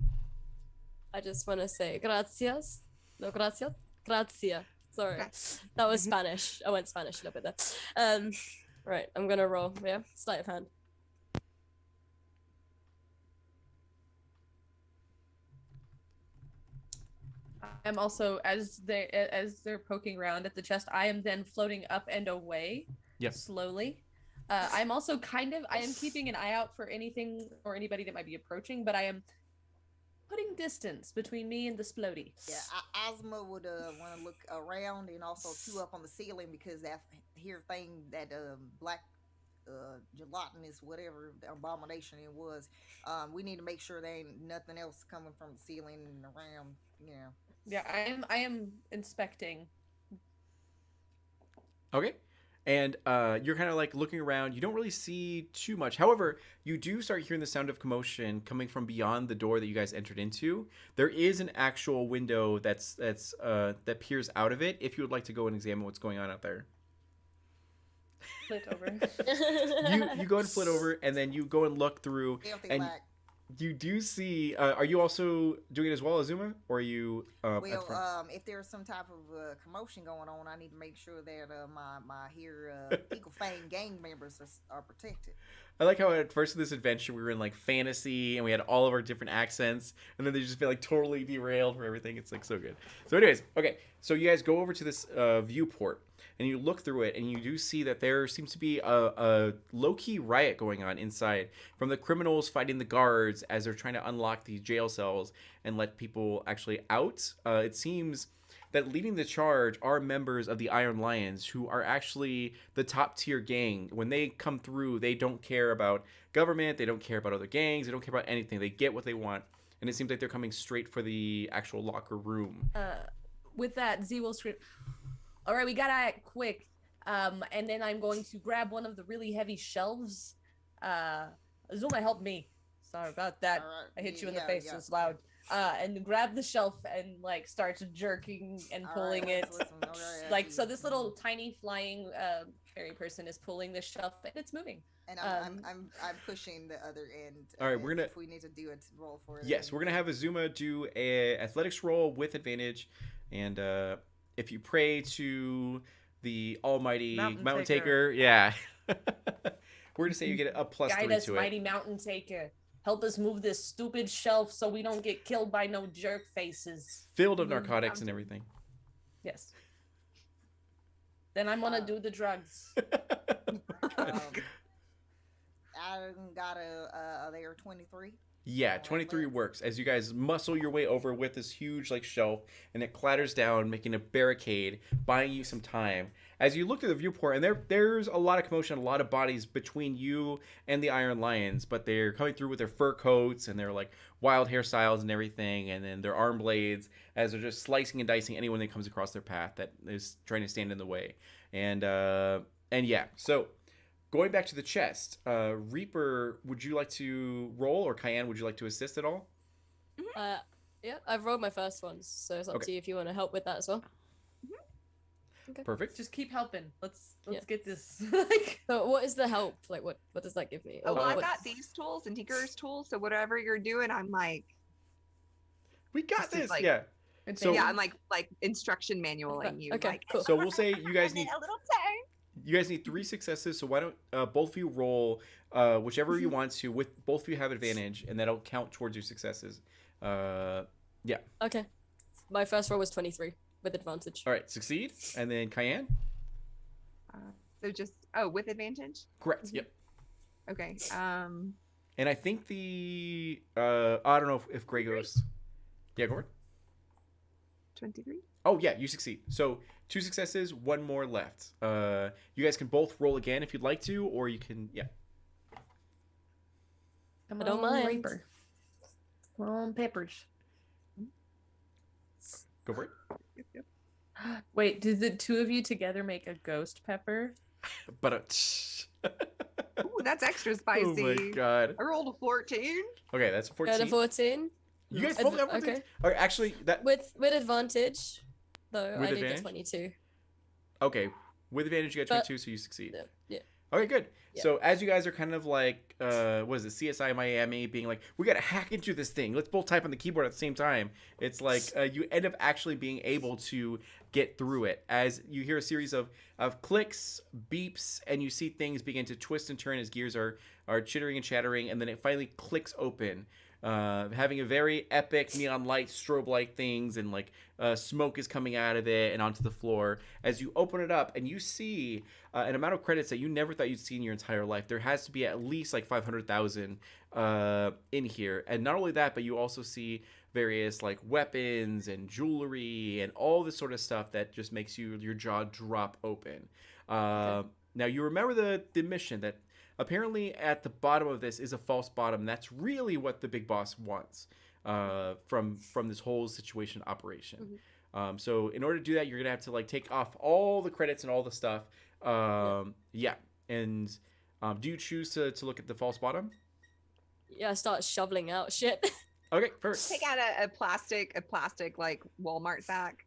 I just want to say gracias. No, gracias. Gracia. Sorry. Okay. That was Spanish. I went Spanish a little bit there. Right, I'm gonna roll. Yeah, sleight of hand. I'm also, as they're poking around at the chest, I am then floating up and away, Yep. slowly. I'm also I am keeping an eye out for anything or anybody that might be approaching, but I am putting distance between me and the Splody. Yeah, Ozma would want to look around and also two up on the ceiling because that thing that black gelatinous whatever abomination it was. We need to make sure there ain't nothing else coming from the ceiling and around. Yeah, I am inspecting. Okay. And you're kind of like looking around. You don't really see too much. However, you do start hearing the sound of commotion coming from beyond the door that you guys entered into. There is an actual window that peers out of it. If you would like to go and examine what's going on out there, Flit over. you go and flit over, and then you go and look through, Filthy and black. you do see. Are you also doing it as well, Azuma, or are you? At the front? Well, if there's some type of commotion going on, I need to make sure that my Eagle Fang gang members are protected. I like how at first of this adventure we were in like fantasy and we had all of our different accents, and then they just feel like totally derailed for everything. It's like so good. So, anyways, okay. So you guys go over to this viewport and you look through it, and you do see that there seems to be a low-key riot going on inside from the criminals fighting the guards as they're trying to unlock these jail cells and let people actually out. It seems that leading the charge are members of the Iron Lions, who are actually the top tier gang. When they come through, they don't care about government, they don't care about other gangs, they don't care about anything. They get what they want, and it seems like they're coming straight for the actual locker room. With that, Z will scream, all right, we gotta act quick. And then I'm going to grab one of the really heavy shelves. Azuma, help me. Sorry about that. All right. I hit you in the Yeah, face. yeah. It was loud. And grab the shelf and like starts jerking and All pulling right, it. listen, all right, I Like, see so you. this little tiny flying fairy person is pulling the shelf and it's moving. And I'm pushing the other end. All right, we're gonna- If we need to do a roll for it. Yes, we're gonna have Azuma do a athletics roll with advantage, and if you pray to the almighty Mountain Mountain Taker. Taker, yeah, we're gonna say you get a +3 Guide us, to mighty it. mountain taker. Help us move this stupid shelf so we don't get killed by no jerk faces. Filled of Move narcotics and mountain. everything. Yes. Then I'm gonna do the drugs. I got they are 23. Yeah, 23 works as you guys muscle your way over with this huge like shelf, and it clatters down, making a barricade, buying you some time. As you look through the viewport, and there's a lot of commotion, a lot of bodies between you and the Iron Lions, but they're coming through with their fur coats and their like wild hairstyles and everything, and then their arm blades as they're just slicing and dicing anyone that comes across their path that is trying to stand in the way. And yeah, so going back to the chest, Reaper, would you like to roll, or Cayenne, would you like to assist at all? Yeah, I've rolled my first ones, so it's up Okay. to you if you want to help with that as well. Perfect. Just keep helping. Let's Yeah. get this. Like, So what is the help? Like what does that give me? Oh, well, I've what- got these tools and Tinker's tools, so whatever you're doing, I'm like, We got This is this. like- Yeah. So Yeah, I'm like instruction manualing you. Okay, like, cool. so we'll say you guys "Give need it a little time." you guys need 3 successes. So why don't both of you roll whichever you want to? With both of you have advantage, and that'll count towards your successes. Yeah. Okay. My first roll was 23 with advantage. All right. Succeed, and then Cayenne. So just with advantage. Correct. Yep. Okay. And I think the I don't know if Gray goes. Yeah, go for it. 23. Oh yeah, you succeed. So 2 successes, 1 more left. You guys can both roll again if you'd like to, or you can Come I don't on, mind. Reaper. Come on, Peppers. go for it. Wait, did the two of you together make a ghost pepper? But Ooh, that's extra oh spicy. my god. I rolled a 14. Okay, that's a Got 14. a 14 You guys both have 14. okay. Or actually, that with advantage. Though With I did advantage? get 22. okay. With advantage, you got But- 22, so you succeed. Yeah. Okay, good. Yeah. So as you guys are kind of like, what is it, CSI Miami, being like, we gotta hack into this thing. Let's both type on the keyboard at the same time. It's like you end up actually being able to get through it as you hear a series of clicks, beeps, and you see things begin to twist and turn as gears are chittering and chattering, and then it finally clicks open. Having a very epic neon light strobe light things, and like smoke is coming out of it and onto the floor as you open it up, and you see an amount of credits that you never thought you'd see in your entire life. There has to be at least like 500,000 in here, and not only that, but you also see various like weapons and jewelry and all this sort of stuff that just makes your jaw drop open. Now you remember the mission that apparently at the bottom of this is a false bottom. That's really what the big boss wants from this whole situation operation. So in order to do that, you're gonna have to like take off all the credits and all the stuff. Yeah. And do you choose to look at the false bottom? Yeah, I start shoveling out shit. Okay, perfect. Take out a plastic like Walmart sack,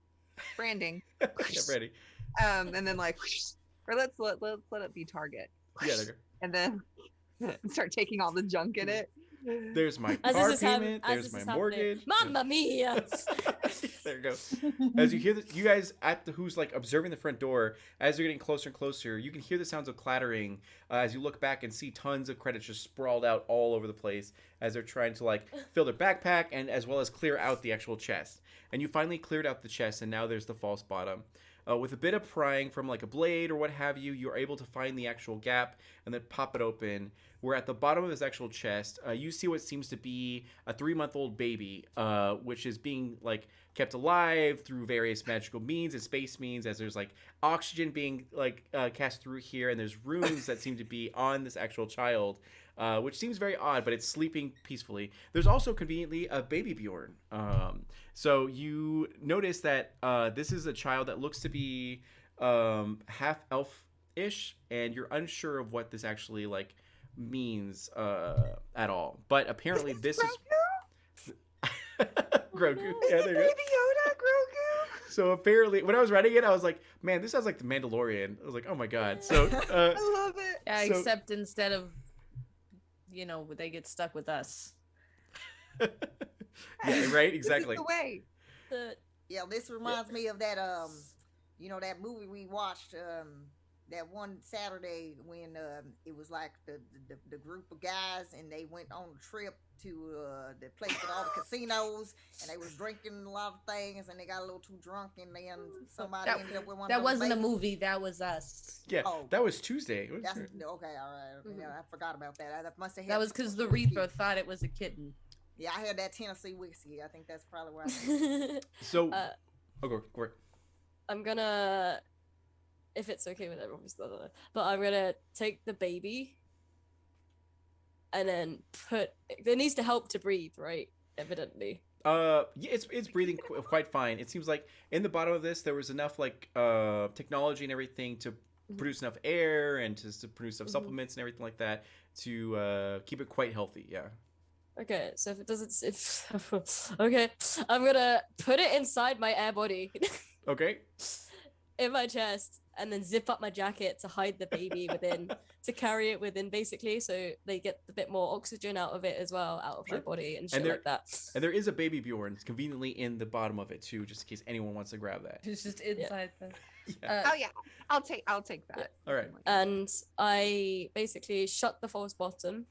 branding. Get ready. And then like, or let's let it be Target. Yeah, there you And then start taking all the junk in it. go. There's my As car this is payment. as There's this my is happening. mortgage. Mamma mia! There you go. As you hear this, you guys at the who's like observing the front door, as you're getting closer and closer, you can hear the sounds of clattering as you look back and see tons of credits just sprawled out all over the place as they're trying to like fill their backpack and as well as clear out the actual chest. And you finally cleared out the chest, and now there's the false bottom. With a bit of prying from like a blade or what have you, you're able to find the actual gap and then pop it open. Where at the bottom of this actual chest, you see what seems to be a 3-month-old baby, which is being like kept alive through various magical means and space means, as there's like oxygen being like cast through here, and there's runes that seem to be on this actual child, which seems very odd, but it's sleeping peacefully. There's also conveniently a baby Bjorn. So you notice that this is a child that looks to be half elf-ish, and you're unsure of what this actually like means at all. But apparently this is Grogu. Yeah, there you go. Baby Yoda, Grogu. So apparently, when I was writing it, I was like, "Man, this sounds like the Mandalorian." I was like, "Oh my god!" So, I love it. Yeah, So- except instead of, they get stuck with us. yeah, right, exactly. This is the way. Yeah, this reminds me of that that movie we watched that one Saturday when it was like the group of guys, and they went on a trip to the place with all the casinos, and they was drinking a lot of things, and they got a little too drunk, and then somebody That- ended up with one. That of those wasn't a babies. movie. That was us. Yeah, Oh. that was Tuesday. It was- That's okay. All right. Yeah, I forgot about that. I must have. That had was because the whiskey. Reaper thought it was a kitten. Yeah, I had that Tennessee whiskey. I think that's probably why. I So, Uh, go for it. I'm gonna, if it's okay with everyone, but I'm gonna take the baby and then it needs to help to breathe, right? Evidently. Yeah, it's breathing quite fine. It seems like in the bottom of this there was enough like technology and everything to produce enough air and to produce some supplements and everything like that to keep it quite healthy. Yeah. Okay, so if it doesn't, okay, I'm gonna put it inside my air body. Okay. in my chest and then zip up my jacket to hide the baby within, to carry it within basically, so they get a bit more oxygen out of it as well, out of Sure. my body and shit there- like that. And there is a baby Bjorn conveniently in the bottom of it too, just in case anyone wants to grab that. It's just inside the. Yeah. Oh yeah, I'll take that. All right. And I basically shut the false bottom.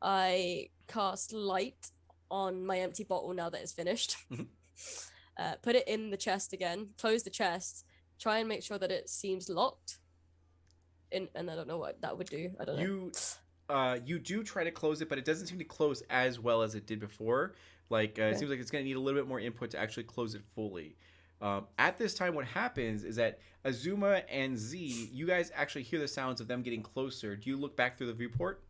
I cast light on my empty bottle now that it's finished. Mhm. Put it in the chest again, close the chest, try and make sure that it seems locked. And I don't know what that would do. I don't know. You do try to close it, but it doesn't seem to close as well as it did before. Like it seems like it's going to need a little bit more input to actually close it fully. At this time, what happens is that Azuma and Z, you guys actually hear the sounds of them getting closer. Do you look back through the viewport?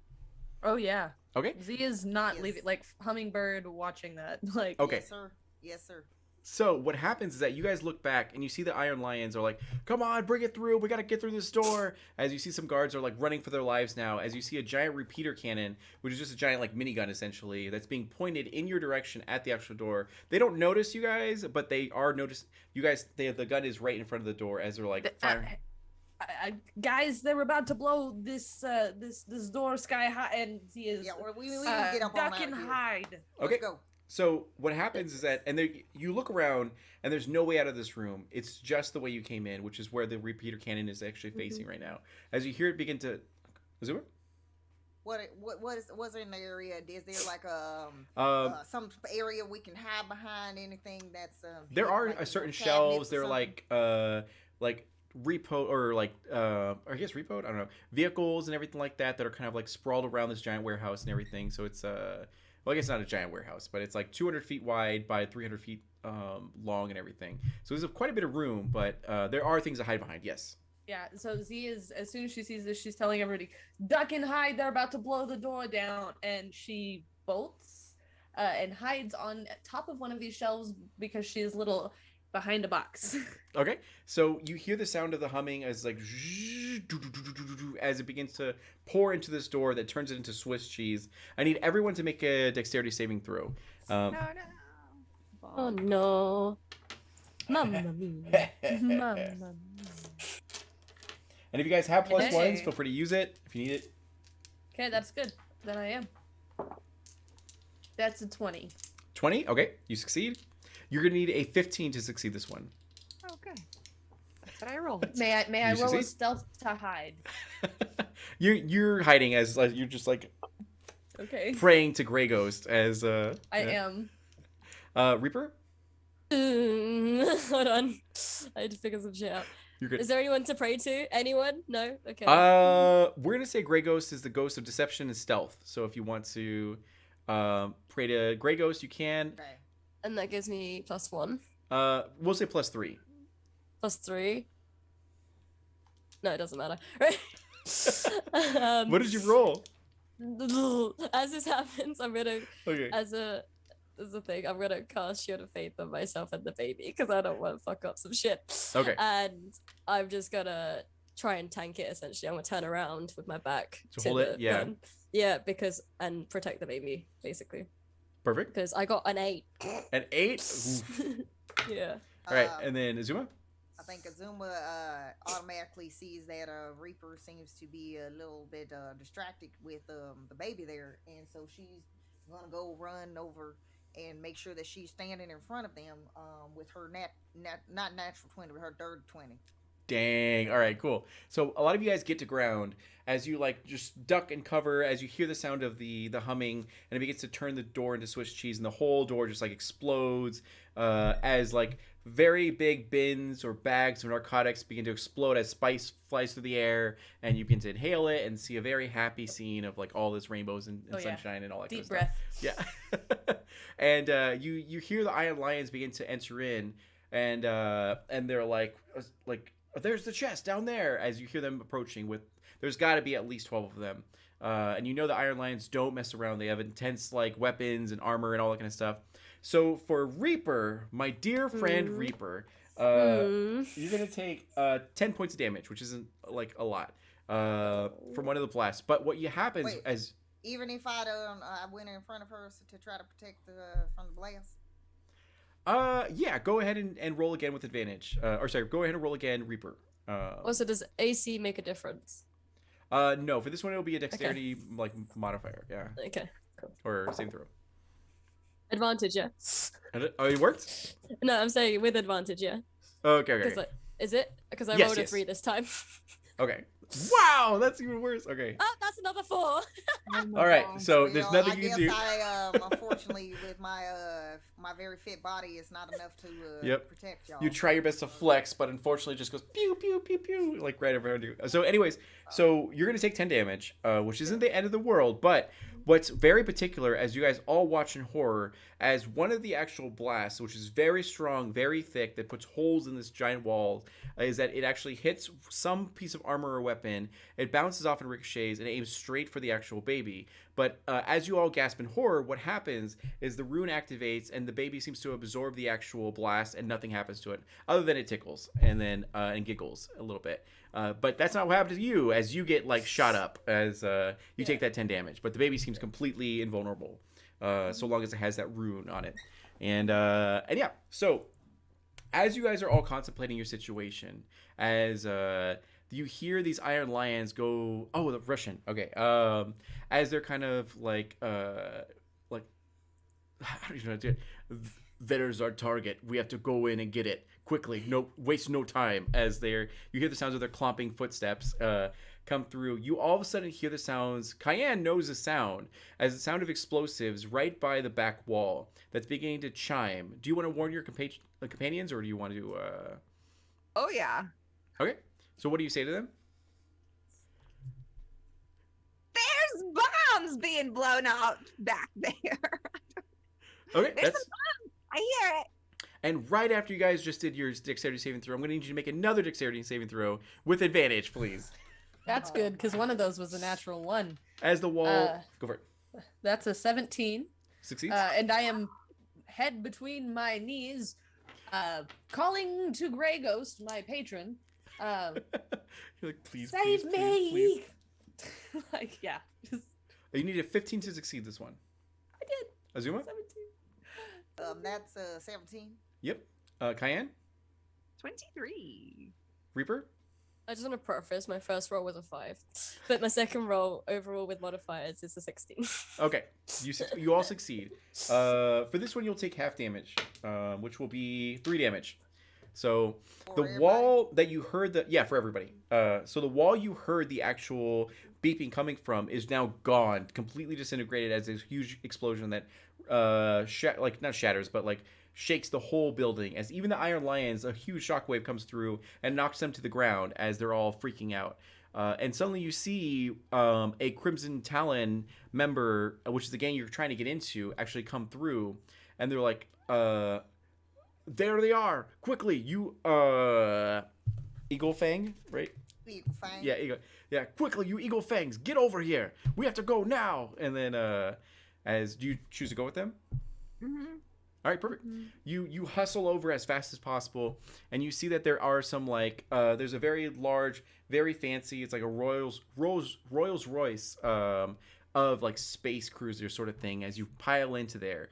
Oh yeah. Okay. Z is not Yes. leaving, like hummingbird watching that. Like. Okay. Yes, sir. Yes, sir. So what happens is that you guys look back and you see the Iron Lions are like, "Come on, bring it through. We got to get through this door." As you see some guards are like running for their lives now. As you see a giant repeater cannon, which is just a giant like minigun essentially, that's being pointed in your direction at the actual door. They don't notice you guys, but they are notice you guys. The gun is right in front of the door as they're like firing. Guys, they're about to blow this this door sky high, and Z is Yeah, well, we need to get up on duck out and of here. hide. Okay. Let's go. So what happens is that, and there, you look around, and there's no way out of this room. It's just the way you came in, which is where the repeater cannon is actually facing right now. As you hear it begin to, Azuma? What's in the area? Is there like some area we can hide behind? Anything that's There are like, certain cabinets shelves. or They're something? like repo or like or I guess repoed. I don't know, vehicles and everything like that are kind of like sprawled around this giant warehouse and everything. So it's well, I guess not a giant warehouse, but it's like 200 feet wide by 300 feet long and everything. So there's quite a bit of room, but there are things to hide behind. Yes. Yeah, so Z is, as soon as she sees this, she's telling everybody, duck and hide, they're about to blow the door down. And she bolts and hides on top of one of these shelves because she is little behind a box. Okay, so you hear the sound of the humming as like as it begins to pour into this door that turns it into Swiss cheese. I need everyone to make a dexterity saving throw. No. Oh no. Mamma mia. Mama. And if you guys have plus Hey. ones, feel free to use it if you need it. Okay, that's good. Then I am. That's a 20. 20. Okay, you succeed. You're gonna need a 15 to succeed this one. Okay. That's what I rolled. May I You roll a succeed? stealth to hide? You're hiding as you're just like Okay. praying to Grey Ghost as I am. Reaper. Hold on. I had to figure some shit out. You're good. Is there anyone to pray to? Anyone? No? Okay. We're gonna say Grey Ghost is the ghost of deception and stealth. So if you want to pray to Grey Ghost, you can. Okay. And that gives me +1. We'll say +3. +3. No, it doesn't matter. Right? What did you roll? As this happens, I'm gonna, Okay. as a thing, I'm gonna cast Shield of Faith on myself and the baby because I don't want to fuck up some shit. Okay. And I'm just gonna try and tank it. Essentially, I'm gonna turn around with my back To to hold it? the Yeah. gun. Yeah, and protect the baby basically Perfect. because I got an 8. An 8. Oof. Yeah. All right, Uh, and then Azuma. I think Azuma automatically sees that Reaper seems to be a little bit distracted with the baby there, and so she's gonna go run over and make sure that she's standing in front of them with her not natural 20, but her third 20. Dang. All right, cool. So a lot of you guys get to ground as you like just duck and cover as you hear the sound of the humming, and it begins to turn the door into Swiss cheese, and the whole door just like explodes as like very big bins or bags of narcotics begin to explode as spice flies through the air, and you begin to inhale it and see a very happy scene of like all this rainbows and Oh, yeah. sunshine and all that Deep kind of breath. stuff. Yeah. And you hear the Iron Lions begin to enter in, and they're like there's the chest down there as you hear them approaching with there's got to be at least 12 of them. And you know the Iron Lions don't mess around. They have intense like weapons and armor and all that kind of stuff. So for Reaper, my dear friend Reaper, you're going to take 10 points of damage, which isn't like a lot from one of the blasts. But what happens Wait. as Even if I went in front of her to try to protect from the blast. Yeah, go ahead and roll again with advantage. Go ahead and roll again, Reaper. Also, does AC make a difference? No, for this one it'll be a dexterity like modifier, yeah, Okay, cool. or saving throw. Advantage, yeah. Oh, it worked. No, I'm saying with advantage, yeah. Okay. Because like, is it? Because I Yes, rolled a yes. 3 this time. Okay. Wow, that's even worse. Okay. Oh, that's another 4. Oh my All right. gosh. So there's nothing I you guess can do. I unfortunately with my very fit body, it's not enough to Yep. protect y'all. You try your best to flex, but unfortunately, it just goes pew pew pew pew like right around you. So, anyways, so you're gonna take 10 damage, which isn't the end of the world. But what's very particular, as you guys all watch in horror, as one of the actual blasts, which is very strong, very thick, that puts holes in this giant wall, is that it actually hits some piece of armor or weapon. It bounces off and ricochets and aims straight for the actual baby. But as you all gasp in horror, what happens is the rune activates and the baby seems to absorb the actual blast and nothing happens to it other than it tickles and then and giggles a little bit. But that's not what happens to you as you get like shot up as you take that 10 damage. But the baby seems completely invulnerable so long as it has that rune on it. And yeah, so as you guys are all contemplating your situation, as you hear these iron lions go, oh, the Russian, okay, as they're kind of like how do you know do it? There's our target. We have to go in and get it quickly. No, waste no time. As you hear the sounds of their clomping footsteps come through. You all of a sudden hear the sounds. Cayenne knows the sound as the sound of explosives right by the back wall that's beginning to chime. Do you want to warn your companions, or do you want to? Oh yeah. Okay. So what do you say to them? There's bombs being blown out back there. Okay, There's that's. I hear it. And right after you guys just did your dexterity saving throw, I'm going to need you to make another dexterity saving throw with advantage, please. That's good because one of those was a natural 1. As the wall, go for it. That's a 17. Succeeds. And I am head between my knees, calling to Grey Ghost, my patron. You're like, please, Save please, me! please, please. Like, yeah. Just You need a 15 to succeed this one. I did. Azuma? 17. That's 17. Yep. Cayenne? 23. Reaper? I just want to preface my first roll was a 5, but my second roll overall with modifiers is a 16. Okay. You all succeed. For this one, you'll take half damage, which will be 3 damage. So For the everybody? wall that you heard for everybody. So the wall you heard the actual beeping coming from is now gone, completely disintegrated as this huge explosion that not shatters, but like shakes the whole building. As even the Iron Lions, a huge shockwave comes through and knocks them to the ground as they're all freaking out. And suddenly you see a Crimson Talon member, which is the gang you're trying to get into, actually come through, and they're like, there they are! Quickly, you Eagle Fang, right? Eagle Fang. Yeah, Eagle. Yeah, quickly, you Eagle Fangs, get over here! We have to go now! And then, do you choose to go with them? Mm-hmm. All right, perfect. You hustle over as fast as possible, and you see that there are some there's a very large, very fancy. It's like a Rolls Royce of like space cruiser sort of thing. As you pile into there,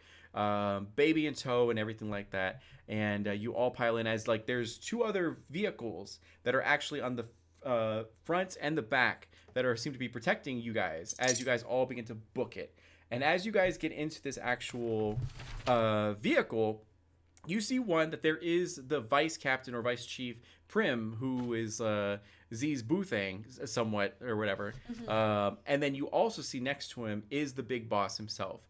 baby in tow and everything like that, and you all pile in as like there's 2 other vehicles that are actually on the front and the back that seem to be protecting you guys as you guys all begin to book it. And as you guys get into this actual vehicle, you see one that there is the vice captain or vice chief Prim, who is Z's Boothang somewhat or whatever. And then you also see next to him is the big boss himself,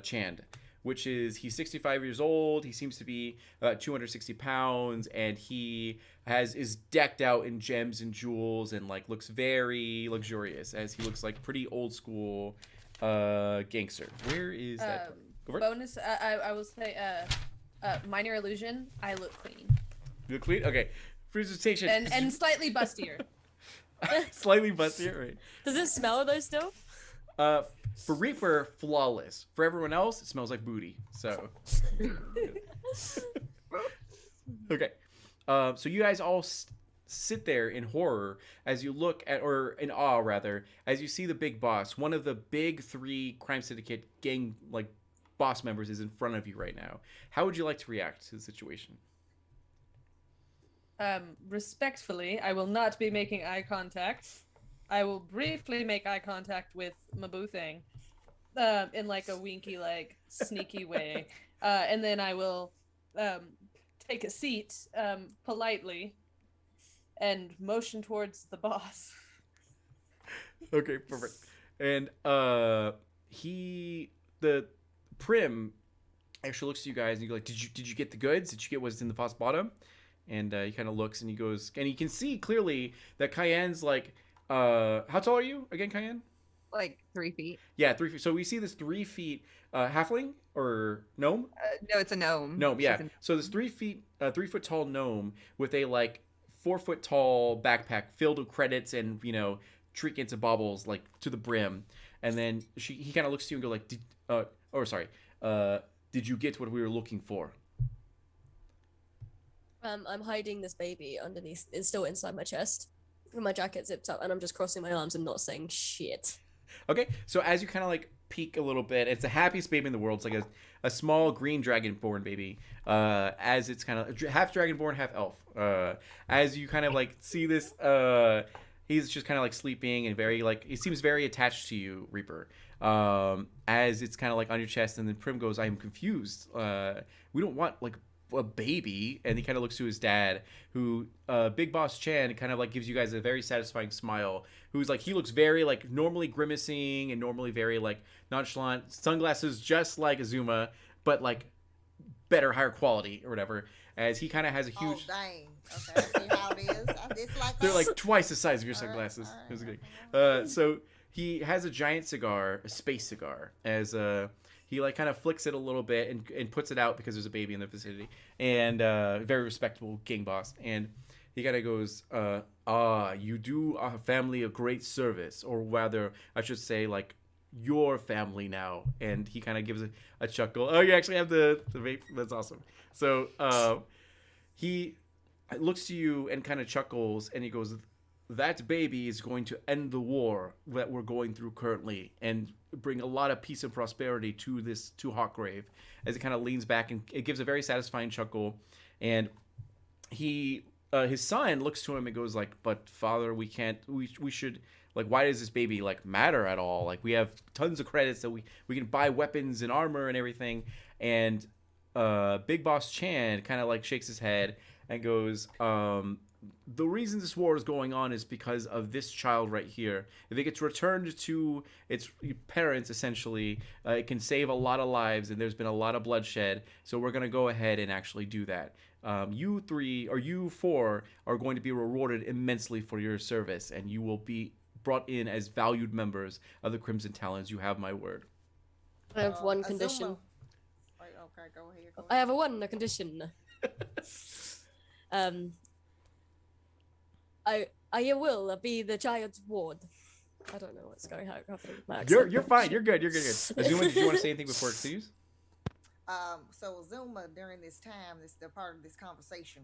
Chand, which he's 65 years old. He seems to be about 260 pounds, and he is decked out in gems and jewels and like looks very luxurious, as he looks like pretty old school gangster. Where is that? Go for it. Bonus, I will say, minor illusion, I look clean. You look clean? Okay. Presentation. And slightly bustier. Slightly bustier, right? Does it smell though still? For Reaper, flawless. For everyone else, it smells like booty. So. Okay. So you guys all sit there in horror as you look at, or in awe rather, as you see the big boss, one of the big 3 crime syndicate gang boss members is in front of you right now. How would you like to react to the situation? Respectfully, I will not be making eye contact. I will briefly make eye contact with Mabuthang, in like a winky, like sneaky way, and then I will take a seat politely and motion towards the boss. Okay, perfect. And the Prim actually looks to you guys and you go like, did you get the goods? Did you get what's in the boss bottom? And he kind of looks and he goes, and you can see clearly that Cayenne's like, how tall are you again, Cayenne? Like 3 feet. Yeah, 3 feet. So we see this 3 feet halfling or gnome. No, it's a gnome. Gnome, She's yeah. a- So this 3 feet, 3 foot tall gnome with a like 4 foot tall backpack filled with credits and trinkets and baubles like to the brim. And then he kind of looks to you and go like, did you get what we were looking for? I'm hiding this baby underneath. It's still inside my chest. With my jacket zipped up, and I'm just crossing my arms and not saying shit. Okay, so as you kind of like peek a little bit, it's the happiest baby in the world. It's like a small green dragonborn baby. As it's kind of half dragonborn, half elf. As you kind of like see this, he's just kind of like sleeping and very like he seems very attached to you, Reaper. As it's kind of like on your chest, and then Prim goes, "I am confused. We don't want like a baby." And he kind of looks to his dad, who Big Boss Chan kind of like gives you guys a very satisfying smile, who's like he looks very like normally grimacing and normally very like nonchalant, sunglasses just like Azuma, but like better, higher quality or whatever, as he kind of has a huge Oh, dang. Okay, I see how it is. It's like they're that. like twice the size of your All right, sunglasses. all right, It was good. okay. So he has a giant cigar, a space cigar, as he like kind of flicks it a little bit and puts it out because there's a baby in the vicinity, and very respectable gang boss. And he kind of goes, you do our family a great service, or rather, I should say, like your family now. And he kind of gives a chuckle. Oh, you actually have the vape. That's awesome. So he looks to you and kind of chuckles, and he goes, that baby is going to end the war that we're going through currently and bring a lot of peace and prosperity to Hawkgrave. As he kind of leans back, and it gives a very satisfying chuckle. And he his son looks to him and goes like, but father, we should, like, why does this baby like matter at all? Like, we have tons of credits that we can buy weapons and armor and everything. And Big Boss Chan kind of like shakes his head and goes, the reason this war is going on is because of this child right here. If it gets returned to its parents, essentially, it can save a lot of lives, and there's been a lot of bloodshed. So we're going to go ahead and actually do that. You four are going to be rewarded immensely for your service, and you will be brought in as valued members of the Crimson Talons. You have my word. I have one Azuma. condition. Wait, okay, go ahead. Go I ahead. have a condition. I will be the child's ward. I don't know what's going on happening with my accent. You're fine. You're good. You're good. Azuma, did you want to say anything before it continues? So Azuma, during this time, the part of this conversation,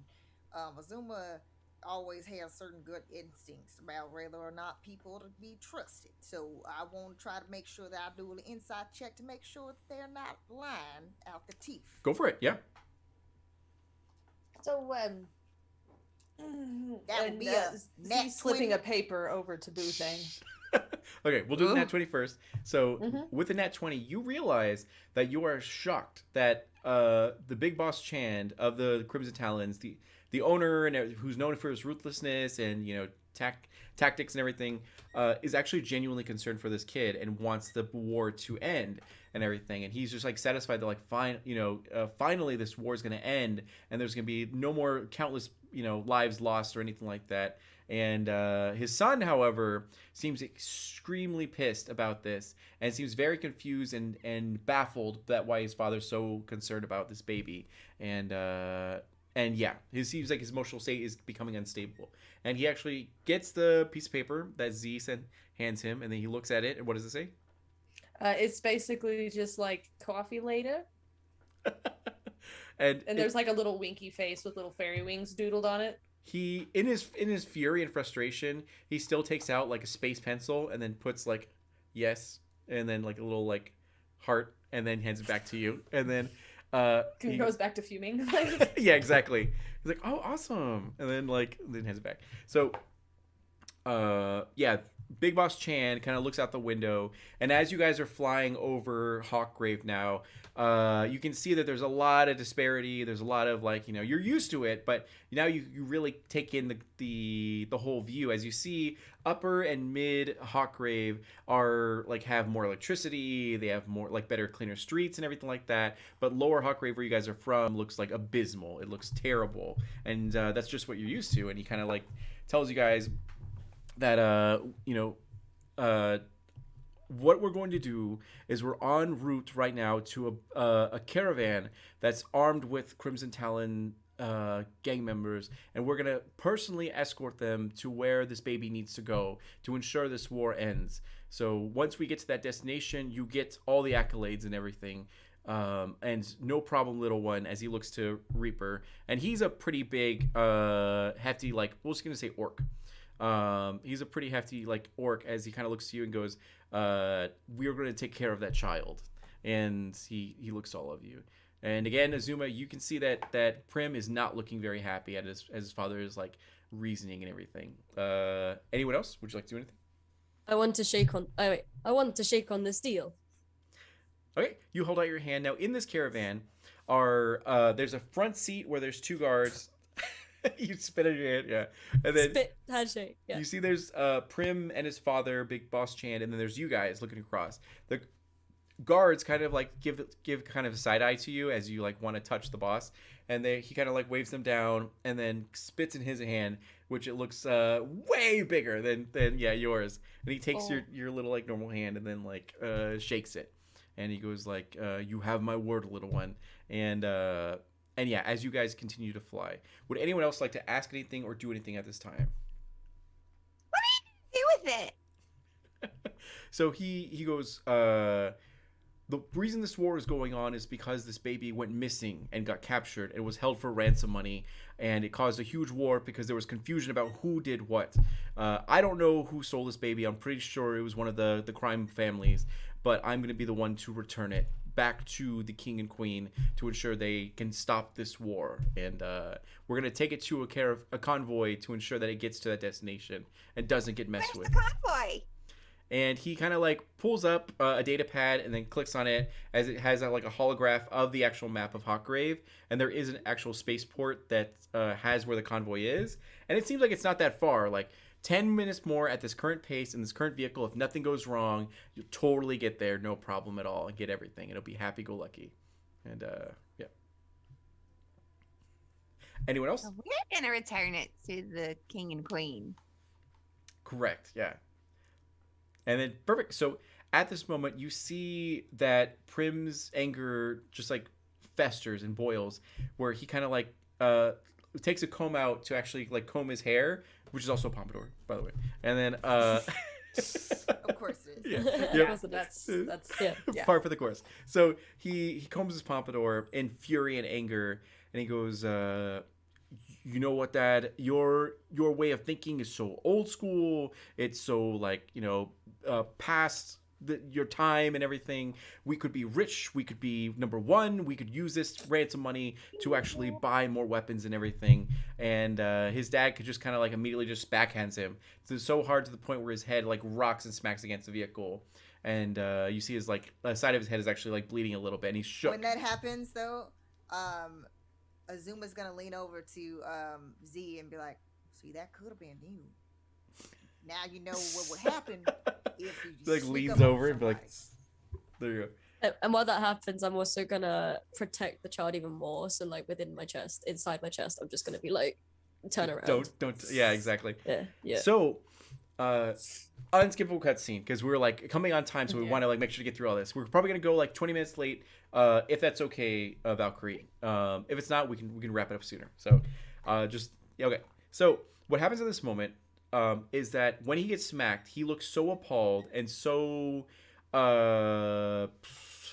Azuma always has certain good instincts about whether or not people to be trusted. So I want to try to make sure that I do an inside check to make sure that they're not lying out the teeth. Go for it. Yeah. So, That would and, be a nat Z slipping 20. a paper over to Boothang. Okay, we'll do the Ooh. nat 20 first. So with the nat 20, you realize that you are shocked that the Big Boss Chan of the Crimson Talons, the owner and who's known for his ruthlessness and tactics and everything, is actually genuinely concerned for this kid and wants the war to end and everything. And he's just like satisfied that like finally this war is going to end and there's going to be no more countless lives lost or anything like that. And his son, however, seems extremely pissed about this and seems very confused and baffled that why his father's so concerned about this baby. And yeah, it seems like his emotional state is becoming unstable. And he actually gets the piece of paper that Z hands him, and then he looks at it. And what does it say? It's basically just like coffee later, and there's like a little winky face with little fairy wings doodled on it. He in his fury and frustration, he still takes out like a space pencil and then puts like yes and then like a little like heart and then hands it back to you, and then He he goes back to fuming. yeah, exactly. He's like, "Oh, awesome," and then hands it back. So, yeah, Big Boss Chan kind of looks out the window, and as you guys are flying over Hawkgrave now, you can see that there's a lot of disparity. There's a lot of like, you're used to it, but now you really take in the whole view as you see upper and mid Hawkgrave are like have more electricity. They have more like better, cleaner streets and everything like that. But lower Hawkgrave, where you guys are from, looks like abysmal. It looks terrible, and that's just what you're used to. And he kind of like tells you guys that what we're going to do is we're en route right now to a caravan that's armed with Crimson Talon gang members, and we're gonna personally escort them to where this baby needs to go to ensure this war ends. So once we get to that destination, you get all the accolades and everything. And no problem, little one, as he looks to Reaper, and he's a pretty big, hefty, like, we're just gonna say orc. He's a pretty hefty like orc as he kind of looks to you and goes, we are going to take care of that child. And he looks to all of you. And again, Azuma, you can see that Prim is not looking very happy at as his father is like reasoning and everything. Anyone else? Would you like to do anything? I want to shake on this deal. Okay, you hold out your hand. Now in this caravan are there's a front seat where there's 2 guards. You spit on your hand, yeah. And then Spit handshake. Yeah. you see there's Prim and his father, Big Boss Chan, and then there's you guys looking across. The guards kind of like give kind of a side eye to you as you like want to touch the boss, and he kind of like waves them down and then spits in his hand, which it looks way bigger than yours. And he takes your little like normal hand and then like shakes it, and he goes like, "You have my word, little one." And yeah, as you guys continue to fly, would anyone else like to ask anything or do anything at this time? What do you do with it? So he goes, the reason this war is going on is because this baby went missing and got captured and was held for ransom money, and it caused a huge war because there was confusion about who did what. I don't know who stole this baby. I'm pretty sure it was one of the crime families, but I'm going to be the one to return it back to the king and queen to ensure they can stop this war, and we're gonna take it to a convoy to ensure that it gets to that destination and doesn't get messed Where's with. the convoy? And he kind of like pulls up a data pad and then clicks on it as it has like a holograph of the actual map of Hawkgrave, and there is an actual spaceport that has where the convoy is, and it seems like it's not that far, like 10 minutes more at this current pace in this current vehicle. If nothing goes wrong, you'll totally get there, no problem at all, and get everything. It'll be happy-go-lucky. And, yeah. Anyone else? So we're gonna return it to the king and queen. Correct, yeah. And then, perfect. So, at this moment, you see that Prim's anger just, like, festers and boils, where he kind of, like, takes a comb out to actually, like, comb his hair, which is also a pompadour, by the way. And then, Of course it is. Yeah. That's Yeah. Par for the course. So he combs his pompadour in fury and anger, and he goes, "You know what, Dad? Your way of thinking is so old school. It's so like past your time and everything. We could be rich. We could be number one. We could use this ransom money to actually buy more weapons and everything." And his dad could just kind of like immediately just backhands him. It's so hard to the point where his head like rocks and smacks against the vehicle. And you see his like side of his head is actually like bleeding a little bit, and he's shook. When that happens, though, Azuma's gonna lean over to Z and be like, "See, that could have been you. Now you know what would happen if you just Like sneak leans up on over and be like, somebody." "There you go." And while that happens, I'm also gonna protect the child even more. So like within my chest, inside my chest, I'm just gonna be like, turn around. Don't. Yeah, exactly. Yeah. So, unskippable cutscene because we're like coming on time, so we Yeah. want to like make sure to get through all this. We're probably gonna go like 20 minutes late, if that's okay, Valkyrie. If it's not, we can wrap it up sooner. So, okay. So what happens in this moment is that when he gets smacked, he looks so appalled and so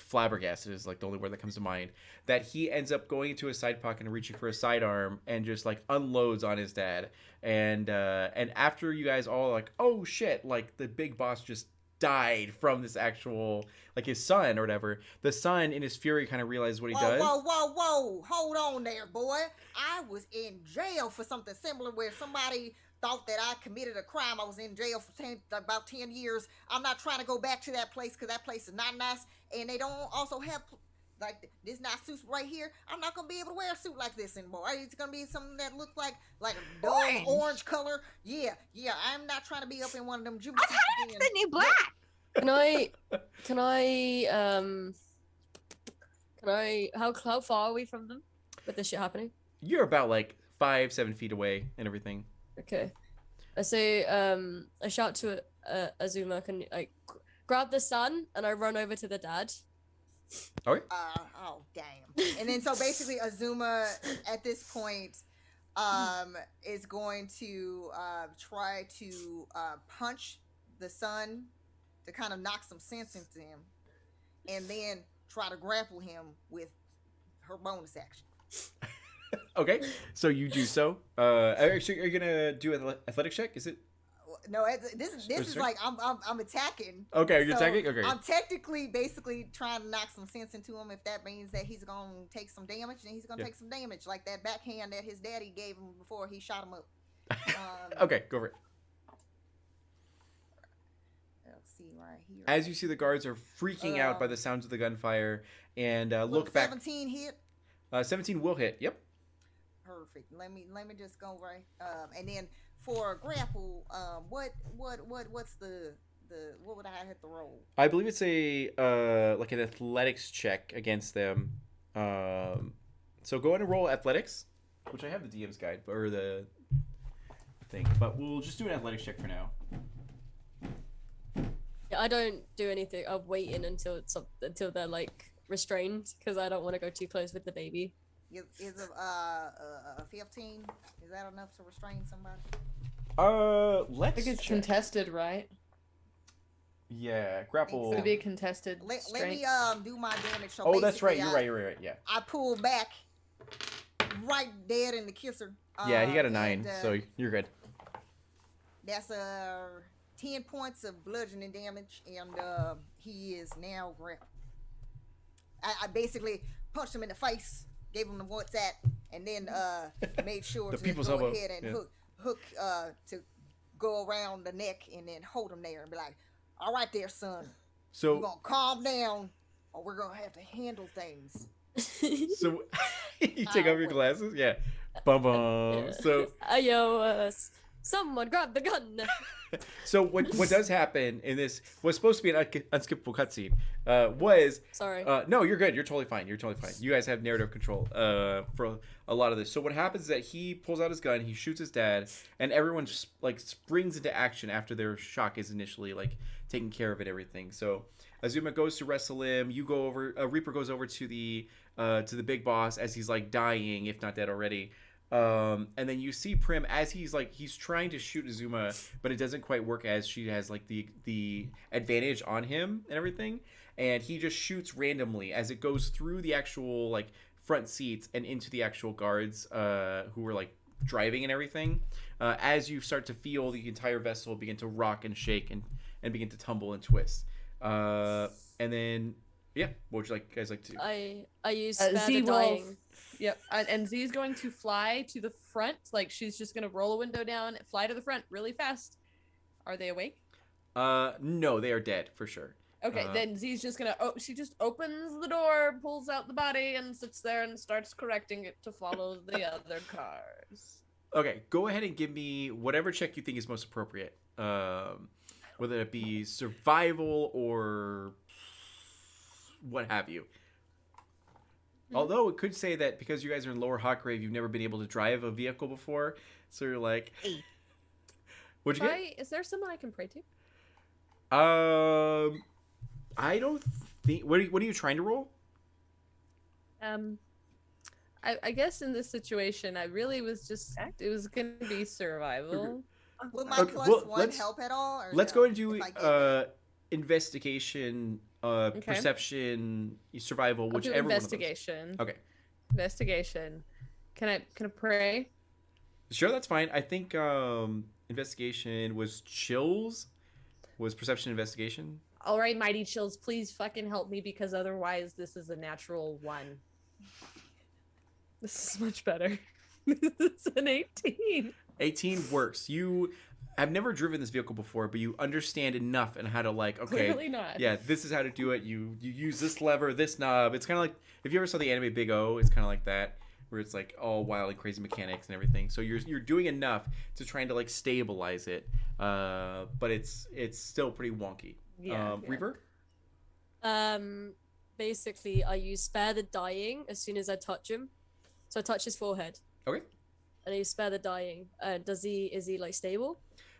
flabbergasted is like the only word that comes to mind, that he ends up going into his side pocket and reaching for a sidearm and just like unloads on his dad. And after you guys all like, oh shit, like the big boss just died from this actual, like his son or whatever. The son, in his fury, kind of realizes what he does. Whoa. Hold on there, boy. I was in jail for something similar where somebody thought that I committed a crime. I was in jail for about 10 years. I'm not trying to go back to that place because that place is not nice. And they don't also have, like, this nice suit right here. I'm not going to be able to wear a suit like this anymore. It's going to be something that looks like a dull orange color. Yeah. I'm not trying to be up in one of them Jupiter I thought it's the new black. Can I, how far are we from them with this shit happening? You're about like 5-7 feet away and everything. Okay. I say, I shout to Azuma, can you, like, grab the son, and I run over to the dad. Okay. Oh, damn. And then so basically Azuma at this point is going to try to punch the son to kind of knock some sense into him, and then try to grapple him with her bonus action. Okay, so you do so. Actually, are you gonna do an athletic check? Is it? No, this is like I'm attacking. Okay, you're So attacking. Okay. I'm technically basically trying to knock some sense into him. If that means that he's gonna take some damage, then he's gonna take some damage, like that backhand that his daddy gave him before he shot him up. Okay, go for it. Let's see right here. As you see, the guards are freaking out by the sounds of the gunfire, and look back. 17 hit. 17 will hit. Yep. Perfect. Let me just go right. And then for grapple, what's the what would I have to roll? I believe it's a like an athletics check against them. So go ahead and roll athletics, which I have the DM's guide or the thing, but we'll just do an athletics check for now. Yeah, I don't do anything. I'm waiting until they're like restrained because I don't want to go too close with the baby. Is a 15? Is that enough to restrain somebody? Let's. I think it's check. contested, right? Yeah, grapple. It's gonna be a contested Let strength. me do my damage. So Oh, that's right. basically You're right. Yeah. I pull back, right dead in the kisser. Yeah, he got a and, 9, so you're good. That's 10 points of bludgeoning damage, and he is now grappled. I basically punched him in the face, gave him the what's at, and then made sure The to people's go elbow, ahead and yeah. hook to go around the neck and then hold him there and be like, "All right, there, son. You're So gonna calm down, or we're gonna have to handle things." so you take off your glasses. Yeah. Bum bum. So Someone grab the gun. so what does happen in this was supposed to be an unskippable cutscene. Was Sorry. no, you're good. You're totally fine. You guys have narrative control for a lot of this. So what happens is that he pulls out his gun, he shoots his dad, and everyone just like springs into action after their shock is initially like taken care of and everything. So Azuma goes to wrestle him. You go over. Reaper goes over to the big boss as he's like dying, if not dead already. And then you see Prim as he's trying to shoot Azuma, but it doesn't quite work as she has like the advantage on him and everything, and he just shoots randomly as it goes through the actual like front seats and into the actual guards who were like driving and everything. As you start to feel the entire vessel begin to rock and shake and begin to tumble and twist, and then yeah, what would you guys like to do? I use spare Z the will. dying. Yep, and Z's going to fly to the front. Like she's just gonna roll a window down, fly to the front really fast. Are they awake? No, they are dead for sure. Okay, then Z's just gonna. Oh, she just opens the door, pulls out the body, and sits there and starts correcting it to follow the other cars. Okay, go ahead and give me whatever check you think is most appropriate. Whether it be survival or what have you. Although it could say that because you guys are in Lower Hawkgrave, you've never been able to drive a vehicle before, so you're like, what'd you get? Is there someone I can pray to? I don't think. What are you trying to roll? I guess in this situation, I really was just. It was gonna be survival. Would my Okay, plus well, one let's- help at all? Or Let's no, go and do if I get it? investigation, perception, survival, I'll do whichever one of those. investigation. Okay. Investigation. Can I pray? Sure, that's fine. I think investigation was chills. Was perception investigation? All right, Mighty Chills, please fucking help me because otherwise this is a natural 1. This is much better. It's an 18. 18 works. You have never driven this vehicle before, but you understand enough and how to like, okay, Clearly not. yeah, this is how to do it. You use this lever, this knob. It's kind of like if you ever saw the anime Big O, it's kind of like that, where it's like all wild and crazy mechanics and everything. So you're doing enough to trying to like stabilize it, but it's still pretty wonky. Yeah. Reaper? Basically, I use spare the dying as soon as I touch him. So I touch his forehead. Okay. And I use spare the dying. Is he like stable?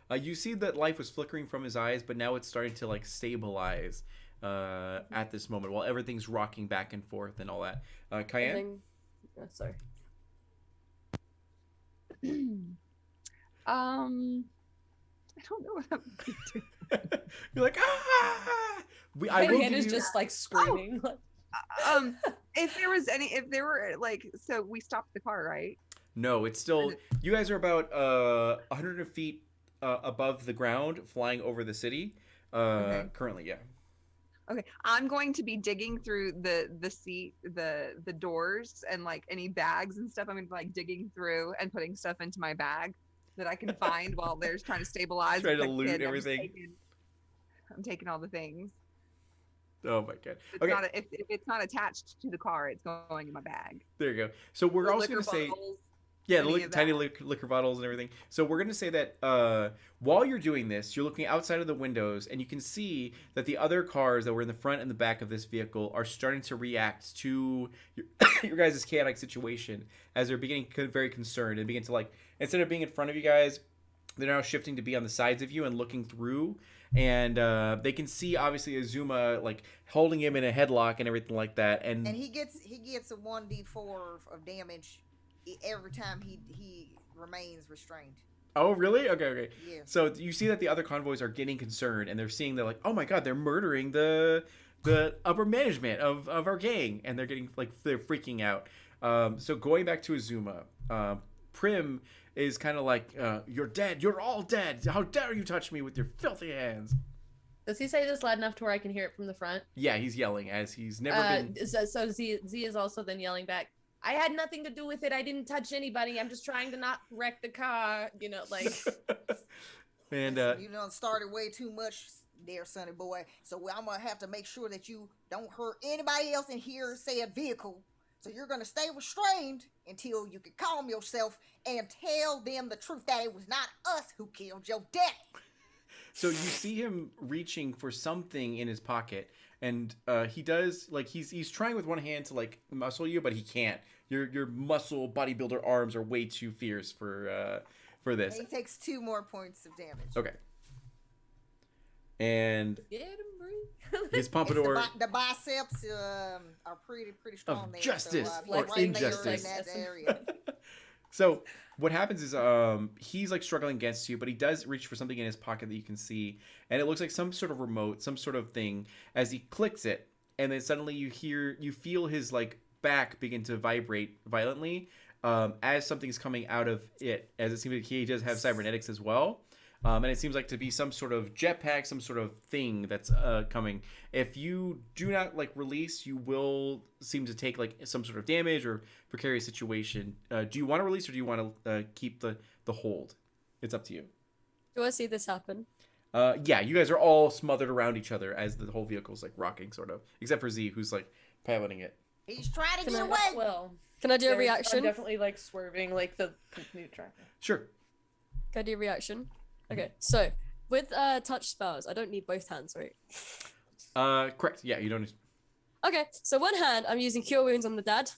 You see that life was flickering from his eyes, but now it's starting to like stabilize at this moment while everything's rocking back and forth and all that. Cayenne? Sorry. I don't know what I'm doing. You're like, ah! I will Cayenne give is you... just like screaming. If there were like, so we stopped the car, right? No, it's still... You guys are about 100 feet above the ground, flying over the city. Okay. Currently, yeah. Okay, I'm going to be digging through the seat, the doors, and like any bags and stuff. I'm gonna be like digging through and putting stuff into my bag that I can find while they're trying to stabilize. Trying to the loot kid. everything. I'm taking all the things. Oh my god. It's Okay, not if it's not attached to the car, it's going in my bag. there you go. So we're The also going liquor to say... bottles, Yeah, any of tiny that. liquor bottles and everything. So we're going to say that while you're doing this, you're looking outside of the windows, and you can see that the other cars that were in the front and the back of this vehicle are starting to react to your guys' chaotic situation as they're beginning very concerned and begin to, like, instead of being in front of you guys, they're now shifting to be on the sides of you and looking through. And they can see, obviously, Azuma, like, holding him in a headlock and everything like that. And And he gets a 1d4 of damage every time he remains restrained. Oh, really? Okay. Yeah. So you see that the other convoys are getting concerned, and they're seeing, they're like, oh my god, they're murdering the upper management of our gang, and they're getting, like, they're freaking out. So going back to Azuma, Prim is kind of like, you're dead, you're all dead, how dare you touch me with your filthy hands. Does he say this loud enough to where I can hear it from the front? Yeah, he's yelling as he's never been... So Z is also then yelling back, I had nothing to do with it. I didn't touch anybody. I'm just trying to not wreck the car. You know, like... And Listen, you done started way too much there, sonny boy. So I'm gonna have to make sure that you don't hurt anybody else in here, said vehicle. So you're gonna stay restrained until you can calm yourself and tell them the truth that it was not us who killed your daddy. So you see him reaching for something in his pocket, and he does, like, he's trying with one hand to, like, muscle you, but he can't. Your muscle bodybuilder arms are way too fierce for this. He takes 2 more points of damage. Okay. And Get him, Bree. his It's pompadour... the biceps are pretty strong Of there. justice so, or right there injustice. in that area. So what happens is he's like struggling against you, but he does reach for something in his pocket that you can see, and it looks like some sort of remote, some sort of thing. As he clicks it, and then suddenly you feel his like back begin to vibrate violently as something's coming out of it. As it seems like he does have cybernetics as well. And it seems like to be some sort of jetpack, some sort of thing that's coming. If you do not like release, you will seem to take like some sort of damage or precarious situation. Do you want to release or do you want to keep the hold? It's up to you. Do I see this happen? Yeah, you guys are all smothered around each other as the whole vehicle's like rocking, sort of, except for Z, who's like piloting it. He's trying to Can get I- away. Well, Can I do a I'm reaction? definitely like swerving like the new track. Sure. Can I do a reaction? Okay, so with touch spells, I don't need both hands, right? Correct. Yeah, you don't. Okay, so one hand, I'm using Cure Wounds on the dad.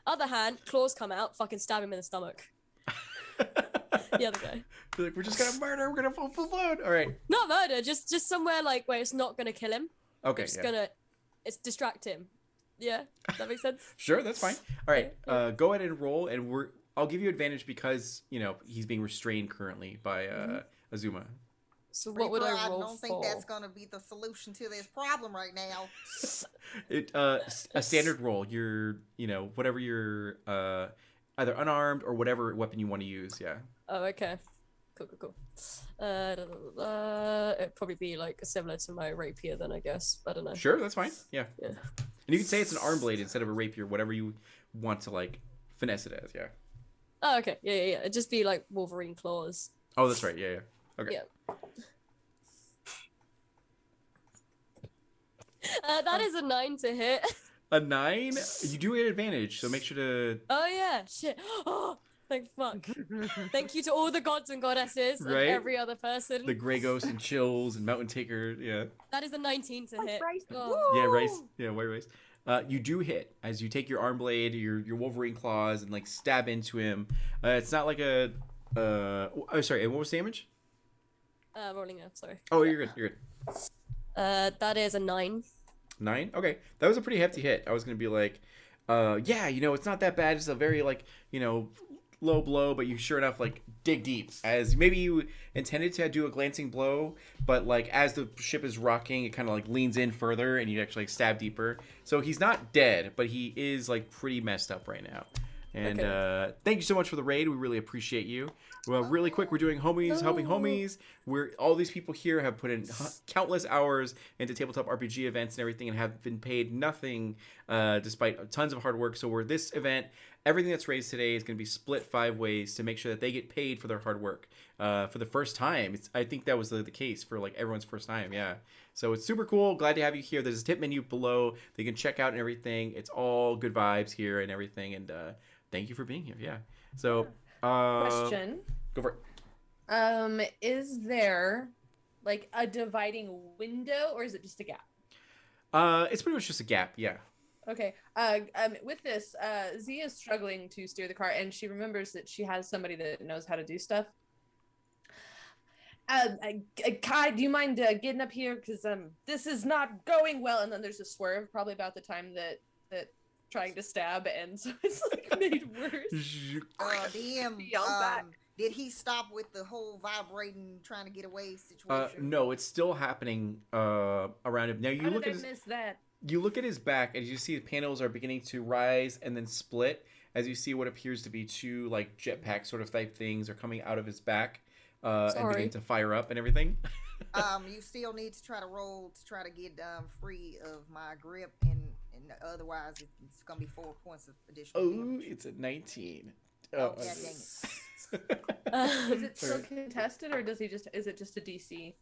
Other hand, claws come out, fucking stab him in the stomach. The other guy. They're like, we're just gonna murder. We're gonna full blown. All right. Not murder, just somewhere like where it's not gonna kill him. Okay. It's Yeah. it's distract him. Yeah, that makes sense. Sure, that's fine. All right, go ahead and roll, and I'll give you advantage because he's being restrained currently by Azuma. So what would I Reaper, roll I don't for? think that's gonna be the solution to this problem right now. A standard roll. Whatever your either unarmed or whatever weapon you want to use. Yeah. Oh, okay. Cool. It'd probably be like similar to my rapier then, I guess. I don't know. Sure, that's fine. Yeah. Yeah. And you can say it's an arm blade instead of a rapier, whatever you want to like finesse it as. Yeah. Oh, okay. Yeah. It'd just be like Wolverine claws. Oh, that's right. Yeah. Okay. Yeah. That is a 9 to hit. A 9. You do get advantage, so make sure to. Oh yeah, shit. Oh, thank fuck. Thank you to all the gods and goddesses Right? and every other person. The Grey Ghost and Chills and Mountain Taker. Yeah. That is a 19 to hit. Rice. Oh. Yeah, Rice. Yeah, White Rice. You do hit as you take your arm blade, your Wolverine claws, and like stab into him. It's not like a. Oh, sorry. And what was damage? Rolling up, sorry. Oh, you're good. You're good. That is a 9. 9. Okay, that was a pretty hefty hit. I was gonna be like, yeah, it's not that bad. It's a very like, low blow, but you sure enough like dig deep. As maybe you intended to do a glancing blow, but like as the ship is rocking, it kind of like leans in further, and you actually like stab deeper. So he's not dead, but he is like pretty messed up right now. And Okay. thank you so much for the raid. We really appreciate you. Well, really quick, we're doing homies helping No. homies. All these people here have put in countless hours into tabletop RPG events and everything, and have been paid nothing, despite tons of hard work. So we're this event. Everything that's raised today is going to be split 5 ways to make sure that they get paid for their hard work for the first time. I think that was the case for like everyone's first time. Yeah. So it's super cool. Glad to have you here. There's a tip menu below that you can check out and everything. It's all good vibes here and everything. And thank you for being here. Yeah. So Question. go for it. Is there like a dividing window or is it just a gap? It's pretty much just a gap. Yeah. Okay. With this, Z is struggling to steer the car, and she remembers that she has somebody that knows how to do stuff. Kai, do you mind getting up here? Because this is not going well. And then there's a swerve, probably about the time that trying to stab ends, so it's like made worse. DM, He yells back. did he stop with the whole vibrating, trying to get away situation? No, it's still happening around him. Now you How look did at I miss that? you look at his back, and you see the panels are beginning to rise and then split as you see what appears to be 2 like jetpack sort of type things are coming out of his back and Sorry. beginning to fire up and everything. You still need to try to roll to try to get free of my grip, and otherwise it's gonna be 4 points of additional Oh, damage. it's a 19. Oh, yeah, dang it. Is it still Alright. contested, or is it just a DC?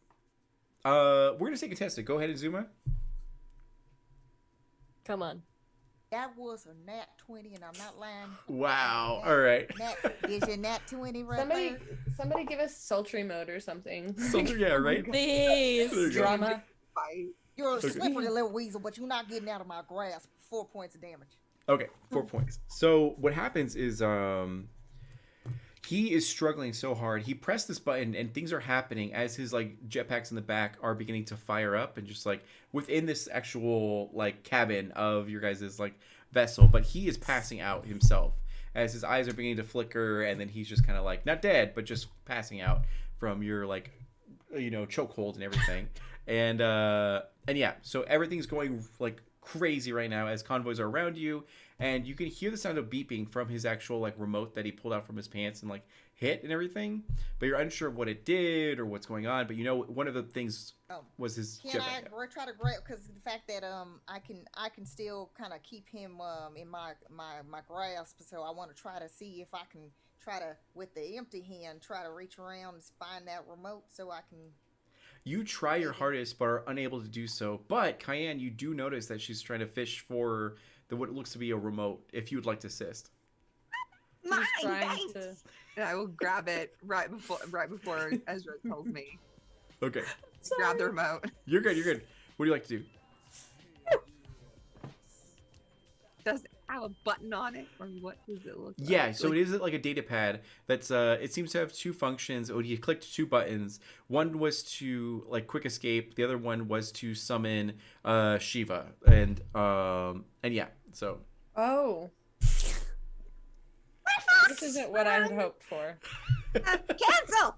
We're gonna say contested. Go ahead, Azuma. Come on. That was a nat 20, and I'm not lying. Wow. All right. Is your nat 20 right Somebody, there? somebody give us sultry mode or something. So, yeah, right. Please. There you go. Drama. Fight. You're a Okay. slippery little weasel, but you're not getting out of my grasp. 4 points of damage. Okay, 4 points. So what happens is he is struggling so hard. He pressed this button and things are happening as his like jetpacks in the back are beginning to fire up and just like within this actual like cabin of your guys' like vessel, but he is passing out himself as his eyes are beginning to flicker, and then he's just kind of like not dead but just passing out from your like chokehold and everything. And yeah, so everything's going like crazy right now as convoys are around you, and you can hear the sound of beeping from his actual like remote that he pulled out from his pants and like hit and everything, but you're unsure of what it did or what's going on. But one of the things Oh. was his Can I jetpack. try to grab, because the fact that I can still kind of keep him in my grasp, so I want to try to see if I can try to, with the empty hand, try to reach around and find that remote so I can. You try your hardest but are unable to do so. But Cayenne, you do notice that she's trying to fish for what looks to be a remote if you would like to assist. Mine, trying thanks. to- And I will grab it right before Ezra tells me. Okay, Grab the remote. you're good. What do you like to do? Does it have a button on it, or what does it look like? Yeah, so Like, it is like a data pad that's it seems to have 2 functions. Oh, you clicked 2 buttons. One was to like quick escape, the other one was to summon Shiva. And yeah, so Oh. This isn't what I had hoped for. cancel!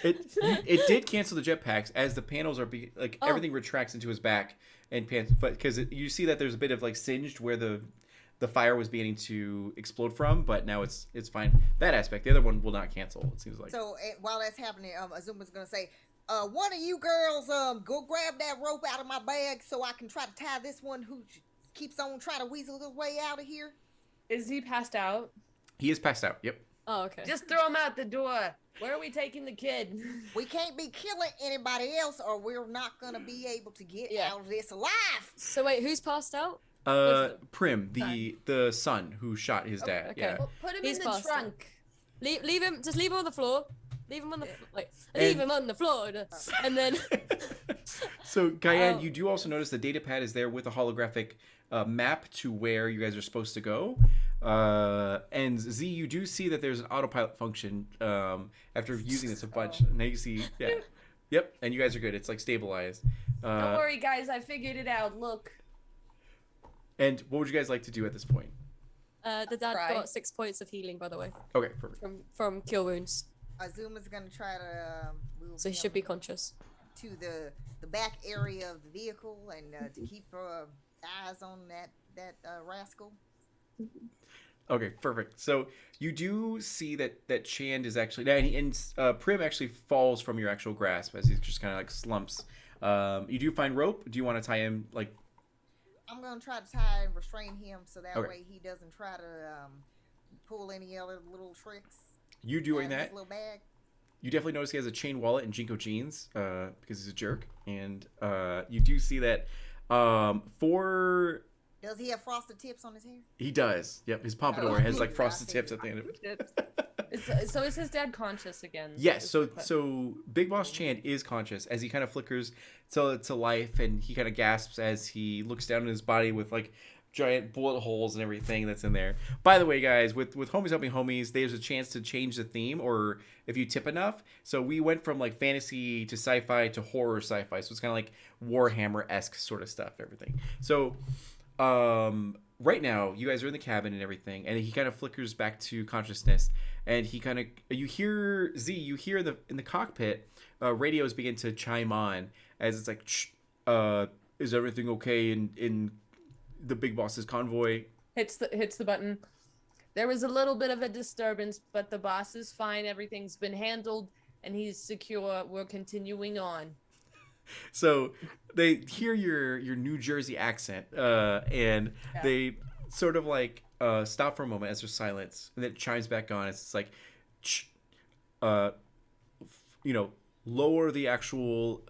it did cancel the jetpacks as the panels are Oh. everything retracts into his back and pants, but because you see that there's a bit of like singed where the the fire was beginning to explode from, but now it's fine. That aspect. The other one will not cancel. It seems like. So while that's happening, Azuma's gonna say, one of you girls, go grab that rope out of my bag so I can try to tie this one who keeps on trying to weasel his way out of here. Is he passed out? He is passed out. Yep. Oh, okay. Just throw him out the door. Where are we taking the kid? We can't be killing anybody else, or we're not gonna be able to get Yeah. out of this alive. So wait, who's passed out? Prim, the son who shot his dad. okay. Yeah. Well, put him He's in the passed trunk. Leave him. Just leave him on the floor. Leave him on the like. And- Leave him on the floor, and then. So, Guyane, Oh. you do also notice the data pad is there with a holographic map to where you guys are supposed to go. And Z, you do see that there's an autopilot function after using this a bunch. Now you see, yeah. Yep, and you guys are good. It's like stabilized. Don't worry, guys. I figured it out. Look. And what would you guys like to do at this point? The dad Cry. got 6 points of healing, by the way, Okay, perfect. from cure wounds, Azuma's gonna try to move so he him should be conscious. to the back area of the vehicle and to keep eyes on that rascal. Okay, perfect. So you do see that Chand is actually, and Prim actually falls from your actual grasp as he just kind of like slumps. You do find rope. Do you want to tie him like? I'm gonna try to tie and restrain him so that Okay. way he doesn't try to pull any other little tricks. You doing out of his that? little bag. You definitely notice he has a chain wallet and Jinko jeans because he's a jerk, and you do see that for Does he have frosted tips on his hair? he does. Yep, his pompadour Oh, has like I frosted figured. tips at the end of it. Tips. So is his dad conscious again? Yes, Is so the question. so Big Boss Chand is conscious as he kind of flickers to life, and he kind of gasps as he looks down at his body with like giant bullet holes and everything that's in there. By the way, guys, with homies helping homies, there's a chance to change the theme, or if you tip enough. So we went from like fantasy to sci-fi to horror sci-fi, so it's kind of like Warhammer-esque sort of stuff, everything. So right now you guys are in the cabin and everything, and he kind of flickers back to consciousness, and he kind of, you hear in the cockpit radios begin to chime on as it's like, "Shh, is everything okay in the Big Boss's convoy?" hits the button. There was a little bit of a disturbance, but the boss is fine. Everything's been handled, and he's secure. We're continuing on. So they hear your New Jersey accent, and Yeah. they sort of like stop for a moment as there's silence, and then it chimes back on. It's like, "Shh, lower the actual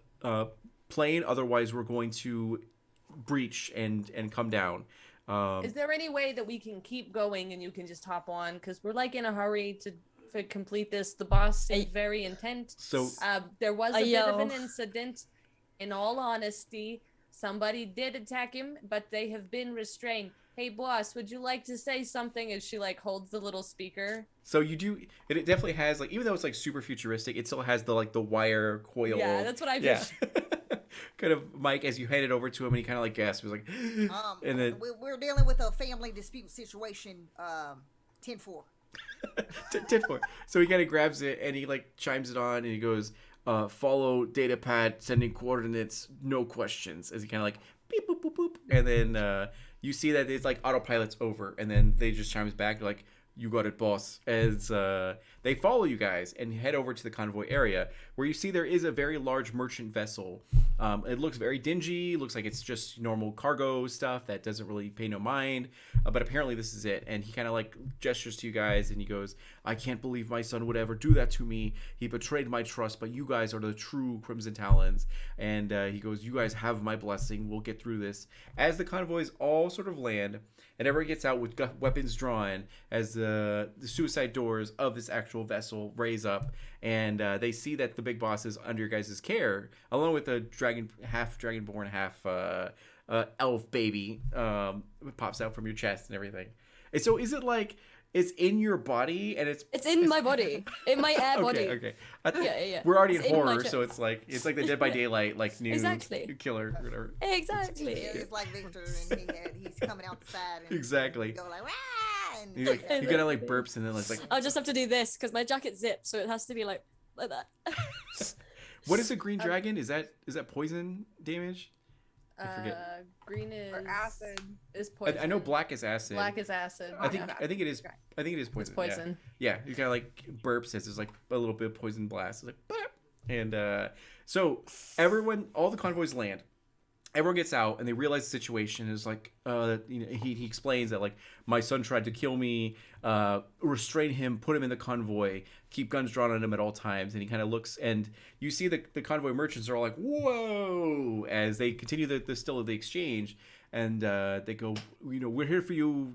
plane, otherwise we're going to breach and come down." Is there any way that we can keep going and you can just hop on? Because we're like in a hurry to complete this. The boss seemed very intent. So There was a bit of an Ayo. incident. In all honesty, somebody did attack him, but they have been restrained. Hey, boss, would you like to say something? As she like holds the little speaker. So you do. It definitely has like, even though it's like super futuristic, it still has the wire coil. Yeah, that's what I Yeah. pictured. Kind of Mike as you hand it over to him, and he kind of like gasps. He's like, and then We're dealing with a family dispute situation. 10-4. 10-4. So he kind of grabs it and he like chimes it on, and he goes, "Follow data pad, sending coordinates, no questions." As he kind of like beep boop boop boop, and then you see that it's like autopilot's over, and then they just chimes back like, "You got it, boss." As they follow you guys and head over to the convoy area, where you see there is a very large merchant vessel. It looks very dingy. Looks like it's just normal cargo stuff that doesn't really pay no mind. But apparently this is it. And he kind of like gestures to you guys, and he goes, "I can't believe my son would ever do that to me. He betrayed my trust, but you guys are the true Crimson Talons." And he goes, "You guys have my blessing. We'll get through this." As the convoys all sort of land, and everyone gets out with weapons drawn, as the suicide doors of this actual vessel raise up, and they see that the Big Boss is under your guys' care, along with the half dragonborn, half elf baby pops out from your chest and everything. And so is it like it's in your body and it's in my body, in my air body. Okay. Yeah. We're already It's in in my horror, so chest. it's like the Dead by Daylight like new Exactly. killer or whatever. Exactly. It's like Victor, and he's coming out the side. And Exactly. Go like, "Wah!" and He like he kind of like burps and then it's like, I'll just have to do this because my jacket zips, so it has to be like that. what is a green dragon? Is that poison damage? forget. Green is Or acid. Is poison. I know black is acid. Black is acid. I think yeah. I think it is. Okay. I think it is It's poison. poison. Yeah, you kind of like burps as there's like a little bit of poison blast. It's like, burp. And so everyone, all the convoys land. Everyone gets out and they realize the situation is like, he explains that like my son tried to kill me, restrain him, put him in the convoy, keep guns drawn on him at all times. And he kind of looks and you see the convoy merchants are all like, whoa, as they continue the still of the exchange. And they go, we're here for you,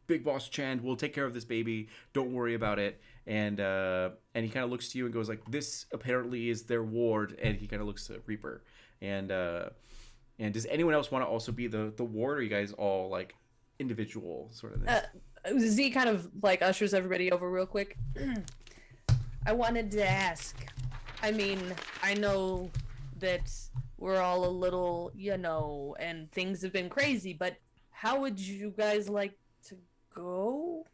Big Boss Chand. We'll take care of this baby. Don't worry about it. And he kind of looks to you and goes like, this apparently is their ward. And he kind of looks to Reaper. And does anyone else want to also be the ward, or are you guys all like individual sort of things? Z kind of like ushers everybody over real quick. I wanted to ask. I mean, I know that we're all a little, and things have been crazy, but how would you guys like to go?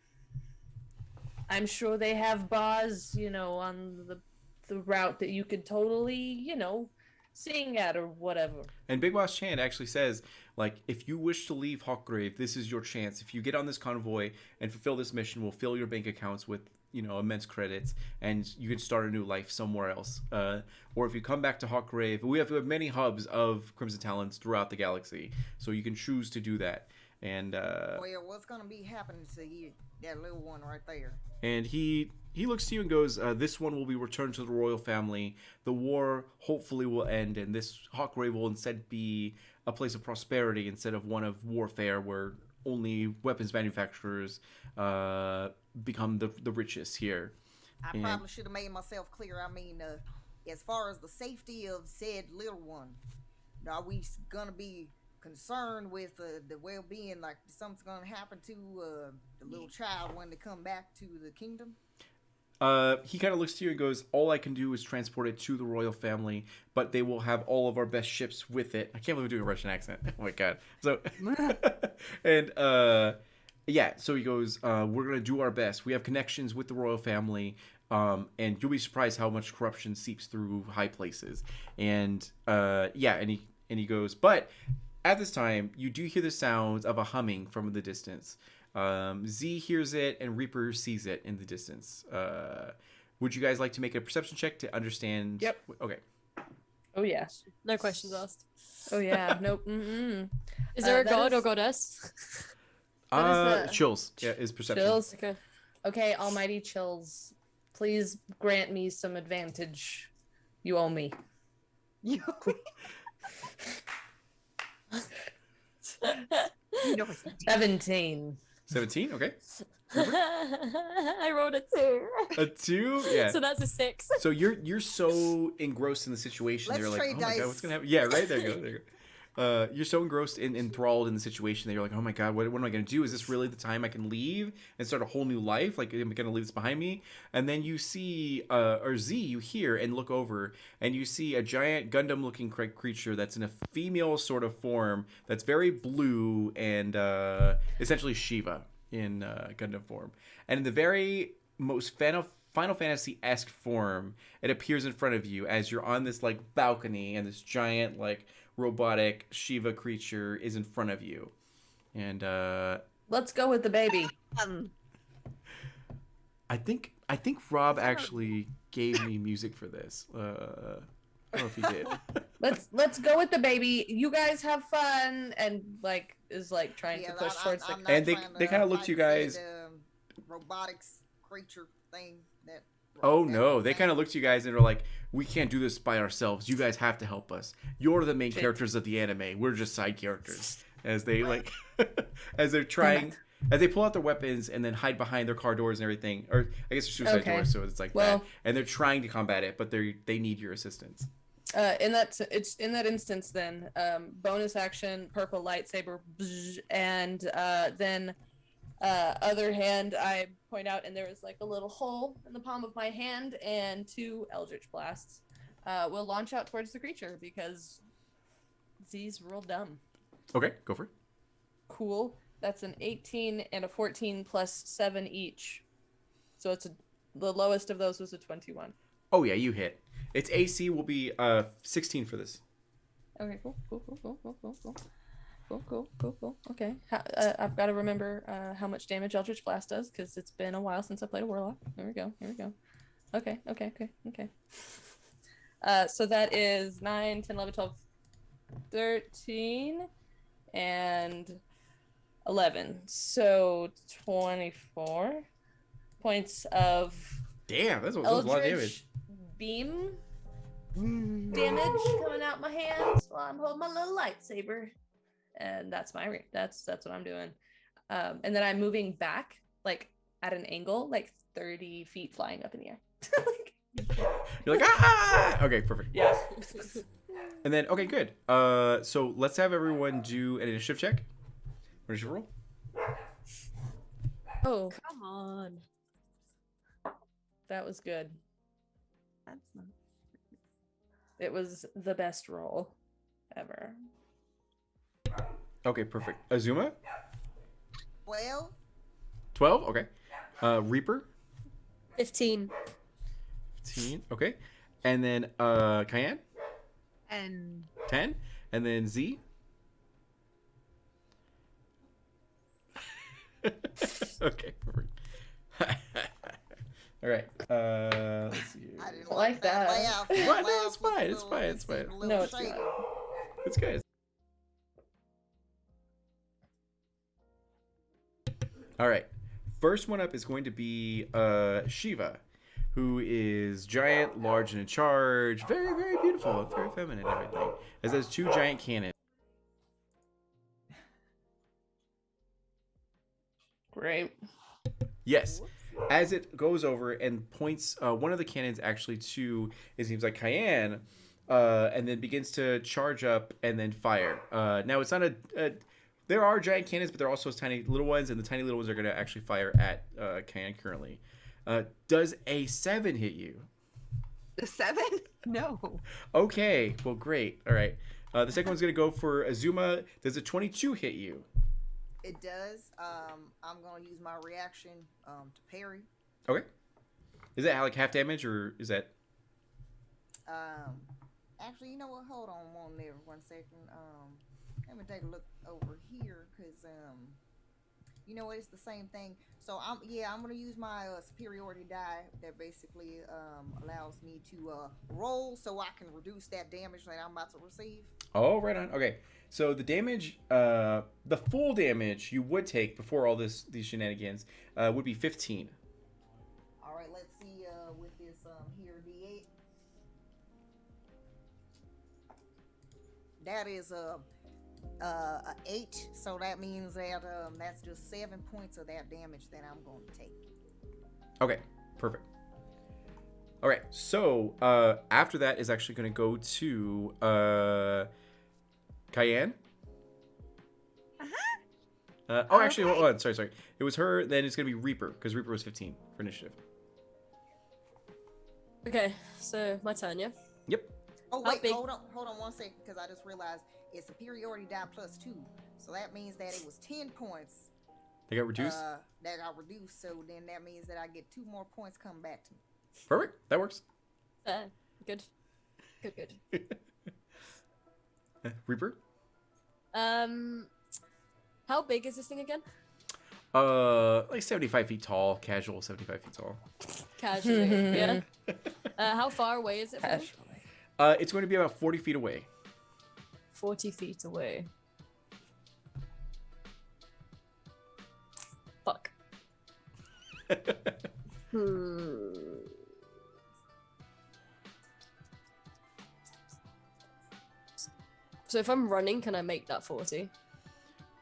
I'm sure they have bars, on the route that you could totally, sing at or whatever. And Big Boss Chand actually says, like, if you wish to leave Hawkgrave, this is your chance. If you get on this convoy and fulfill this mission, we'll fill your bank accounts with, immense credits, and you can start a new life somewhere else. Or if you come back to Hawkgrave, we have many hubs of Crimson Talons throughout the galaxy, so you can choose to do that. And Well, what's gonna be happening to you, that little one right there? And he looks to you and goes, this one will be returned to the royal family. The war hopefully will end, and this Hawkgrave will instead be a place of prosperity instead of one of warfare where only weapons manufacturers become the richest here. I probably should have made myself clear. I mean, as far as the safety of said little one, are we gonna be concerned with the well-being, like something's gonna happen to the little child when they come back to the kingdom? He kind of looks to you and goes, all I can do is transport it to the royal family, but they will have all of our best ships with it. I can't believe I'm doing a Russian accent. Oh my god. So and yeah, so he goes, we're gonna do our best. We have connections with the royal family, and you'll be surprised how much corruption seeps through high places. And yeah, and he goes, but at this time, you do hear the sounds of a humming from the distance. Z hears it, and Reaper sees it in the distance. Would you guys like to make a perception check to understand? Yep. Okay. Oh yeah. No questions asked. Oh yeah. Nope. Mm-mm. Is there a that god or is- goddess? What is that? Chills. Yeah, is perception. Chills. Okay. Okay, Almighty Chills, please grant me some advantage. You owe me. You know it's 17. 17. Okay. I rolled a 2. A 2. Yeah. So that's a 6. So you're so engrossed in the situation. Let's You're like, trade oh my god, dice. what's gonna happen? Yeah, right. There you go. There you go. You're so engrossed and enthralled in the situation that you're like, oh my god, what am I gonna do? Is this really the time I can leave and start a whole new life? Like, am I gonna leave this behind me? And then you see, or Z, you hear and look over, and you see a giant Gundam-looking creature that's in a female sort of form that's very blue and essentially Shiva in Gundam form. And in the very most Final Fantasy-esque form, it appears in front of you as you're on this like balcony, and this giant like robotic Shiva creature is in front of you. And Let's go with the baby. I think Rob actually gave me music for this. I don't know if he did. Let's go with the baby. You guys have fun, and like is like trying to push towards the. I'm not And they trying kinda look to you fight guys- said, robotics creature thing that. Oh that no, they thing. kind of look to you guys and are like, we can't do this by ourselves. You guys have to help us. You're the main Shit. characters of the anime. We're just side characters. As they like, as they're trying, as they pull out their weapons and then hide behind their car doors and everything. Or I guess they're suicide Okay. doors, so it's like Well- that. And they're trying to combat it, but they need your assistance. In that instance, then bonus action, purple lightsaber, bzz, and then other hand, I point out, and there is like a little hole in the palm of my hand, and 2 Eldritch blasts will launch out towards the creature because Z's real dumb. Okay, go for it. Cool. That's an 18 and a 14 plus 7 each. So it's the lowest of those was a 21. Oh yeah, you hit. Its AC will be 16 for this. Okay, cool, cool, cool, cool, cool, cool, cool. Cool, cool, cool, cool. Okay. I've got to remember how much damage Eldritch Blast does because it's been a while since I played a Warlock. Here we go. Here we go. Okay, okay, okay, okay. So that is 9, 10, 11, 12, 13, and 11. So 24 points of Damn, that was a lot of damage. Eldritch Beam damage coming out my hands while I'm holding my little lightsaber. And that's that's what I'm doing. And then I'm moving back like at an angle, like 30 feet flying up in the air. You're like, ah! Okay, perfect. Yeah. And then, okay, good. So let's have everyone do an initiative check. Initiative roll. Oh, Come on. that was good. That's not... It was the best roll ever. Okay, perfect. Azuma, Well, 12. Okay. Reaper, 15. 15. Okay. And then Cayenne, And 10. And then Z. Okay, perfect. All right. Let's see here. I didn't Like that. laugh. What? No, Laugh it's with fine, the it's little- fine, it's seemed fine. a little No, it's shady. not. It's good. All right. First one up is going to be Shiva, who is giant, large, and in charge. Very, very beautiful. Very feminine and everything. It has 2 giant cannons. Great. Yes. As it goes over and points one of the cannons actually to, it seems like Cayenne, and then begins to charge up and then fire. Now, it's not there are giant cannons, but there are also tiny little ones, and the tiny little ones are going to actually fire at Cayenne currently. Does a 7 hit you? the 7? No. Okay, well, great. All right. The second one's going to go for Azuma. Does a 22 hit you? It does. I'm gonna use my reaction to parry. Okay. Is that like half damage, or is that... Actually, you know what? Hold on one second. Let me take a look over here, cause you know what? It's the same thing. So I'm gonna use my superiority die that basically allows me to roll so I can reduce that damage that I'm about to receive. Oh, right on. Okay. So the damage, the full damage you would take before all these shenanigans would be 15. All right, let's see with this here D8. That is a 8, so that means that that's just 7 points of that damage that I'm going to take. Okay, perfect. All right, so after that is actually going to go to Cayenne. Actually, hold on. Sorry. It was her, then it's going to be Reaper, because Reaper was 15 for initiative. Okay, so my turn, yeah? Yep. Oh How wait, big- hold on 1 second, because I just realized it's superiority die plus 2, so that means that it was 10 points. They got reduced. That got reduced, so then that means that I get 2 more points coming back to me. Perfect. That works. Good. Good. Reaper. How big is this thing again? Like 75 feet tall, casual 75 feet tall. Casually, yeah? How far away is it from me? It's going to be about 40 feet away. 40 feet away. Fuck. So if I'm running, can I make that 40?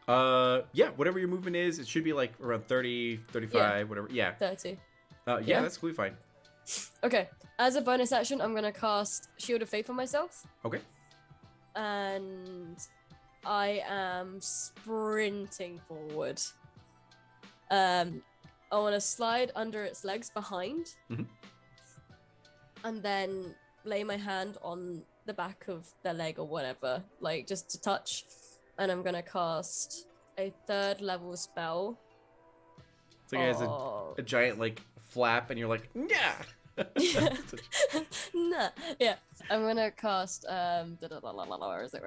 Yeah, whatever your movement is, it should be like around 30, 35, whatever. Yeah. 30. Yeah, that's completely fine. Okay. As a bonus action, I'm gonna cast Shield of Faith on myself. Okay. And I am sprinting forward. I want to slide under its legs behind, Mhm. and then lay my hand on the back of their leg or whatever, like just to touch. And I'm gonna cast a 3rd level spell. It's like it has of- a giant like flap, and you're like, yeah. Nah, yeah. I'm gonna cast where is it?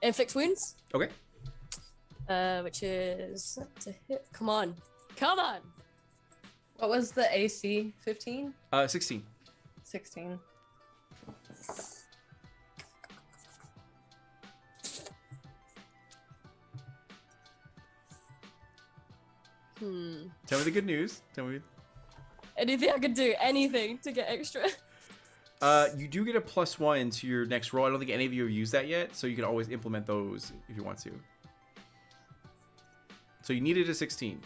Inflict wounds. Okay. Which is to hit. Come on. Come on. What was the AC? 15? 16. 16. Tell me the good news. Tell me. Anything I can do, anything to get extra. You do get a +1 to your next roll. I don't think any of you have used that yet, so you can always implement those if you want to. So you needed a 16.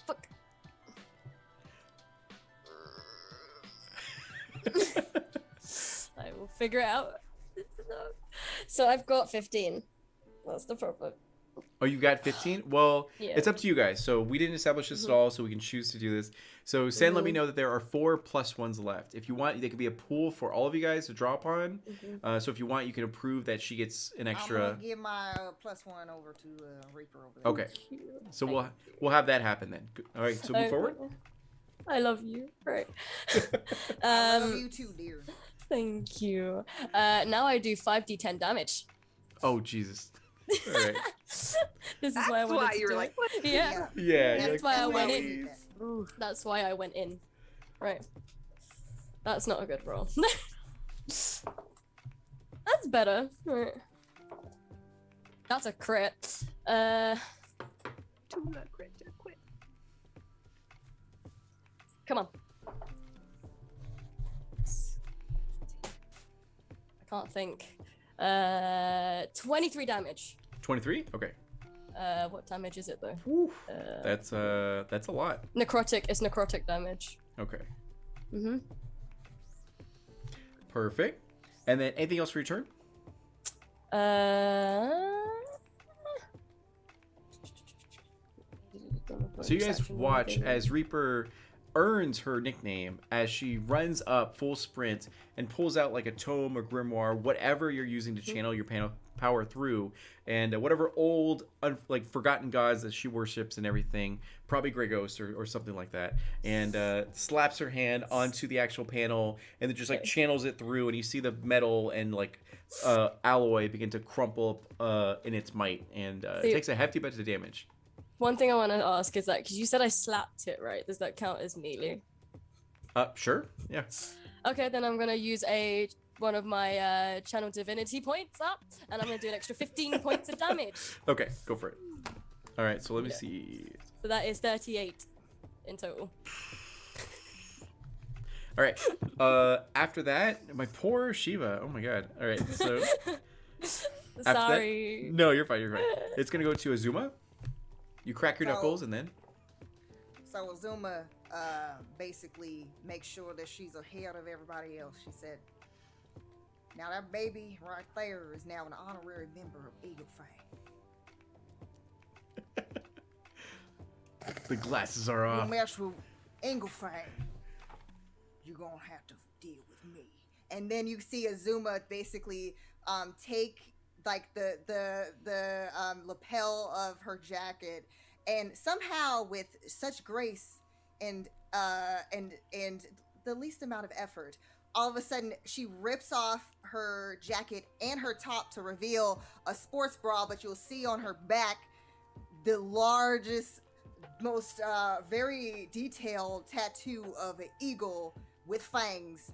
Fuck. I will figure it out. So I've got 15. That's the problem. Oh, you got 15? Well, Yeah. it's up to you guys. So we didn't establish this at all, so we can choose to do this. So Sen, let me know that there are 4 +1s left. If you want, they could be a pool for all of you guys to draw upon. So if you want, you can approve that she gets an I'm extra. gonna give my +1 over to Reaper over there. Okay. So we'll have that happen then. All right. So move forward. I love you. Right. I love you too, dear. Thank you. Now I do 5d10 damage. Oh Jesus. All right. This is That's why I wanted why to you were do like, it. what? Yeah. Yeah. That's why I went in. did that. That's why I went in. Right. That's not a good roll. That's better. Right. That's a crit. Come on. I can't think. 23 damage. 23. Okay. What damage is it though? Whew. That's a lot. Necrotic. It's necrotic damage. Okay. Mhm. Perfect. And then anything else for your turn? So you guys watch as Reaper earns her nickname as she runs up full sprint and pulls out like a tome or grimoire, whatever you're using to channel your power through, and whatever old like forgotten gods that she worships and everything, probably Gregos or something like that, and slaps her hand onto the actual panel and then just like channels it through, and you see the metal and like alloy begin to crumple in its might, and it takes a hefty bit of damage. One thing I want to ask is that because you said I slapped it, right? Does that count as melee? Sure. Yeah. Okay, then I'm gonna use one of my channel divinity points up, and I'm gonna do an extra 15 points of damage. Okay, go for it. All right, so let me see. So that is 38 in total. All right. After that, my poor Shiva. Oh my god. All right. So Sorry. no, you're fine. You're fine. It's gonna go to Azuma. You crack your So- knuckles and then. So Azuma basically makes sure that she's ahead of everybody else. She said, "Now that baby right there is now an honorary member of Eagle Fang. The glasses are You off. mess with Eagle Fang, you're gonna have to deal with me." And then you see Azuma basically take like the lapel of her jacket, and somehow with such grace and the least amount of effort, all of a sudden she rips off her jacket and her top to reveal a sports bra, but you'll see on her back the largest, most very detailed tattoo of an eagle with fangs,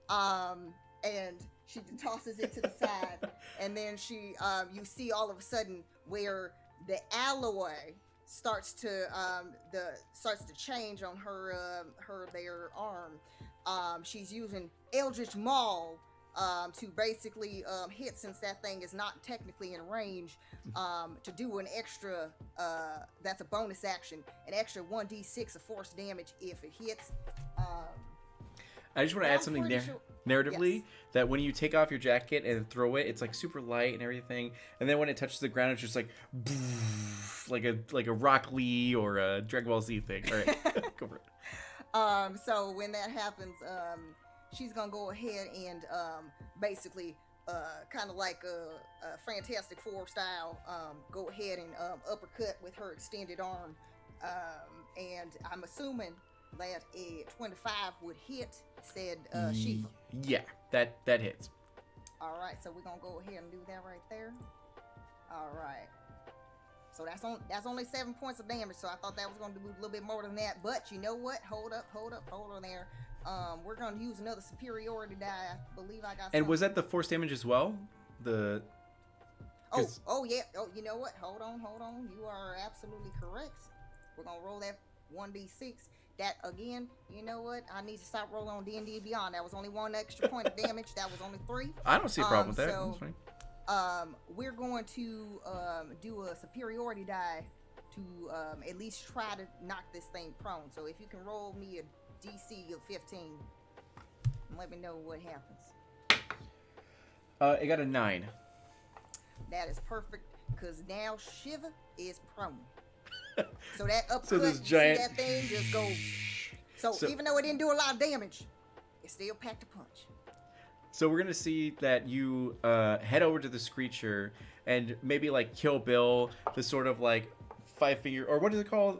and she tosses it to the side, and then she you see all of a sudden where the alloy starts to change on her their arm. She's using Eldritch Maul to basically hit, since that thing is not technically in range, to do an extra that's a bonus action, an extra 1d6 of force damage if it hits. I just want to I'm add something pretty sure- narratively, Yes. that when you take off your jacket and throw it, it's like super light and everything, and then when it touches the ground, it's just like like a Rock Lee or a Dragon Ball Z thing. All right, go for it. So when that happens, she's gonna go ahead and basically kind of like a Fantastic Four style, go ahead and uppercut with her extended arm, and I'm assuming that a 25 would hit, said Shiva. Yeah, that hits. All right, so we're gonna go ahead and do that right there. All right. So that's only 7 points of damage. So I thought that was gonna do a little bit more than that. But you know what? Hold on there. We're gonna use another superiority die. I believe I got. And was that the force damage as well? The. Oh yeah. Oh, you know what? Hold on. You are absolutely correct. We're gonna roll that 1d6. That again, you know what? I need to stop rolling on D&D Beyond. That was only 1 extra point of damage. That was only 3. I don't see a problem with that. So, That's fine. we're going to do a superiority die to at least try to knock this thing prone. So if you can roll me a DC of 15, and let me know what happens. It got a 9. That is perfect, because now Shiva is prone. So that upcut, So this you giant- see that thing just go. So even though it didn't do a lot of damage, it still packed a punch. So we're gonna see that you head over to this creature and maybe like Kill Bill, the sort of like 5-finger, or what is it called?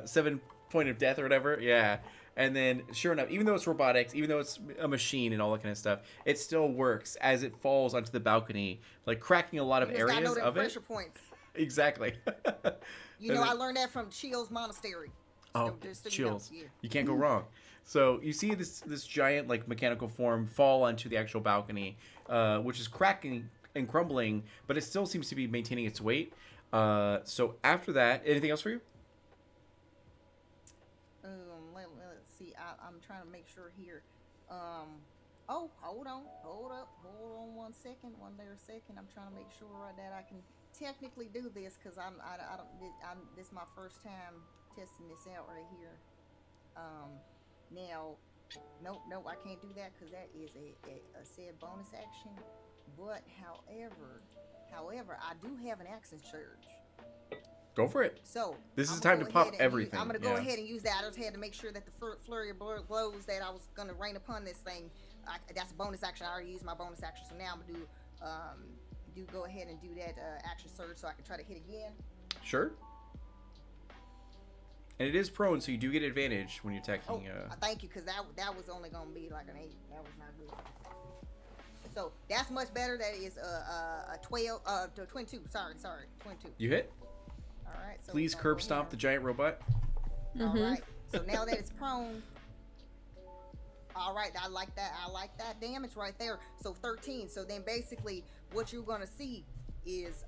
7 point of death or whatever. Yeah. And then sure enough, even though it's robotics, even though it's a machine and all that kind of stuff, it still works as it falls onto the balcony, like cracking a lot of You just gotta know areas them of it. pressure points. Exactly. You know, I learned that from Chill's Monastery. Oh, So just so you know, chills. yeah. You can't go wrong. So you see this giant like mechanical form fall onto the actual balcony, which is cracking and crumbling, but it still seems to be maintaining its weight. So after that, anything else for you? Let's see. I'm trying to make sure here. Oh, hold on 1 second. I'm trying to make sure that I can technically do this, because this is my first time testing this out right here. Now, nope, I can't do that because that is a said bonus action. But however, I do have an action surge. Go for it. So This is I'm time gonna to go pop ahead and everything, I'm gonna go yeah. ahead and use that. I just had to make sure that the flurry of blows that I was gonna rain upon this thing. That's a bonus action. I already used my bonus action, so now I'm gonna go ahead and do that action surge so I can try to hit again. Sure. And it is prone, so you do get advantage when you're attacking. Thank you, because that was only gonna be like an 8. That was not good. So that's much better. That is a 12, 22. Sorry, 22. You hit. All right. So Please we're gonna curb go stomp ahead the giant robot. All right. So now that it's prone. All right, I like that damage right there. So 13. So then basically what you're going to see is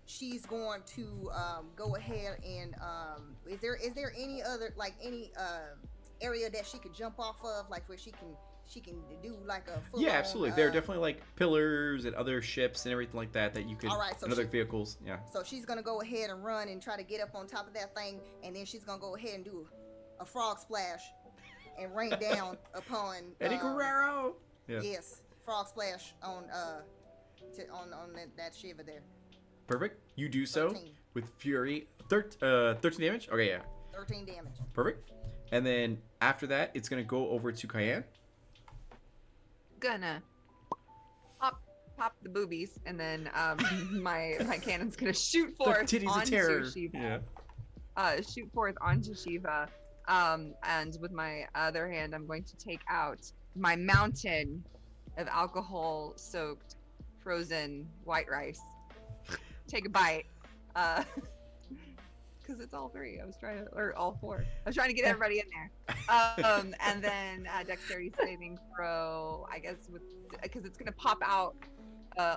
she's going to go ahead and is there any other area that she could jump off of, like where she can do like a full Yeah, absolutely. There are definitely like pillars and other ships and everything like that you could. All right, so and other vehicles. Yeah. So she's gonna go ahead and run and try to get up on top of that thing, and then she's gonna go ahead and do a frog splash and rain down upon Eddie Guerrero. Yeah. Yes, frog splash on that Shiva there. Perfect. You do so 13. with fury. 13 damage. Okay, yeah. 13 damage. Perfect. And then after that, it's gonna go over to Cayenne. Gonna pop the boobies, and then my cannon's gonna shoot forth The titties of onto terror. Shiva. Shoot forth onto Shiva. And with my other hand, I'm going to take out my mountain of alcohol-soaked frozen white rice. Take a bite. Because it's all 3. Or all 4. I was trying to get everybody in there. And then dexterity saving throw, I guess, because it's gonna pop out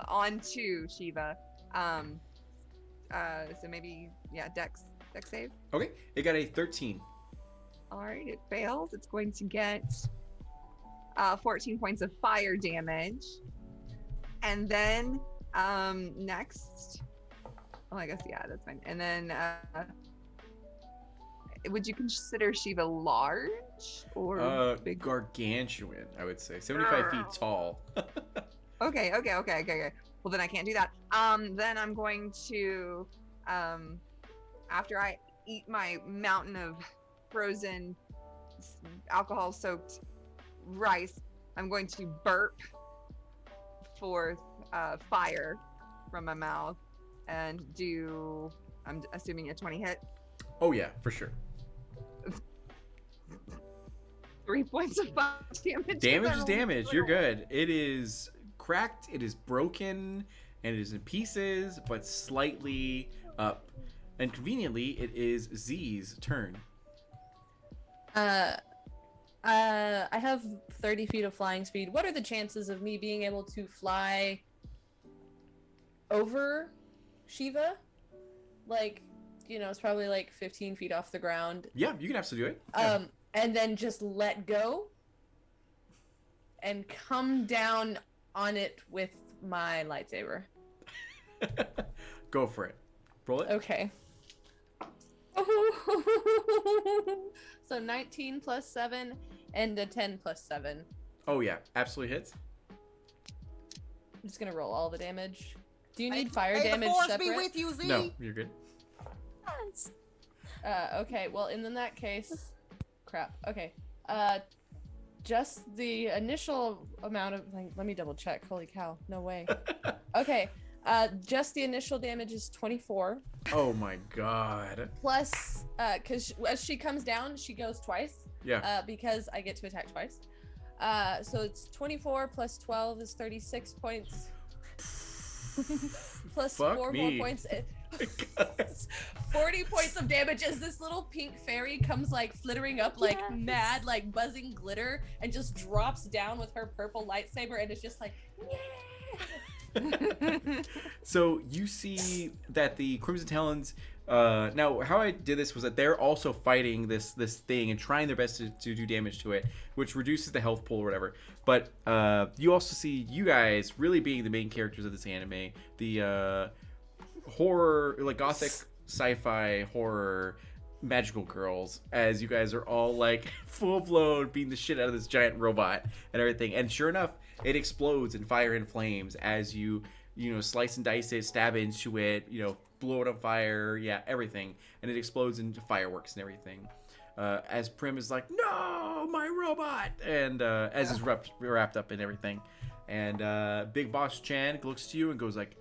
onto Shiva. So maybe dex save. Okay, it got a 13. All right, it fails. It's going to get 14 points of fire damage, and then next. Oh, I guess that's fine. And then, would you consider Shiva large or big? Gargantuan, I would say. 75 feet tall. Okay. Well, then I can't do that. Then I'm going to, after I eat my mountain of frozen alcohol-soaked rice, I'm going to burp forth fire from my mouth and do, I'm assuming, a 20 hit. Oh yeah, for sure. 3 points of fire damage. Damage is damage. You're good. It is cracked. It is broken, and it is in pieces, but slightly up. And conveniently, it is Z's turn. I have 30 feet of flying speed. What are the chances of me being able to fly over Shiva? Like, you know, it's probably like 15 feet off the ground. Yeah, you can absolutely do it. Yeah. And then just let go and come down on it with my lightsaber. Go for it. Roll it. Okay. So 19 plus 7 and a 10 plus 7. Oh yeah, absolutely hits. I'm just gonna roll all the damage. Do you need May- fire may damage the force separate? be with you, Z. No, you're good. Yes. Okay, well, in that case, crap. Okay, just the initial amount of like, let me double check. Holy cow, no way. Okay, just the initial damage is 24 Oh my god. plus, because as she comes down, she goes twice. Yeah. Because I get to attack twice. So it's 24 plus 12 is 36 points. Plus Fuck 4 me. more points. 40 points of damage as this little pink fairy comes like flittering up like Yes. mad, like buzzing glitter and just drops down with her purple lightsaber and it's just like, yeah. So you see that the Crimson Talons. Now, how I did this was that they're also fighting this thing and trying their best to do damage to it, which reduces the health pool or whatever. But you also see you guys really being the main characters of this anime. The horror, like gothic sci-fi horror magical girls, as you guys are all like full blown beating the shit out of this giant robot and everything. And sure enough, it explodes in fire and flames as you slice and dice it, stab into it, blow it on fire, yeah, everything. And it explodes into fireworks and everything. As Prim is like, no, my robot, and as is wrapped up in everything. And Big Boss Chan looks to you and goes like,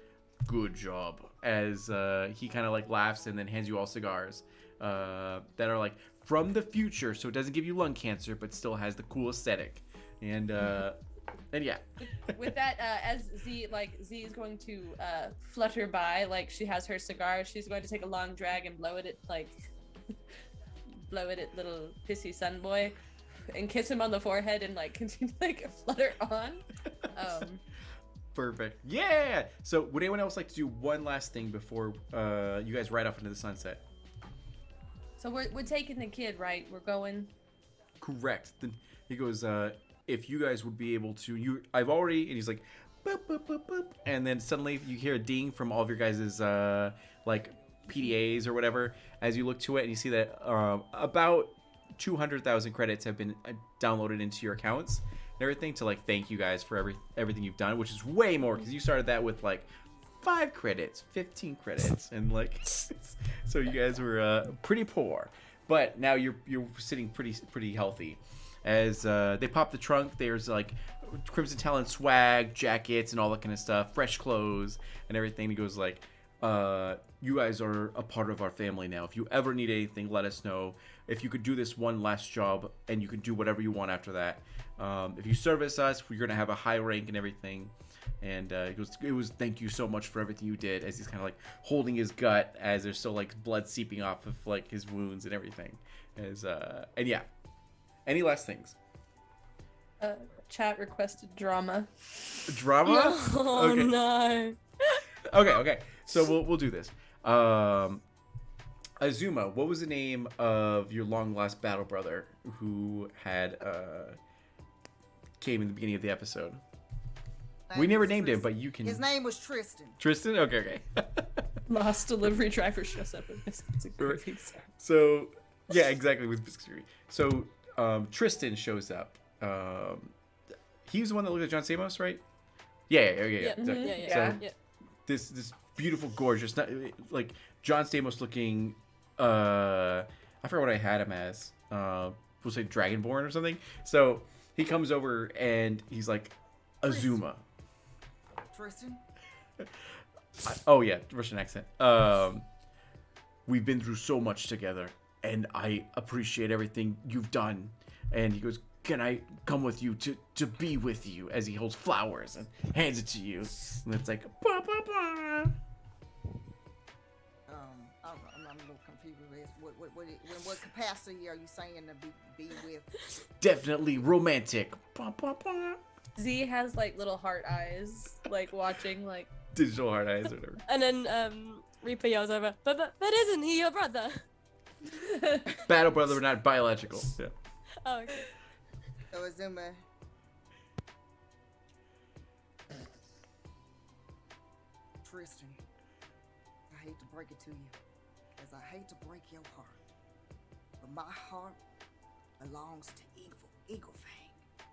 good job, as he kind of like laughs and then hands you all cigars that are like from the future, so it doesn't give you lung cancer but still has the cool aesthetic. And yeah. With that, as Z is going to flutter by, like she has her cigar, she's going to take a long drag and blow it at like blow it at little pissy sun boy and kiss him on the forehead and like continue to like flutter on. Perfect. Yeah. So would anyone else like to do one last thing before you guys ride off into the sunset? So we're taking the kid, right? We're going. Correct. Then he goes, if you guys would be able to, I've already, and he's like, boop, boop, boop, boop, and then suddenly you hear a ding from all of your guys' like PDAs or whatever as you look to it, and you see that about 200,000 credits have been downloaded into your accounts and everything to like thank you guys for everything you've done, which is way more because you started that with like 5 credits, 15 credits, and like so you guys were pretty poor, but now you're sitting pretty healthy. As they pop the trunk, there's like Crimson Talon swag, jackets, and all that kind of stuff, fresh clothes and everything. He goes like, you guys are a part of our family now. If you ever need anything, let us know. If you could do this one last job, and you can do whatever you want after that. If you service us, you're gonna have a high rank and everything. And he goes, it was thank you so much for everything you did. As he's kind of like holding his gut, as there's still like blood seeping off of like his wounds and everything. As and yeah. Any last things? Chat requested drama. Drama? Oh Okay. no. Okay. So we'll do this. Azuma, what was the name of your long lost battle brother who had came in the beginning of the episode? We never named him, but you can. His name was Tristan. Tristan? Okay. Lost delivery driver shows up with biscuits and gravy. So yeah, exactly, with Biscuit Theory. So Tristan shows up. He was the one that looked at John Stamos, right? Yeah. Yeah. So- Yeah. so this beautiful, gorgeous, not, like John Stamos looking. I forgot what I had him as. We'll say Dragonborn or something. So he comes over and he's like, Azuma. Tristan? Oh yeah, Russian accent. We've been through so much together, and I appreciate everything you've done. And he goes, can I come with you to be with you? As he holds flowers and hands it to you. And it's like, bah, bah, bah. I'm a little confused with this. What capacity are you saying to be with? Definitely romantic. Bah, bah, bah. Z has like little heart eyes, like watching, like. Digital hard eyes or whatever. And then Reaper yells over, but isn't he your brother? Battle brother, but not biological. Yeah. Oh, okay. So Azuma. Tristan, I hate to break it to you, as I hate to break your heart, but my heart belongs to Eagle Fang.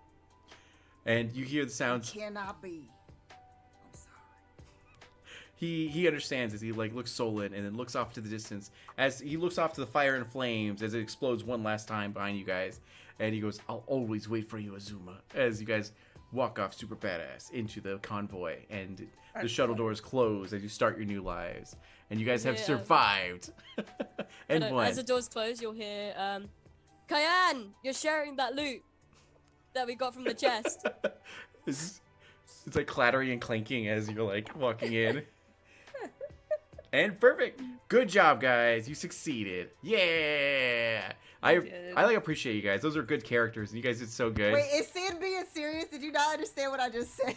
And you hear the It sounds. cannot be. I'm sorry. He understands as he like looks sullen and then looks off to the distance as he looks off to the fire and flames as it explodes one last time behind you guys, and he goes, "I'll always wait for you, Azuma." As you guys walk off super badass into the convoy, and the shuttle doors close as you start your new lives, and you guys have Yeah. survived. And And, won. as the doors close, you'll hear, Kyan, you're sharing that loot that we got from the chest. it's like clattering and clanking as you're like walking in. And perfect. Good job, guys. You succeeded. Yeah. I did. like appreciate you guys. Those are good characters, and you guys did so good. Wait, is Sid being serious? Did you not understand what I just said?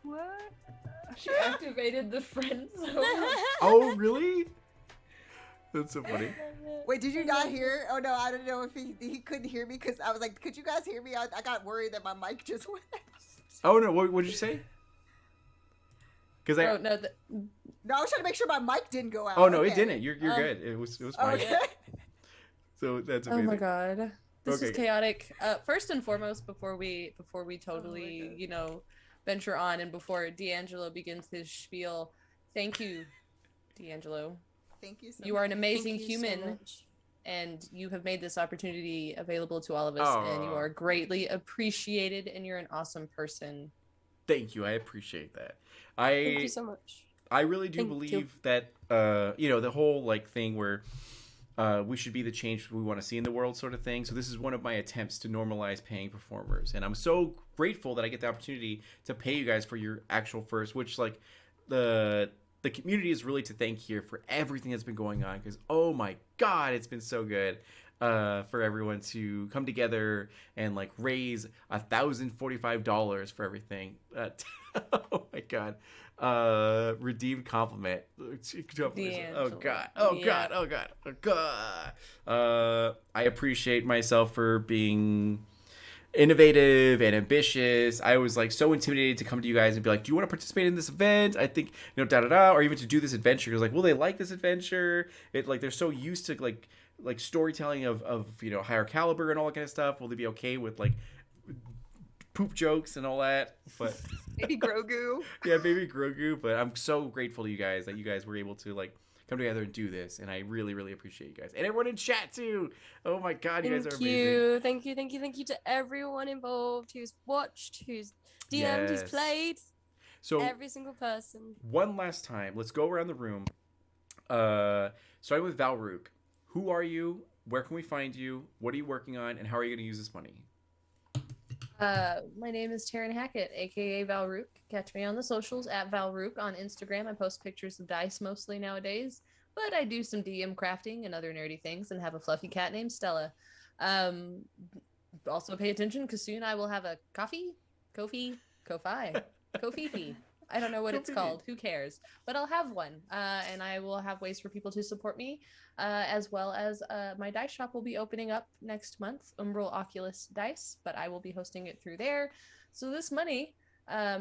What? She activated the friend zone. Oh, really? That's so funny. Wait, did you not hear? Oh no, I don't know if he couldn't hear me because I was like, could you guys hear me? I got worried that my mic just went. Oh no, what did you say? Because Oh no, No, I was trying to make sure my mic didn't go out. oh no, it Okay. didn't. You're good. It was fine. Okay. So that's oh amazing. my god, this is Okay. chaotic. First and foremost, before we totally venture on, and before D'Angelo begins his spiel, thank you, D'Angelo. Thank you so You are an much. amazing Thank you so human. much. And you have made this opportunity available to all of us, and you Aw. are greatly appreciated, and you're an awesome person. Thank you. I appreciate that. Thank you so much. I really do Thank believe you. that the whole like thing where we should be the change we want to see in the world sort of thing. So this is one of my attempts to normalize paying performers, and I'm so grateful that I get the opportunity to pay you guys for your actual first, which like the community is really to thank here for everything that's been going on, because oh my god, it's been so good for everyone to come together and like raise $1,045 for everything. Oh my god. Redeemed compliment. Oh god. Oh Yeah. god. Oh god. Oh god. I appreciate myself for being innovative and ambitious. I was like so intimidated to come to you guys and be like, do you want to participate in this event? I think, da da da, or even to do this adventure. Because like, will they like this adventure? It like they're so used to like storytelling of higher caliber and all that kind of stuff. Will they be okay with like poop jokes and all that? But Maybe Grogu. yeah, baby Grogu. But I'm so grateful to you guys that you guys were able to like come together and do this, and I really, really appreciate you guys and everyone in chat too. Oh my god, you guys are Thank amazing. you. Thank you to everyone involved who's watched, who's DM'd, Yes. who's played. So Every single person. one last time, let's go around the room. Starting with Valrook. Who are you? Where can we find you? What are you working on? And how are you going to use this money? My name is Taryn Hackett, aka Valrook. Catch me on the socials at Valrook on Instagram. I post pictures of dice mostly nowadays, but I do some DM crafting and other nerdy things, and have a fluffy cat named Stella. Also pay attention because soon I will have a Ko-fi. I don't know what it's Ko-fi. called. Who cares? But I'll have one, and I will have ways for people to support me, as well as my dice shop will be opening up next month, Umbral Oculus Dice, but I will be hosting it through there. So this money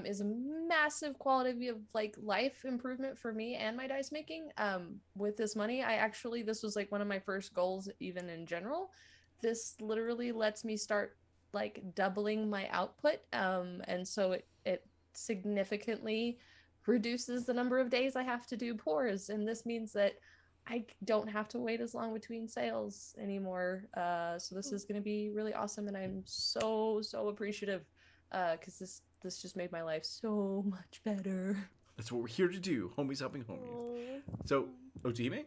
is a massive quality of like life improvement for me and my dice making. With this money, this was like one of my first goals, even in general. This literally lets me start like doubling my output, and so it significantly reduces the number of days I have to do pours, and this means that I don't have to wait as long between sales anymore. So this is going to be really awesome, and I'm so appreciative because this just made my life so much better. That's what we're here to do. Homies helping homies. So, Otime?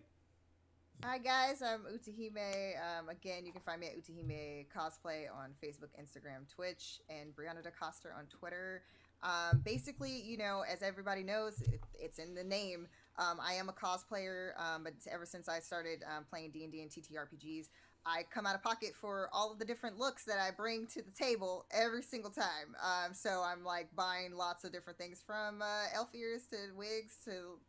Hi guys, I'm Utahime. Again, you can find me at Utahime Cosplay on Facebook, Instagram, Twitch, and Brianna DaCosta on Twitter. Basically, as everybody knows, it's in the name. I am a cosplayer, but ever since I started playing D&D and TTRPGs, I come out of pocket for all of the different looks that I bring to the table every single time. So I'm like buying lots of different things from elf ears to wigs to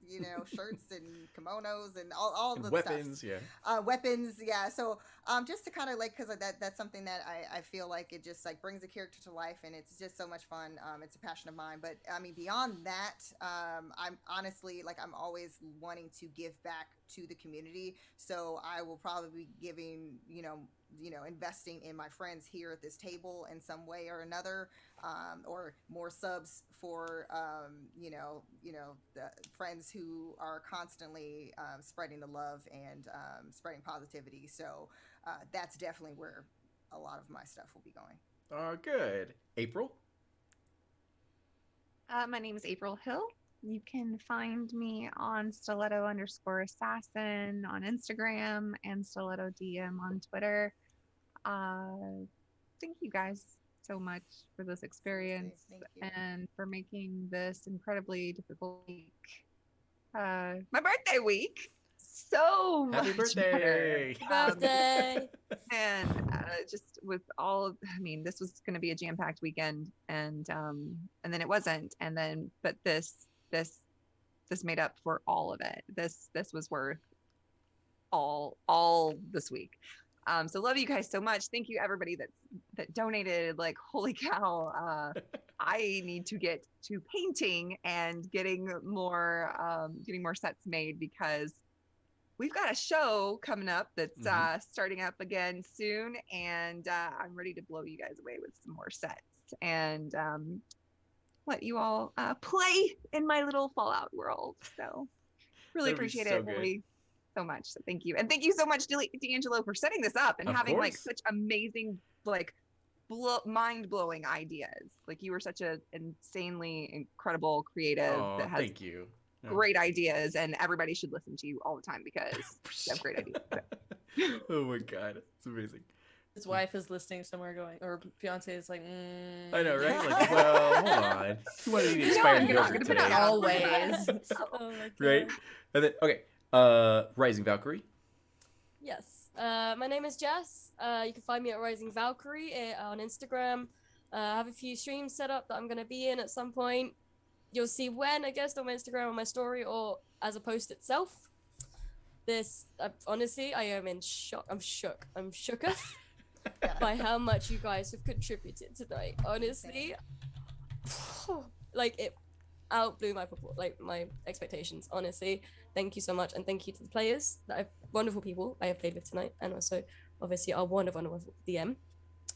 shirts and kimonos and all And the weapons, stuff. yeah. Weapons, yeah. So just to kind of like, because that's something that I feel like it just like brings the character to life, and it's just so much fun. It's a passion of mine. But I mean, beyond that, I'm honestly like I'm always wanting to give back to the community. So I will probably be giving, investing in my friends here at this table in some way or another, or more subs for, the friends who are constantly spreading the love and spreading positivity. So that's definitely where a lot of my stuff will be going. Oh, good. April? My name is April Hill. You can find me on stiletto_assassin on Instagram and stiletto DM on Twitter. Thank you guys so much for this experience Thank you. and for making this incredibly difficult week. My birthday week so Happy much birthday! better. Birthday. And just with all, I mean, this was going to be a jam-packed weekend, and then it wasn't, and then but this made up for all of it. This was worth all this week. So love you guys so much. Thank you everybody that donated. Like, holy cow, I need to get to painting and getting more sets made, because we've got a show coming up that's starting up again soon, and I'm ready to blow you guys away with some more sets and let you all play in my little Fallout world. So really That'd be appreciate so it, good. Lily, so much. So thank you, and thank you so much, D'Angelo, for setting this up and Of having like course. such amazing, like mind-blowing ideas. Like, you were such an insanely incredible creative Oh, that has thank you. No. great ideas, and everybody should listen to you all the time because you have great ideas. Oh my god, it's amazing. His wife is listening somewhere going, or fiance is like, I know, right? Like, well, hold on. You want to eat No, expired you're not yogurt gonna put today, it out. always. Oh my god. right? And then, okay, Rising Valkyrie. Yes. My name is Jess. You can find me at Rising Valkyrie on Instagram. I have a few streams set up that I'm going to be in at some point. You'll see when, I guess, on my Instagram or my story or as a post itself. Honestly, I am in shock. I'm shook. I'm shooketh by how much you guys have contributed tonight. Honestly, like it outblew my expectations. Honestly, thank you so much, and thank you to the players, wonderful people I have played with tonight, and also obviously our wonderful DM.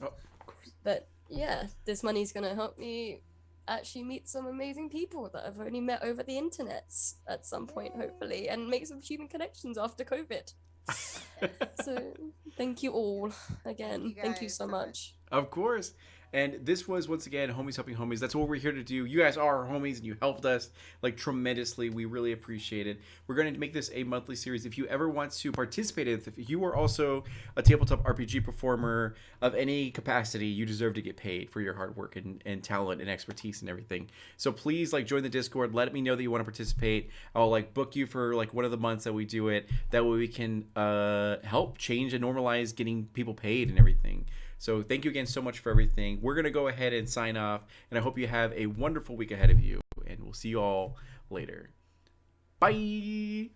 Oh, of course. But yeah, this money's gonna help me actually meet some amazing people that I've only met over the internet at some point, hopefully, and make some human connections after COVID. So thank you all again. Thank you guys so so much. Of course. And this was, once again, Homies Helping Homies. That's what we're here to do. You guys are our homies, and you helped us, like, tremendously. We really appreciate it. We're going to make this a monthly series. If you ever want to participate in it, if you are also a tabletop RPG performer of any capacity, you deserve to get paid for your hard work and talent and expertise and everything. So please, like, join the Discord. Let me know that you want to participate. I'll, like, book you for, like, one of the months that we do it. That way we can help change and normalize getting people paid and everything. So thank you again so much for everything. We're going to go ahead and sign off, and I hope you have a wonderful week ahead of you, and we'll see you all later. Bye!